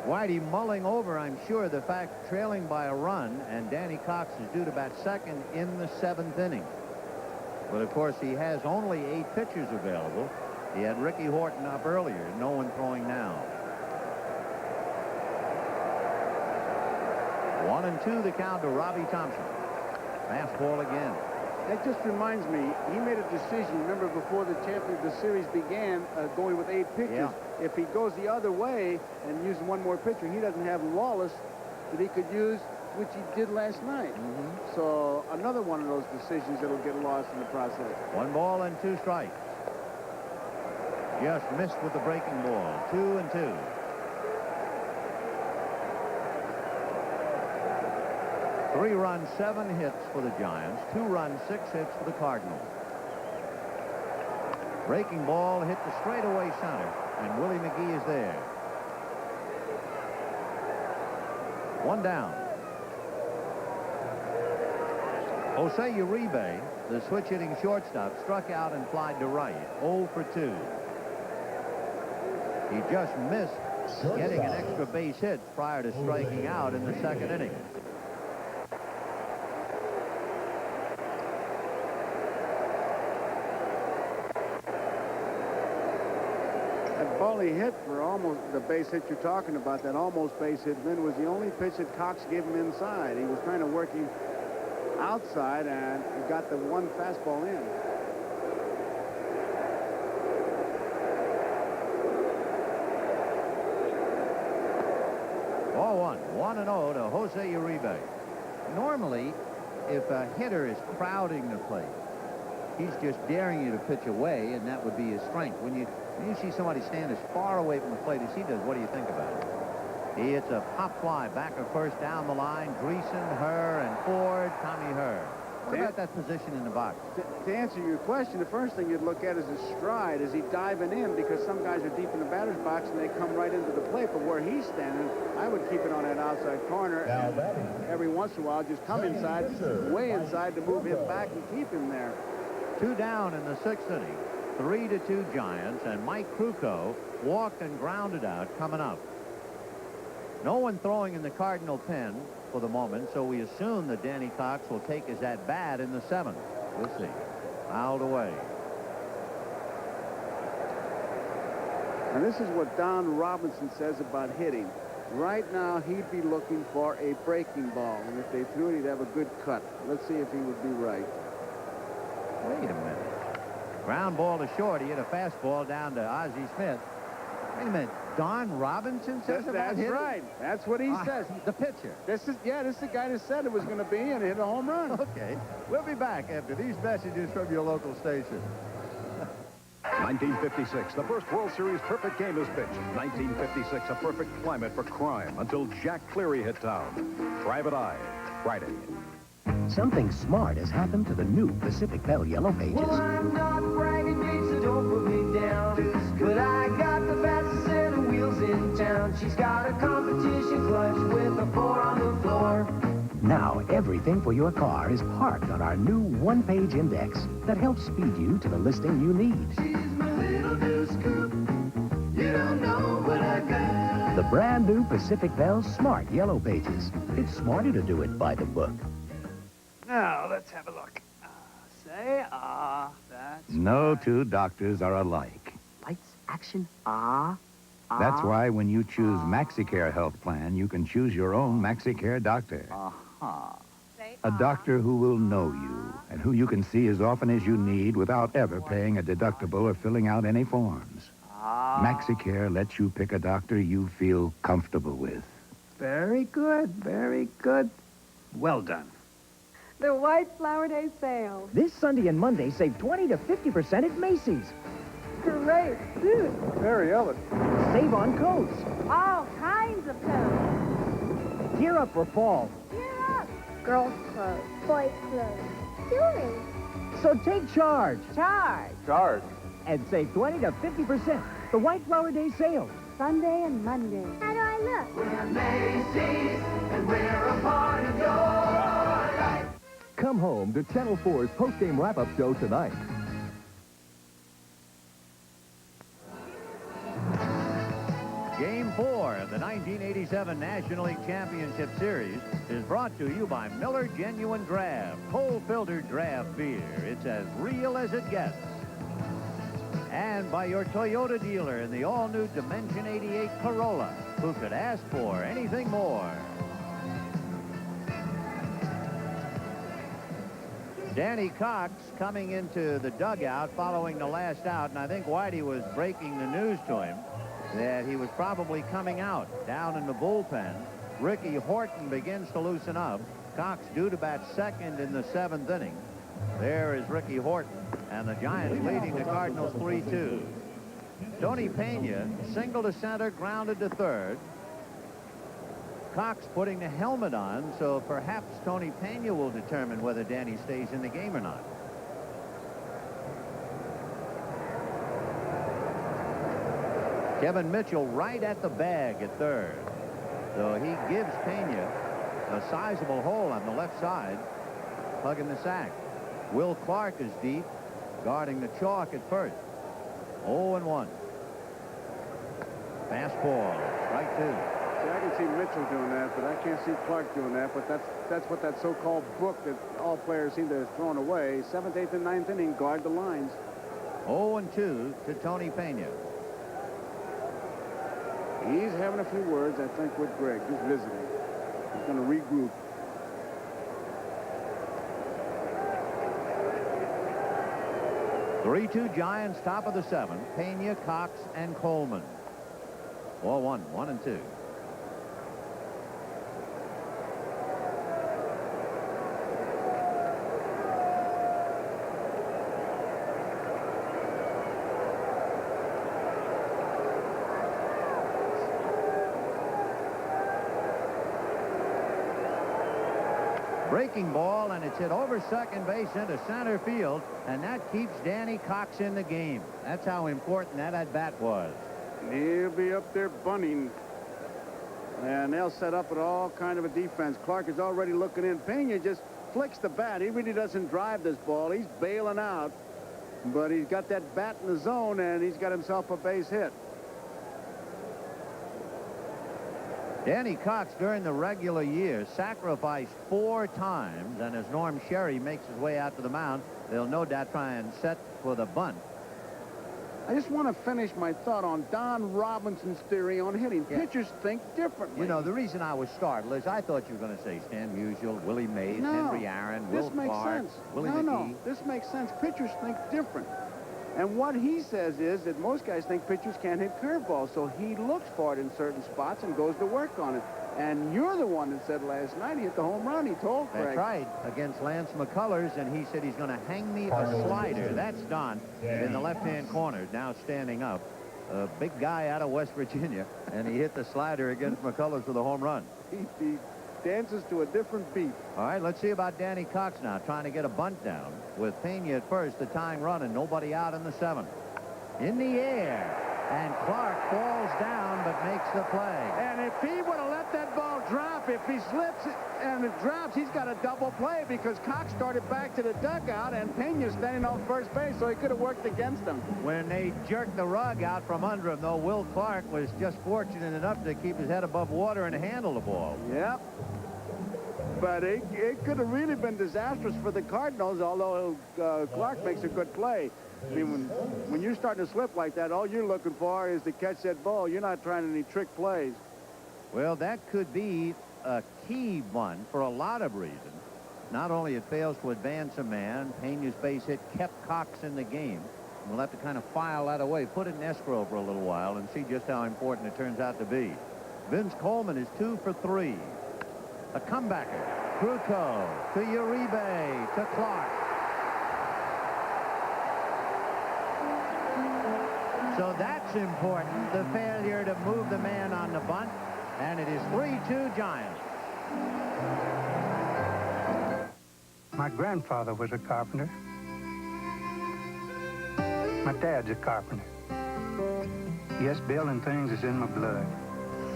Whitey mulling over, I'm sure, the fact trailing by a run, and Danny Cox is due to bat second in the 7th inning. But, of course, he has only 8 pitchers available. He had Ricky Horton up earlier. No one throwing now. 1-2 the count to Robbie Thompson. Fastball again. That just reminds me, he made a decision, remember, before the series began, going with 8 pitchers. Yeah. If he goes the other way and uses one more pitcher, he doesn't have Wallace that he could use, which he did last night. So another one of those decisions that'll get lost in the process. 1 ball and 2 strikes. Just missed with the breaking ball. 2-2. Three runs, 7 hits for the Giants. 2 runs, 6 hits for the Cardinals. Breaking ball hit the straightaway center, and Willie McGee is there. 1 down. Jose Uribe, the switch-hitting shortstop, struck out and flied to right. 0 for 2. He just missed getting an extra base hit prior to striking out in the second inning. That ball he hit for almost the base hit you're talking about, that almost base hit, Vin, was the only pitch that Cox gave him inside. He was trying to work him outside, and he got the one fastball in. Ball one. 1-0 to Jose Uribe. Normally, if a hitter is crowding the plate, he's just daring you to pitch away, and that would be his strength. When you see somebody stand as far away from the plate as he does, what do you think about it? He hits a pop fly back at first down the line. Greason, Herr, and Ford. Tommy Herr. What about that position in the box? To answer your question, the first thing you'd look at is his stride. Is he diving in? Because some guys are deep in the batter's box and they come right into the plate. But where he's standing, I would keep it on that outside corner. And every once in a while, just come inside, way inside, to move him back and keep him there. 2 down in the 6th inning. 3-2 Giants, and Mike Krukow walked and grounded out coming up. No one throwing in the Cardinal pen for the moment, so we assume that Danny Cox will take his at-bat in the 7th. We'll see. Fouled away. And this is what Don Robinson says about hitting. Right now, he'd be looking for a breaking ball, and if they threw it, he'd have a good cut. Let's see if he would be right. Wait a minute. Ground ball to short. He hit a fastball down to Ozzie Smith. Wait a minute. Don Robinson says that's hitting? right. That's what he says. The pitcher. This is the guy that said it was going to be and hit a home run. Okay. We'll be back after these messages from your local station. 1956, the first World Series perfect game is pitched. 1956, a perfect climate for crime until Jack Cleary hit town. Private Eye, Friday. Something smart has happened to the new Pacific Bell Yellow Pages. Well, I'm not bragging, Pete, so don't put me down. But I got the fastest set of wheels in town. She's got a competition clutch with a 4 on the floor. Now, everything for your car is parked on our new one-page index that helps speed you to the listing you need. She's my little new scoop. You don't know what I got. The brand new Pacific Bell Smart Yellow Pages. It's smarter to do it by the book. Now, let's have a look. That's... No two doctors are alike. Lights, action, That's why when you choose MaxiCare Health Plan, you can choose your own MaxiCare doctor. A doctor who will know you and who you can see as often as you need without ever paying a deductible or filling out any forms. MaxiCare lets you pick a doctor you feel comfortable with. Very good, very good. Well done. The White Flower Day sale. This Sunday and Monday, save 20 to 50% at Macy's. Great suit. Very elegant. Save on coats. All kinds of coats. Gear up for fall. Gear up. Girls' clothes. Boys' clothes. Jewelry. So take charge. Charge. And save 20 to 50%. The White Flower Day sale. Sunday and Monday. How do I look? We're Macy's, and we're a part of your life. Come home to Channel 4's post-game wrap-up show tonight. Game 4 of the 1987 National League Championship Series is brought to you by Miller Genuine Draft, cold-filtered draft beer. It's as real as it gets. And by your Toyota dealer in the all-new Dimension 88 Corolla, who could ask for anything more. Danny Cox coming into the dugout following the last out, and I think Whitey was breaking the news to him that he was probably coming out down in the bullpen. Ricky Horton begins to loosen up. Cox due to bat second in the 7th inning. There is Ricky Horton, and the Giants leading the Cardinals 3-2. Tony Pena single to center, grounded to third. Cox putting the helmet on, so perhaps Tony Pena will determine whether Danny stays in the game or not. Kevin Mitchell right at the bag at third. So he gives Pena a sizable hole on the left side, plugging the sack. Will Clark is deep, guarding the chalk at first. 0-1. Fastball, strike 2. See, I can see Mitchell doing that, but I can't see Clark doing that. But that's what that so-called book that all players seem to have thrown away. 7th, 8th, and 9th inning, guard the lines. 0-2 to Tony Pena. He's having a few words, I think, with Greg, just visiting. He's going to regroup. Three-two Giants, top of the 7th. Pena, Cox, and Coleman. 4-1, 1-2. Breaking ball, and it's hit over second base into center field, and that keeps Danny Cox in the game. That's how important that at-bat was. He'll be up there bunting. And they'll set up at all kind of a defense. Clark is already looking in. Pena just flicks the bat. He really doesn't drive this ball. He's bailing out. But he's got that bat in the zone, and he's got himself a base hit. Danny Cox, during the regular year, sacrificed 4 times, and as Norm Sherry makes his way out to the mound, they'll no doubt try and set for the bunt. I just want to finish my thought on Don Robinson's theory on hitting. Yeah. Pitchers think differently. You know, the reason I was startled is I thought you were going to say Stan Musial, Willie Mays, Henry Aaron, Will Clark, Willie McGee. No, this makes sense. Pitchers think different. And what he says is that most guys think pitchers can't hit curveballs, so he looks for it in certain spots and goes to work on it. And you're the one that said last night he hit the home run. He told Craig. That's right, against Lance McCullers, and he said he's going to hang me a slider. That's Don in the left-hand corner, now standing up. A big guy out of West Virginia, and he hit the slider against McCullers with a home run. He dances to a different beat. All right, let's see about Danny Cox now, trying to get a bunt down with Pena at first, the tying run, and nobody out in the 7th. In the air, and Clark falls down but makes the play. And if he would have let that ball drop, if he slips and it drops, he's got a double play because Cox started back to the dugout and Pena's standing on first base, so he could have worked against him. When they jerked the rug out from under him, though, Will Clark was just fortunate enough to keep his head above water and handle the ball. Yep. But it could have really been disastrous for the Cardinals, although Clark makes a good play. I mean, when you're starting to slip like that, all you're looking for is to catch that ball. You're not trying any trick plays. Well, that could be a key one for a lot of reasons. Not only it fails to advance a man, Pena's base hit kept Cox in the game. And we'll have to kind of file that away, put it in escrow for a little while, and see just how important it turns out to be. Vince Coleman is 2 for 3. A comebacker. Kruko to Uribe to Clark. So that's important, the failure to move the man on the bunt. And it is 3-2 Giants. My grandfather was a carpenter. My dad's a carpenter. Yes, building things is in my blood.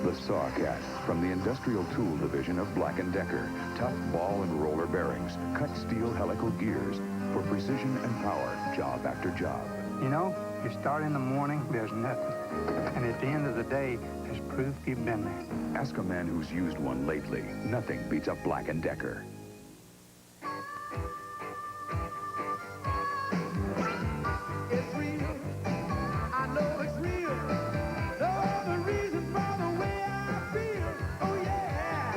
The Sawcat from the Industrial Tool Division of Black & Decker. Tough ball and roller bearings. Cut steel helical gears for precision and power, job after job. You know, you start in the morning, there's nothing. And at the end of the day, there's proof you've been there. Ask a man who's used one lately. Nothing beats a Black & Decker. It's real. I know it's real. No the reason for the way I feel. Oh yeah.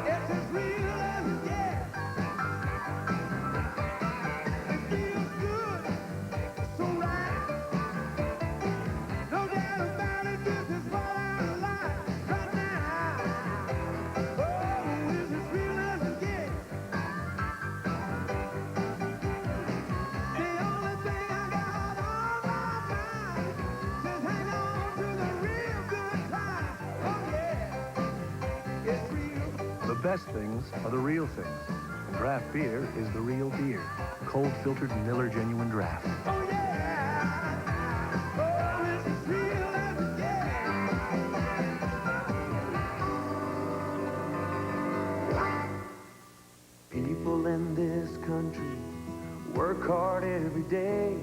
It's as real as it gets. It feels good. So right. No doubt about it. This is what I like right now. Oh, it's as real as it gets. The only thing I got on my mind is hang on to the real good time. Oh yeah, it's real. The best things are the real things. And draft beer is the real beer. Cold filtered Miller Genuine Draft. Oh yeah, oh it's as real as it gets. People in this country work hard every day.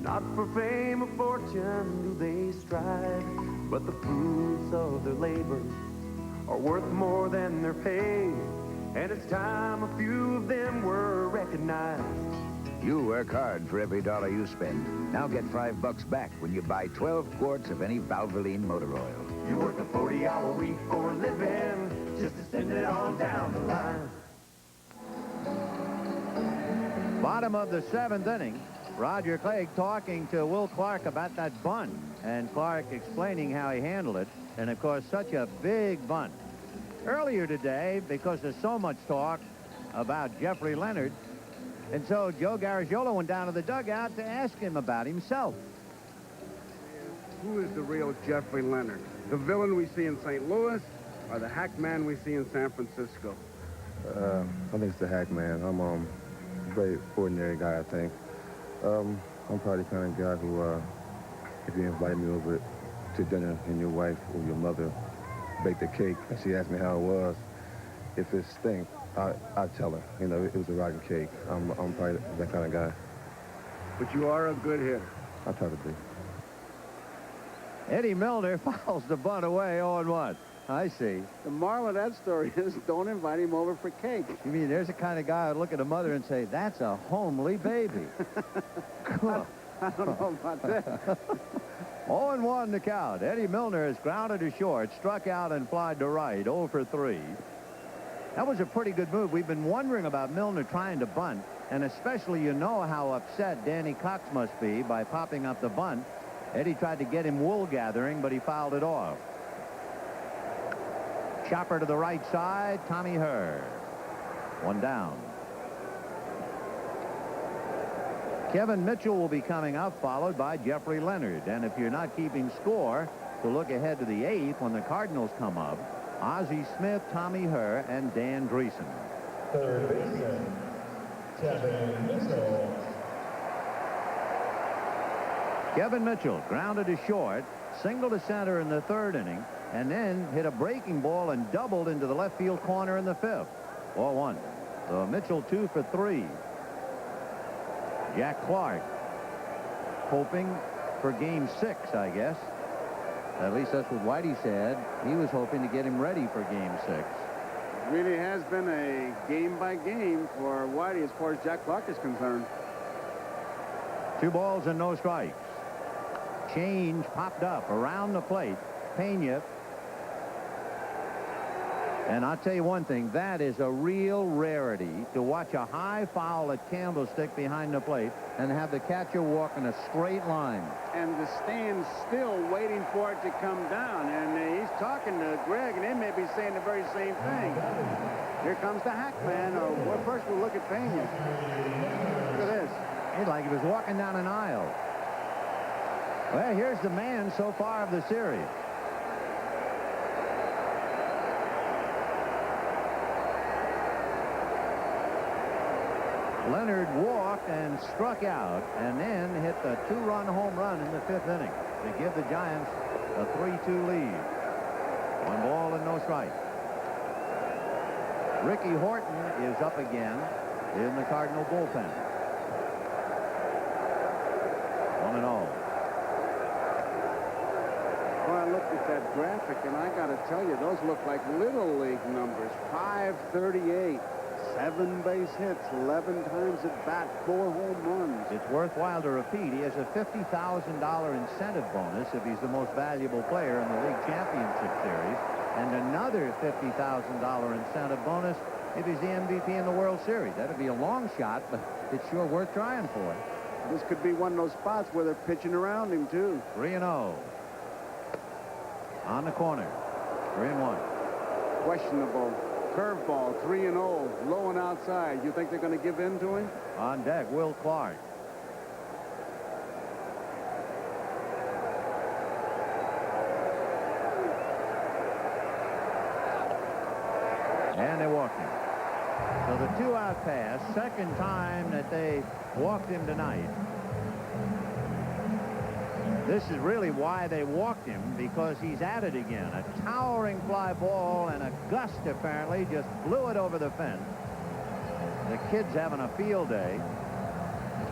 Not for fame or fortune do they strive. but the fruits of their labor are worth more than their pay. And it's time a few of them were recognized. You work hard for every dollar you spend. Now get $5 back when you buy 12 quarts of any Valvoline motor oil. You work a 40-hour week for a living just to send it on down the line. Bottom of the 7th inning, Roger Clegg talking to Will Clark about that bunt, and Clark explaining how he handled it, and of course such a big bunt. Earlier today, because there's so much talk about Jeffrey Leonard, and so Joe Garagiola went down to the dugout to ask him about himself. Who is the real Jeffrey Leonard? The villain we see in St. Louis or the hack man we see in San Francisco? I think it's the hack man. I'm a very ordinary guy, I think. I'm probably the kind of guy who, if you invite me over to dinner and your wife or your mother baked a cake and she asked me how it was, if it stinks, I tell her, you know, it was a rotten cake. I'm probably that kind of guy. But you are a good hitter. I try to be. Eddie Milner fouls the bunt away 0-1. I see. The moral of that story is don't invite him over for cake. You mean there's the kind of guy who'd look at a mother and say, that's a homely baby. I don't know about that. 0-1 the count. Eddie Milner has grounded to short, struck out and flied to right, 0 for 3. That was a pretty good move. We've been wondering about Milner trying to bunt, and especially you know how upset Danny Cox must be by popping up the bunt. Eddie tried to get him wool gathering, but he fouled it off. Chopper to the right side, Tommy Herr. 1 down. Kevin Mitchell will be coming up, followed by Jeffrey Leonard. And if you're not keeping score, to look ahead to the 8th when the Cardinals come up, Ozzie Smith, Tommy Herr, and Dan Dreesen. Third baseman, Kevin Mitchell. Kevin Mitchell grounded to short, single to center in the 3rd inning, and then hit a breaking ball and doubled into the left field corner in the 5th. 0-1. So Mitchell 2 for 3. Jack Clark hoping for game 6, I guess. At least that's what Whitey said. He was hoping to get him ready for game 6. It really has been a game by game for Whitey as far as Jack Clark is concerned. 2 balls and no strikes. Change popped up around the plate. Pena. And I'll tell you one thing, that is a real rarity to watch a high foul at Candlestick behind the plate and have the catcher walk in a straight line. And the stand's still waiting for it to come down. And he's talking to Greg, and they may be saying the very same thing. Here comes the hack man. Well, first we'll look at Pena. Look at this. It's like he was walking down an aisle. Well, here's the man so far of the series. Leonard walked and struck out and then hit the 2-run home run in the 5th inning to give the Giants a 3-2 lead. 1 ball and no strike. Ricky Horton is up again in the Cardinal bullpen. 1-0. Well, I looked at that graphic, and I got to tell you, those look like Little League numbers. 538. 7 base hits, 11 times at bat, 4 home runs. It's worthwhile to repeat. He has a $50,000 incentive bonus if he's the most valuable player in the league championship series, and another $50,000 incentive bonus if he's the MVP in the World Series. That'd be a long shot, but it's sure worth trying for. This could be one of those spots where they're pitching around him, too. 3-0. On the corner. 3-1. Questionable. Curveball, 3-0, low and outside. You think they're going to give in to him? On deck, Will Clark. And they walked him. So the 2-out pass, second time that they walked him tonight. This is really why they walked him, because he's at it again. A towering fly ball, and a gust apparently just blew it over the fence. The kid's having a field day.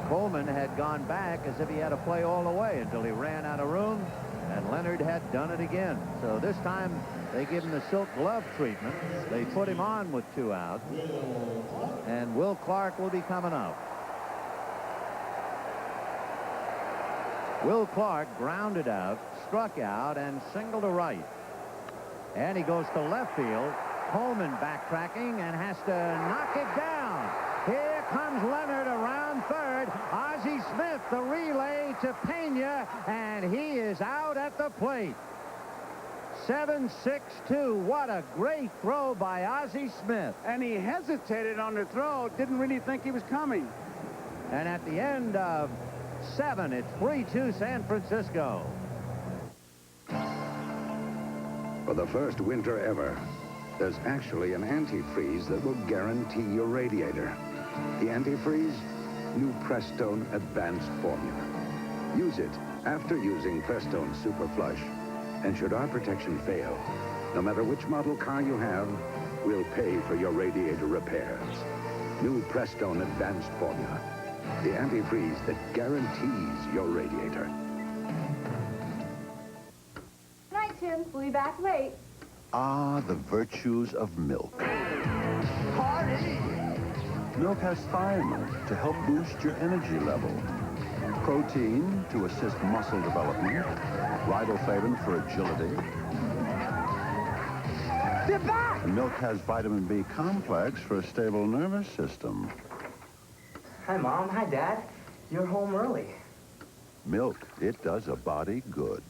Coleman had gone back as if he had to play all the way until he ran out of room And Leonard had done it again. So this time they give him the silk glove treatment. They put him on with 2 outs. And Will Clark will be coming up. Will Clark grounded out, struck out, and singled to right. And he goes to left field. Coleman backtracking and has to knock it down. Here comes Leonard around third. Ozzie Smith, the relay to Pena, and he is out at the plate. 7-6-2. What a great throw by Ozzie Smith. And he hesitated on the throw, didn't really think he was coming. And at the end of 7, it's 3-2 San Francisco. For the first winter ever, there's actually an antifreeze that will guarantee your radiator. The antifreeze, new Prestone Advanced Formula. Use it after using Prestone Super Flush. And should our protection fail, no matter which model car you have, we'll pay for your radiator repairs. New Prestone Advanced Formula. The antifreeze that guarantees your radiator. Night, Tim. We'll be back late. Ah, the virtues of milk. Party! Milk has thiamine to help boost your energy level. Protein to assist muscle development. Riboflavin for agility. Get back! And milk has vitamin B complex for a stable nervous system. Hi, Mom. Hi, Dad. You're home early. Milk, it does a body good.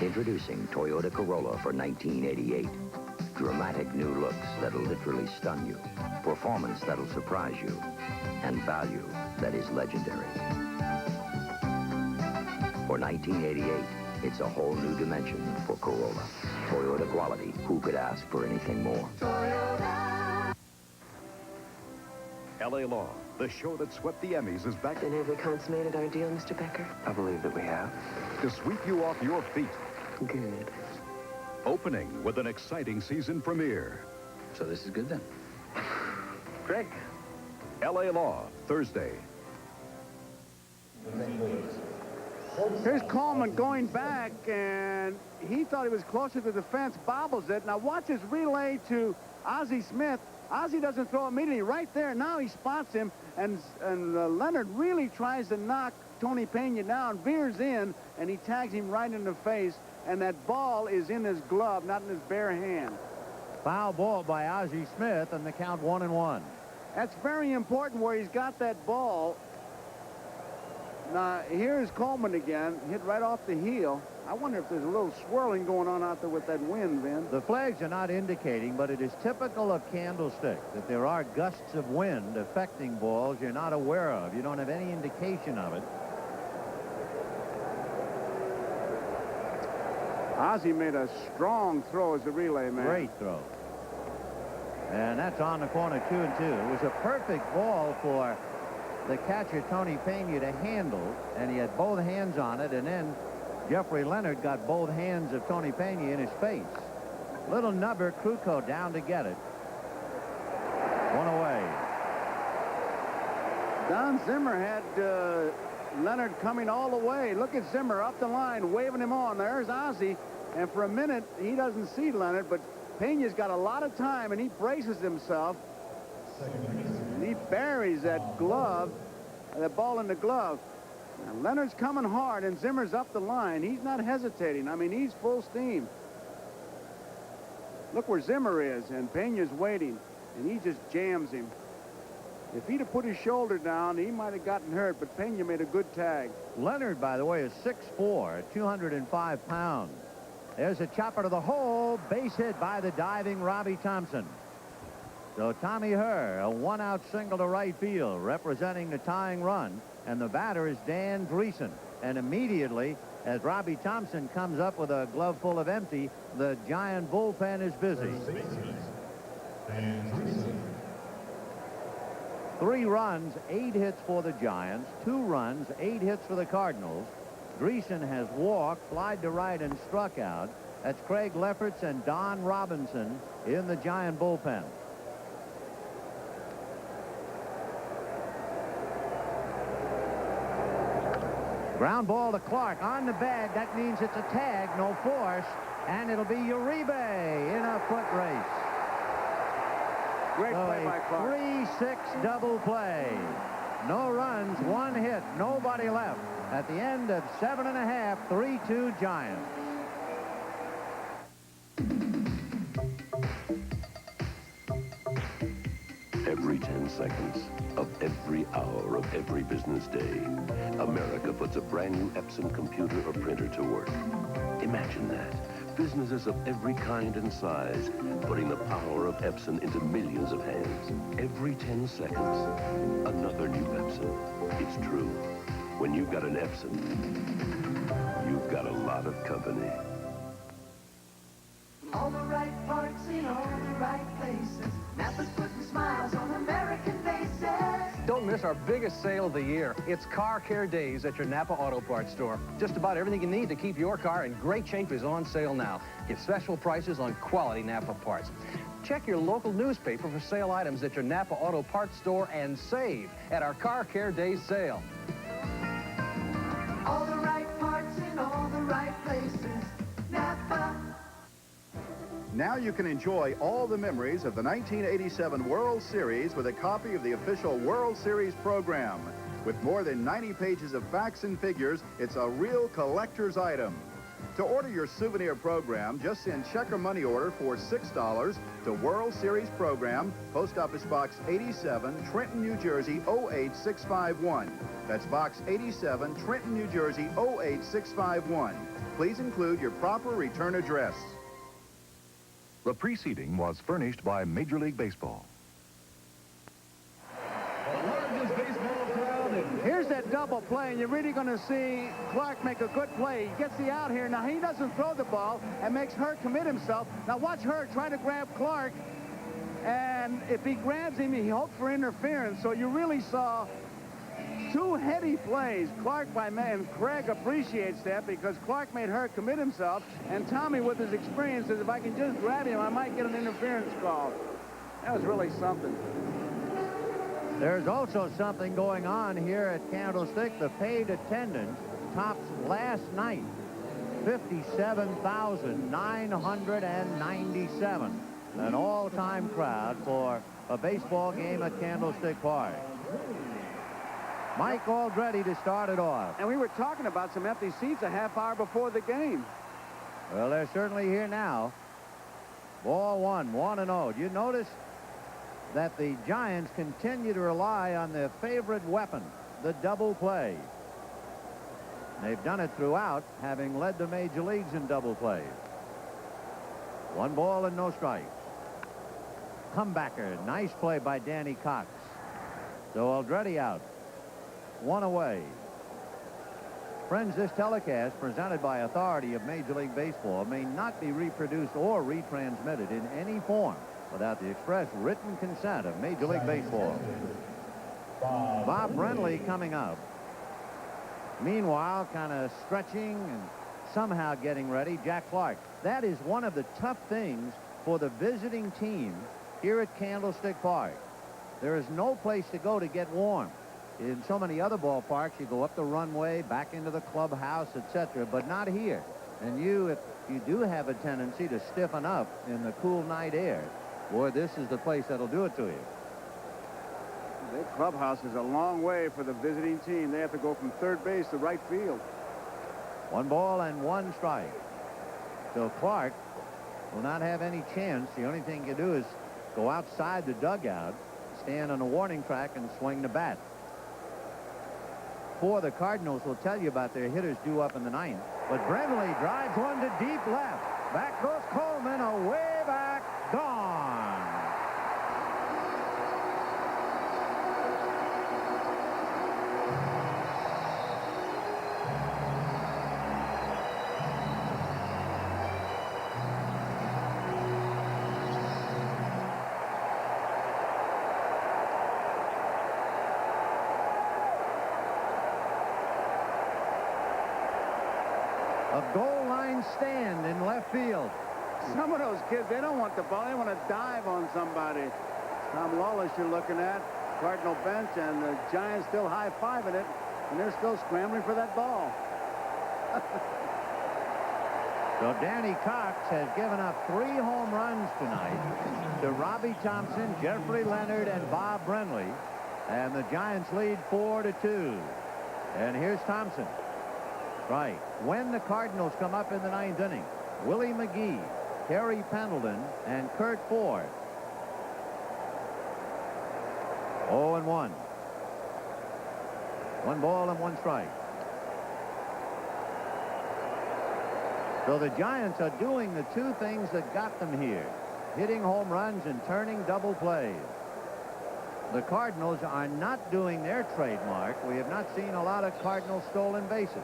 Introducing Toyota Corolla for 1988. Dramatic new looks that'll literally stun you. Performance that'll surprise you. And value that is legendary. For 1988, it's a whole new dimension for Corolla. Toyota quality. Who could ask for anything more? L.A. Law, the show that swept the Emmys, is back. And have we consummated our deal, Mr. Becker? I believe that we have. To sweep you off your feet. Good. Opening with an exciting season premiere. So this is good then. Greg. L.A. Law, Thursday. Here's Coleman going back, and he thought he was closer to the fence, bobbles it. Now watch his relay to Ozzie Smith. Ozzie doesn't throw immediately. Right there, now he spots him, and Leonard really tries to knock Tony Pena down, veers in, and he tags him right in the face, and that ball is in his glove, not in his bare hand. Foul ball by Ozzie Smith, and the count 1-1. That's very important where he's got that ball. Now, here's Coleman again, hit right off the heel. I wonder if there's a little swirling going on out there with that wind, Vin. The flags are not indicating, but it is typical of Candlestick that there are gusts of wind affecting balls you're not aware of. You don't have any indication of it. Ozzie made a strong throw as a relay man. Great throw. And that's on the corner, 2-2. It was a perfect ball for the catcher, Tony Pena, to handle, and he had both hands on it, and then Jeffrey Leonard got both hands of Tony Pena in his face. Little nubber, Kruko down to get it. One away. Don Zimmer had Leonard coming all the way. Look at Zimmer up the line, waving him on. There's Ozzie, and for a minute, he doesn't see Leonard, but Pena's got a lot of time, and he braces himself. And he buries that glove, that ball in the glove. Now, Leonard's coming hard, and Zimmer's up the line. He's not hesitating. I mean, he's full steam. Look where Zimmer is, and Pena's waiting, and he just jams him. If he'd have put his shoulder down, he might have gotten hurt, but Pena made a good tag. Leonard, by the way, is 6'4", 205 pounds. There's a chopper to the hole, base hit by the diving Robbie Thompson. So Tommy Herr, a one-out single to right field, representing the tying run, and the batter is Dan Dreesen. And immediately, as Robbie Thompson comes up with a glove full of empty, the Giant bullpen is busy. 3 runs, 8 hits for the Giants, 2 runs, 8 hits for the Cardinals. Dreesen has walked, flied to right, and struck out. That's Craig Lefferts and Don Robinson in the Giant bullpen. Ground ball to Clark on the bag. That means it's a tag, no force, and it'll be Uribe in a foot race. Great So play by Clark. 3-6 double play. No runs, 1 hit, nobody left. At the end of 7.5, 3-2 Giants. Every 10 seconds of every hour of every business day, America puts a brand new Epson computer or printer to work. Imagine that. Businesses of every kind and size putting the power of Epson into millions of hands. Every 10 seconds, another new Epson. It's true. When you've got an Epson, you've got a lot of company. All the right parts in all the right places. Napa's putting smiles on American faces. Don't miss our biggest sale of the year. It's Car Care Days at your Napa Auto Parts store. Just about everything you need to keep your car in great shape is on sale now. Get special prices on quality Napa parts. Check your local newspaper for sale items at your Napa Auto Parts store and save at our Car Care Days sale. All the right parts in all the right places. Napa. Now you can enjoy all the memories of the 1987 World Series with a copy of the official World Series program. With more than 90 pages of facts and figures, it's a real collector's item. To order your souvenir program, just send check or money order for $6 to World Series Program, Post Office Box 87, Trenton, New Jersey 08651. That's Box 87, Trenton, New Jersey 08651. Please include your proper return address. The preceding was furnished by Major League Baseball. Here's that double play, and you're really going to see Clark make a good play. He gets the out here. Now, he doesn't throw the ball and makes Hurt commit himself. Now, watch Hurt try to grab Clark, and if he grabs him, he hopes for interference. So you really saw two heady plays. Clark by man. Craig appreciates that because Clark made Hurt commit himself, and Tommy, with his experience, says, if I can just grab him, I might get an interference call. That was really something. There's also something going on here at Candlestick. The paid attendance tops last night, 57,997. An all-time crowd for a baseball game at Candlestick Park. Mike all ready to start it off. And we were talking about some empty seats a half hour before the game. Well, they're certainly here now. Ball one, 1-0. You notice that the Giants continue to rely on their favorite weapon, the double play. They've done it throughout, having led the major leagues in double plays. 1 ball and no strikes. Comebacker, nice play by Danny Cox. So Aldretti out. 1 away. Friends, this telecast, presented by authority of Major League Baseball, may not be reproduced or retransmitted in any form without the express written consent of Major League Baseball. Bob Brenly coming up. Meanwhile, kind of stretching and somehow getting ready, Jack Clark. That is one of the tough things for the visiting team here at Candlestick Park. There is no place to go to get warm. In so many other ballparks, you go up the runway, back into the clubhouse, etc., but not here. And if you do have a tendency to stiffen up in the cool night air, boy, this is the place that'll do it to you. The clubhouse is a long way for the visiting team. They have to go from third base to right field. 1 ball and 1 strike. So Clark will not have any chance. The only thing you do is go outside the dugout, stand on the warning track, and swing the bat. The Cardinals will tell you about their hitters due up in the 9th. But Brenly drives one to deep left. Back goes Coleman, away back, gone. A goal line stand in left field. Some of those kids, they don't want the ball. They want to dive on somebody. Tom Lawless you're looking at. Cardinal bench, and the Giants still high-fiving it. And they're still scrambling for that ball. So Danny Cox has given up 3 home runs tonight to Robbie Thompson, Jeffrey Leonard, and Bob Brenly. And the Giants lead 4-2. And here's Thompson. Right. When the Cardinals come up in the 9th inning, Willie McGee, Terry Pendleton, and Kurt Ford. 0-1. 1 ball and 1 strike. So the Giants are doing the 2 things that got them here, hitting home runs and turning double plays. The Cardinals are not doing their trademark. We have not seen a lot of Cardinal stolen bases.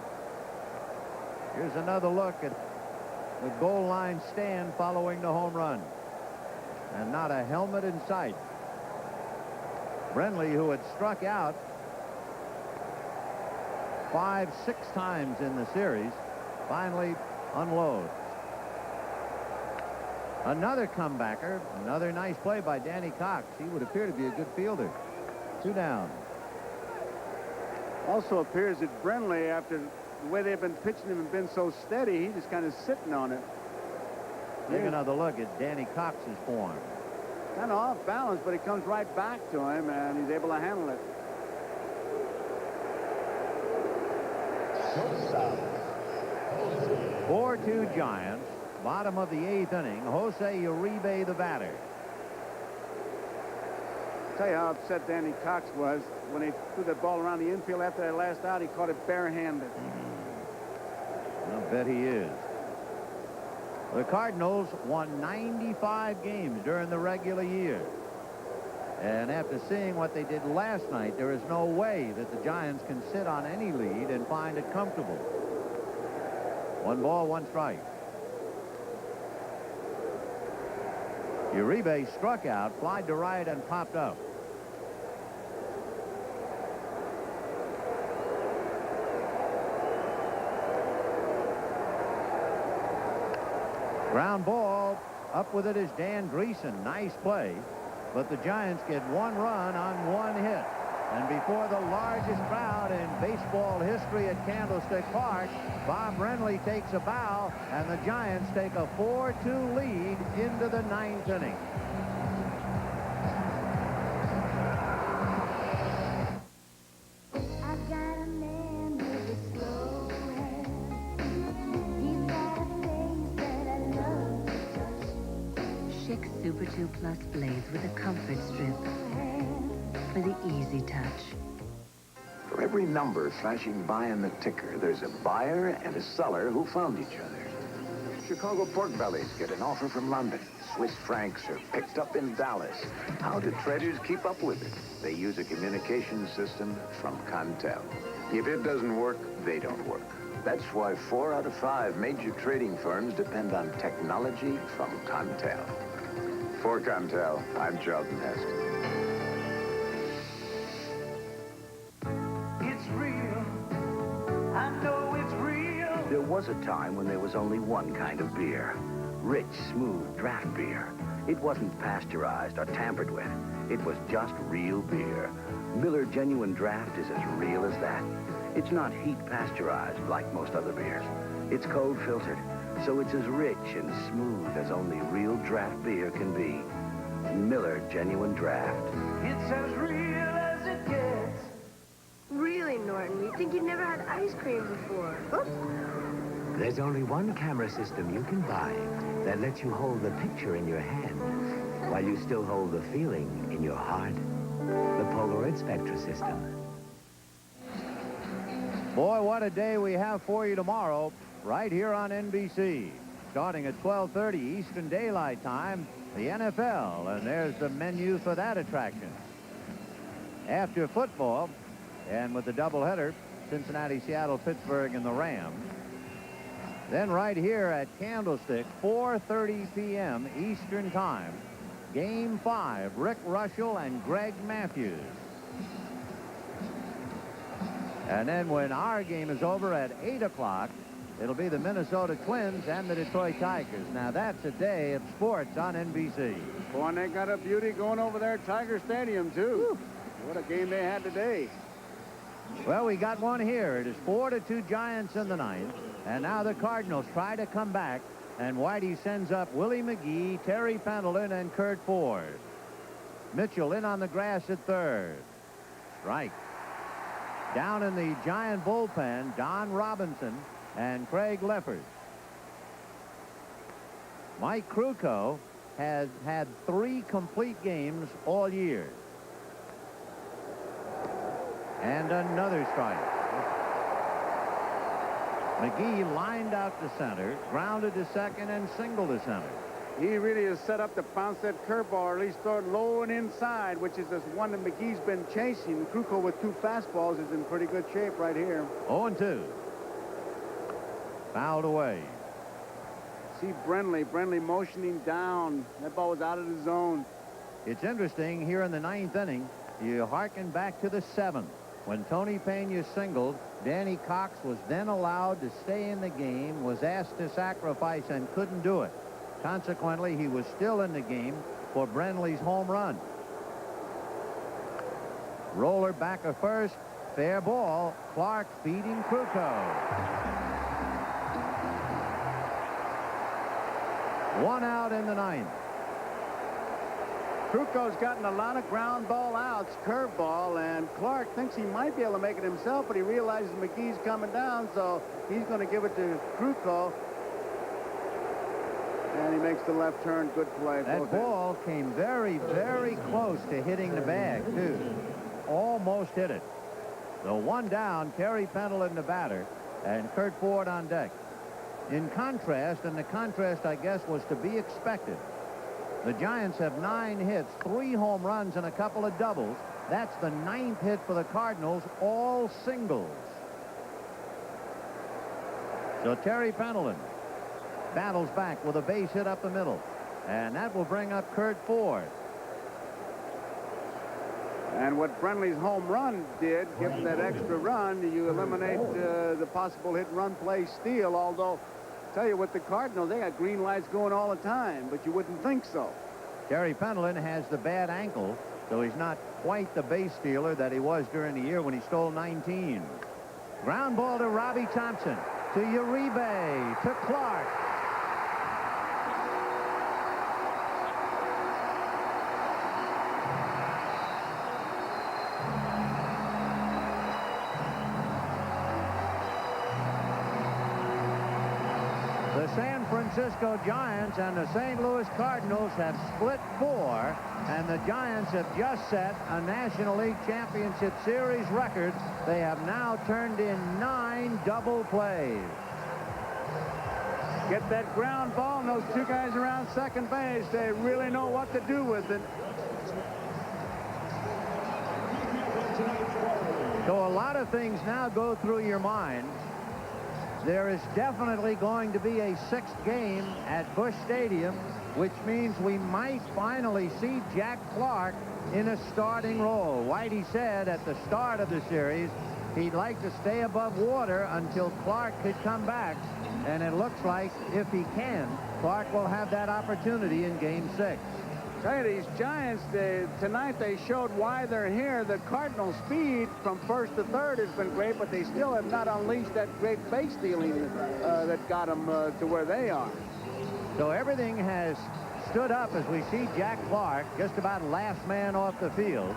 Here's another look at the goal line stand following the home run. And not a helmet in sight. Brenly, who had struck out 5-6 times in the series, finally unloads. Another comebacker, another nice play by Danny Cox. He would appear to be a good fielder. 2 down. Also appears that Brenly, after the way they've been pitching him and been so steady, he's just kind of sitting on it. Take another look at Danny Cox's form. Kind of off balance, but it comes right back to him, and he's able to handle it. Shortstop, 4-2 Giants. Bottom of the 8th inning. Jose Uribe the batter. I'll tell you how upset Danny Cox was when he threw that ball around the infield after that last out. He caught it barehanded. I'll bet he is. The Cardinals won 95 games during the regular year. And after seeing what they did last night, there is no way that the Giants can sit on any lead and find it comfortable. 1 ball, 1 strike. Uribe struck out, flied to right, and popped up. Ground ball. Up with it is Dan Dreesen. Nice play. But the Giants get 1 run on 1 hit. And before the largest crowd in baseball history at Candlestick Park, Bob Brenly takes a bow, and the Giants take a 4-2 lead into the 9th inning. I've got a man with a slow hand. He's got a face that I love to touch. Chic Super 2 Plus blades with a comfort strip for the easy touch. For every number flashing by on the ticker, there's a buyer and a seller who found each other. Chicago pork bellies get an offer from London. Swiss francs are picked up in Dallas. How do traders keep up with it? They use a communication system from Cantel. If it doesn't work, they don't work. That's why 4 out of 5 major trading firms depend on technology from Cantel. For Cantel, I'm Charlton Heston. There was a time when there was only one kind of beer. Rich, smooth draft beer. It wasn't pasteurized or tampered with. It was just real beer. Miller Genuine Draft is as real as that. It's not heat pasteurized like most other beers. It's cold filtered, so it's as rich and smooth as only real draft beer can be. Miller Genuine Draft. It's as real as it gets. Really, Norton, you think you've never had ice cream before? Oops. There's only one camera system you can buy that lets you hold the picture in your hand while you still hold the feeling in your heart. The Polaroid Spectra system. Boy, what a day we have for you tomorrow, right here on NBC. Starting at 12:30 Eastern Daylight Time, the NFL, and there's the menu for that attraction. After football, and with the doubleheader, Cincinnati, Seattle, Pittsburgh, and the Rams. Then right here at Candlestick, 4:30 p.m. Eastern Time, Game 5, Rick Russell and Greg Matthews. And then when our game is over at 8 o'clock, it'll be the Minnesota Twins and the Detroit Tigers. Now that's a day of sports on NBC. Boy, and they got a beauty going over there at Tiger Stadium, too. What a game they had today. Well, we got one here. It is 4-2 Giants in the ninth. And now the Cardinals try to come back. And Whitey sends up Willie McGee, Terry Pendleton, and Curt Ford. Mitchell in on the grass at third. Strike. Down in the Giant bullpen, Don Robinson and Craig Leffers. Mike Krukow has had 3 complete games all year. And another strike. McGee lined out to center, grounded to second, and singled to center. He really is set up to bounce that curveball, or at least throw it low and inside, which is this one that McGee's been chasing. Krukow with 2 fastballs is in pretty good shape right here. 0-2. Fouled away. See Brenly motioning down. That ball was out of the zone. It's interesting here in the 9th inning. You hearken back to the 7th. When Tony Pena singled, Danny Cox was then allowed to stay in the game, was asked to sacrifice, and couldn't do it. Consequently, he was still in the game for Brenly's home run. Roller back of first. Fair ball. Clark feeding Krukow. 1 out in the 9th. Krukow's gotten a lot of ground ball outs, curveball, and Clark thinks he might be able to make it himself, but he realizes McGee's coming down, so he's going to give it to Krukow. And he makes the left turn. Good play. That ball came very, very close to hitting the bag, too. Almost hit it. So 1 down, Terry Pendleton the batter, and Curt Ford on deck. In contrast, and the contrast, I guess, was to be expected. The Giants have 9 hits, 3 home runs, and a couple of doubles. That's the 9th hit for the Cardinals, all singles. So Terry Pendleton battles back with a base hit up the middle. And that will bring up Curt Ford. And what Brenly's home run did, give him that extra run, you eliminate the possible hit-run play steal, although tell you what, the Cardinals, they got green lights going all the time, but you wouldn't think so. Terry Pendleton has the bad ankle, so he's not quite the base stealer that he was during the year when he stole 19. Ground ball to Robbie Thompson, to Uribe, to Clark. The San Francisco Giants and the St. Louis Cardinals have split 4, and the Giants have just set a National League Championship Series record. They have now turned in 9 double plays. Get that ground ball, and those 2 guys around second base, they really know what to do with it. So a lot of things now go through your mind. There is definitely going to be a 6th game at Busch Stadium, which means we might finally see Jack Clark in a starting role. Whitey said at the start of the series he'd like to stay above water until Clark could come back, and it looks like if he can, Clark will have that opportunity in Game 6. Tell you, these Giants, tonight they showed why they're here. The Cardinal speed from first to third has been great, but they still have not unleashed that great base stealing that got them to where they are. So everything has stood up as we see Jack Clark just about last man off the field.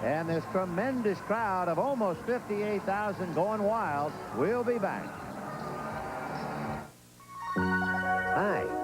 And this tremendous crowd of almost 58,000 going wild. We'll be back. Hi.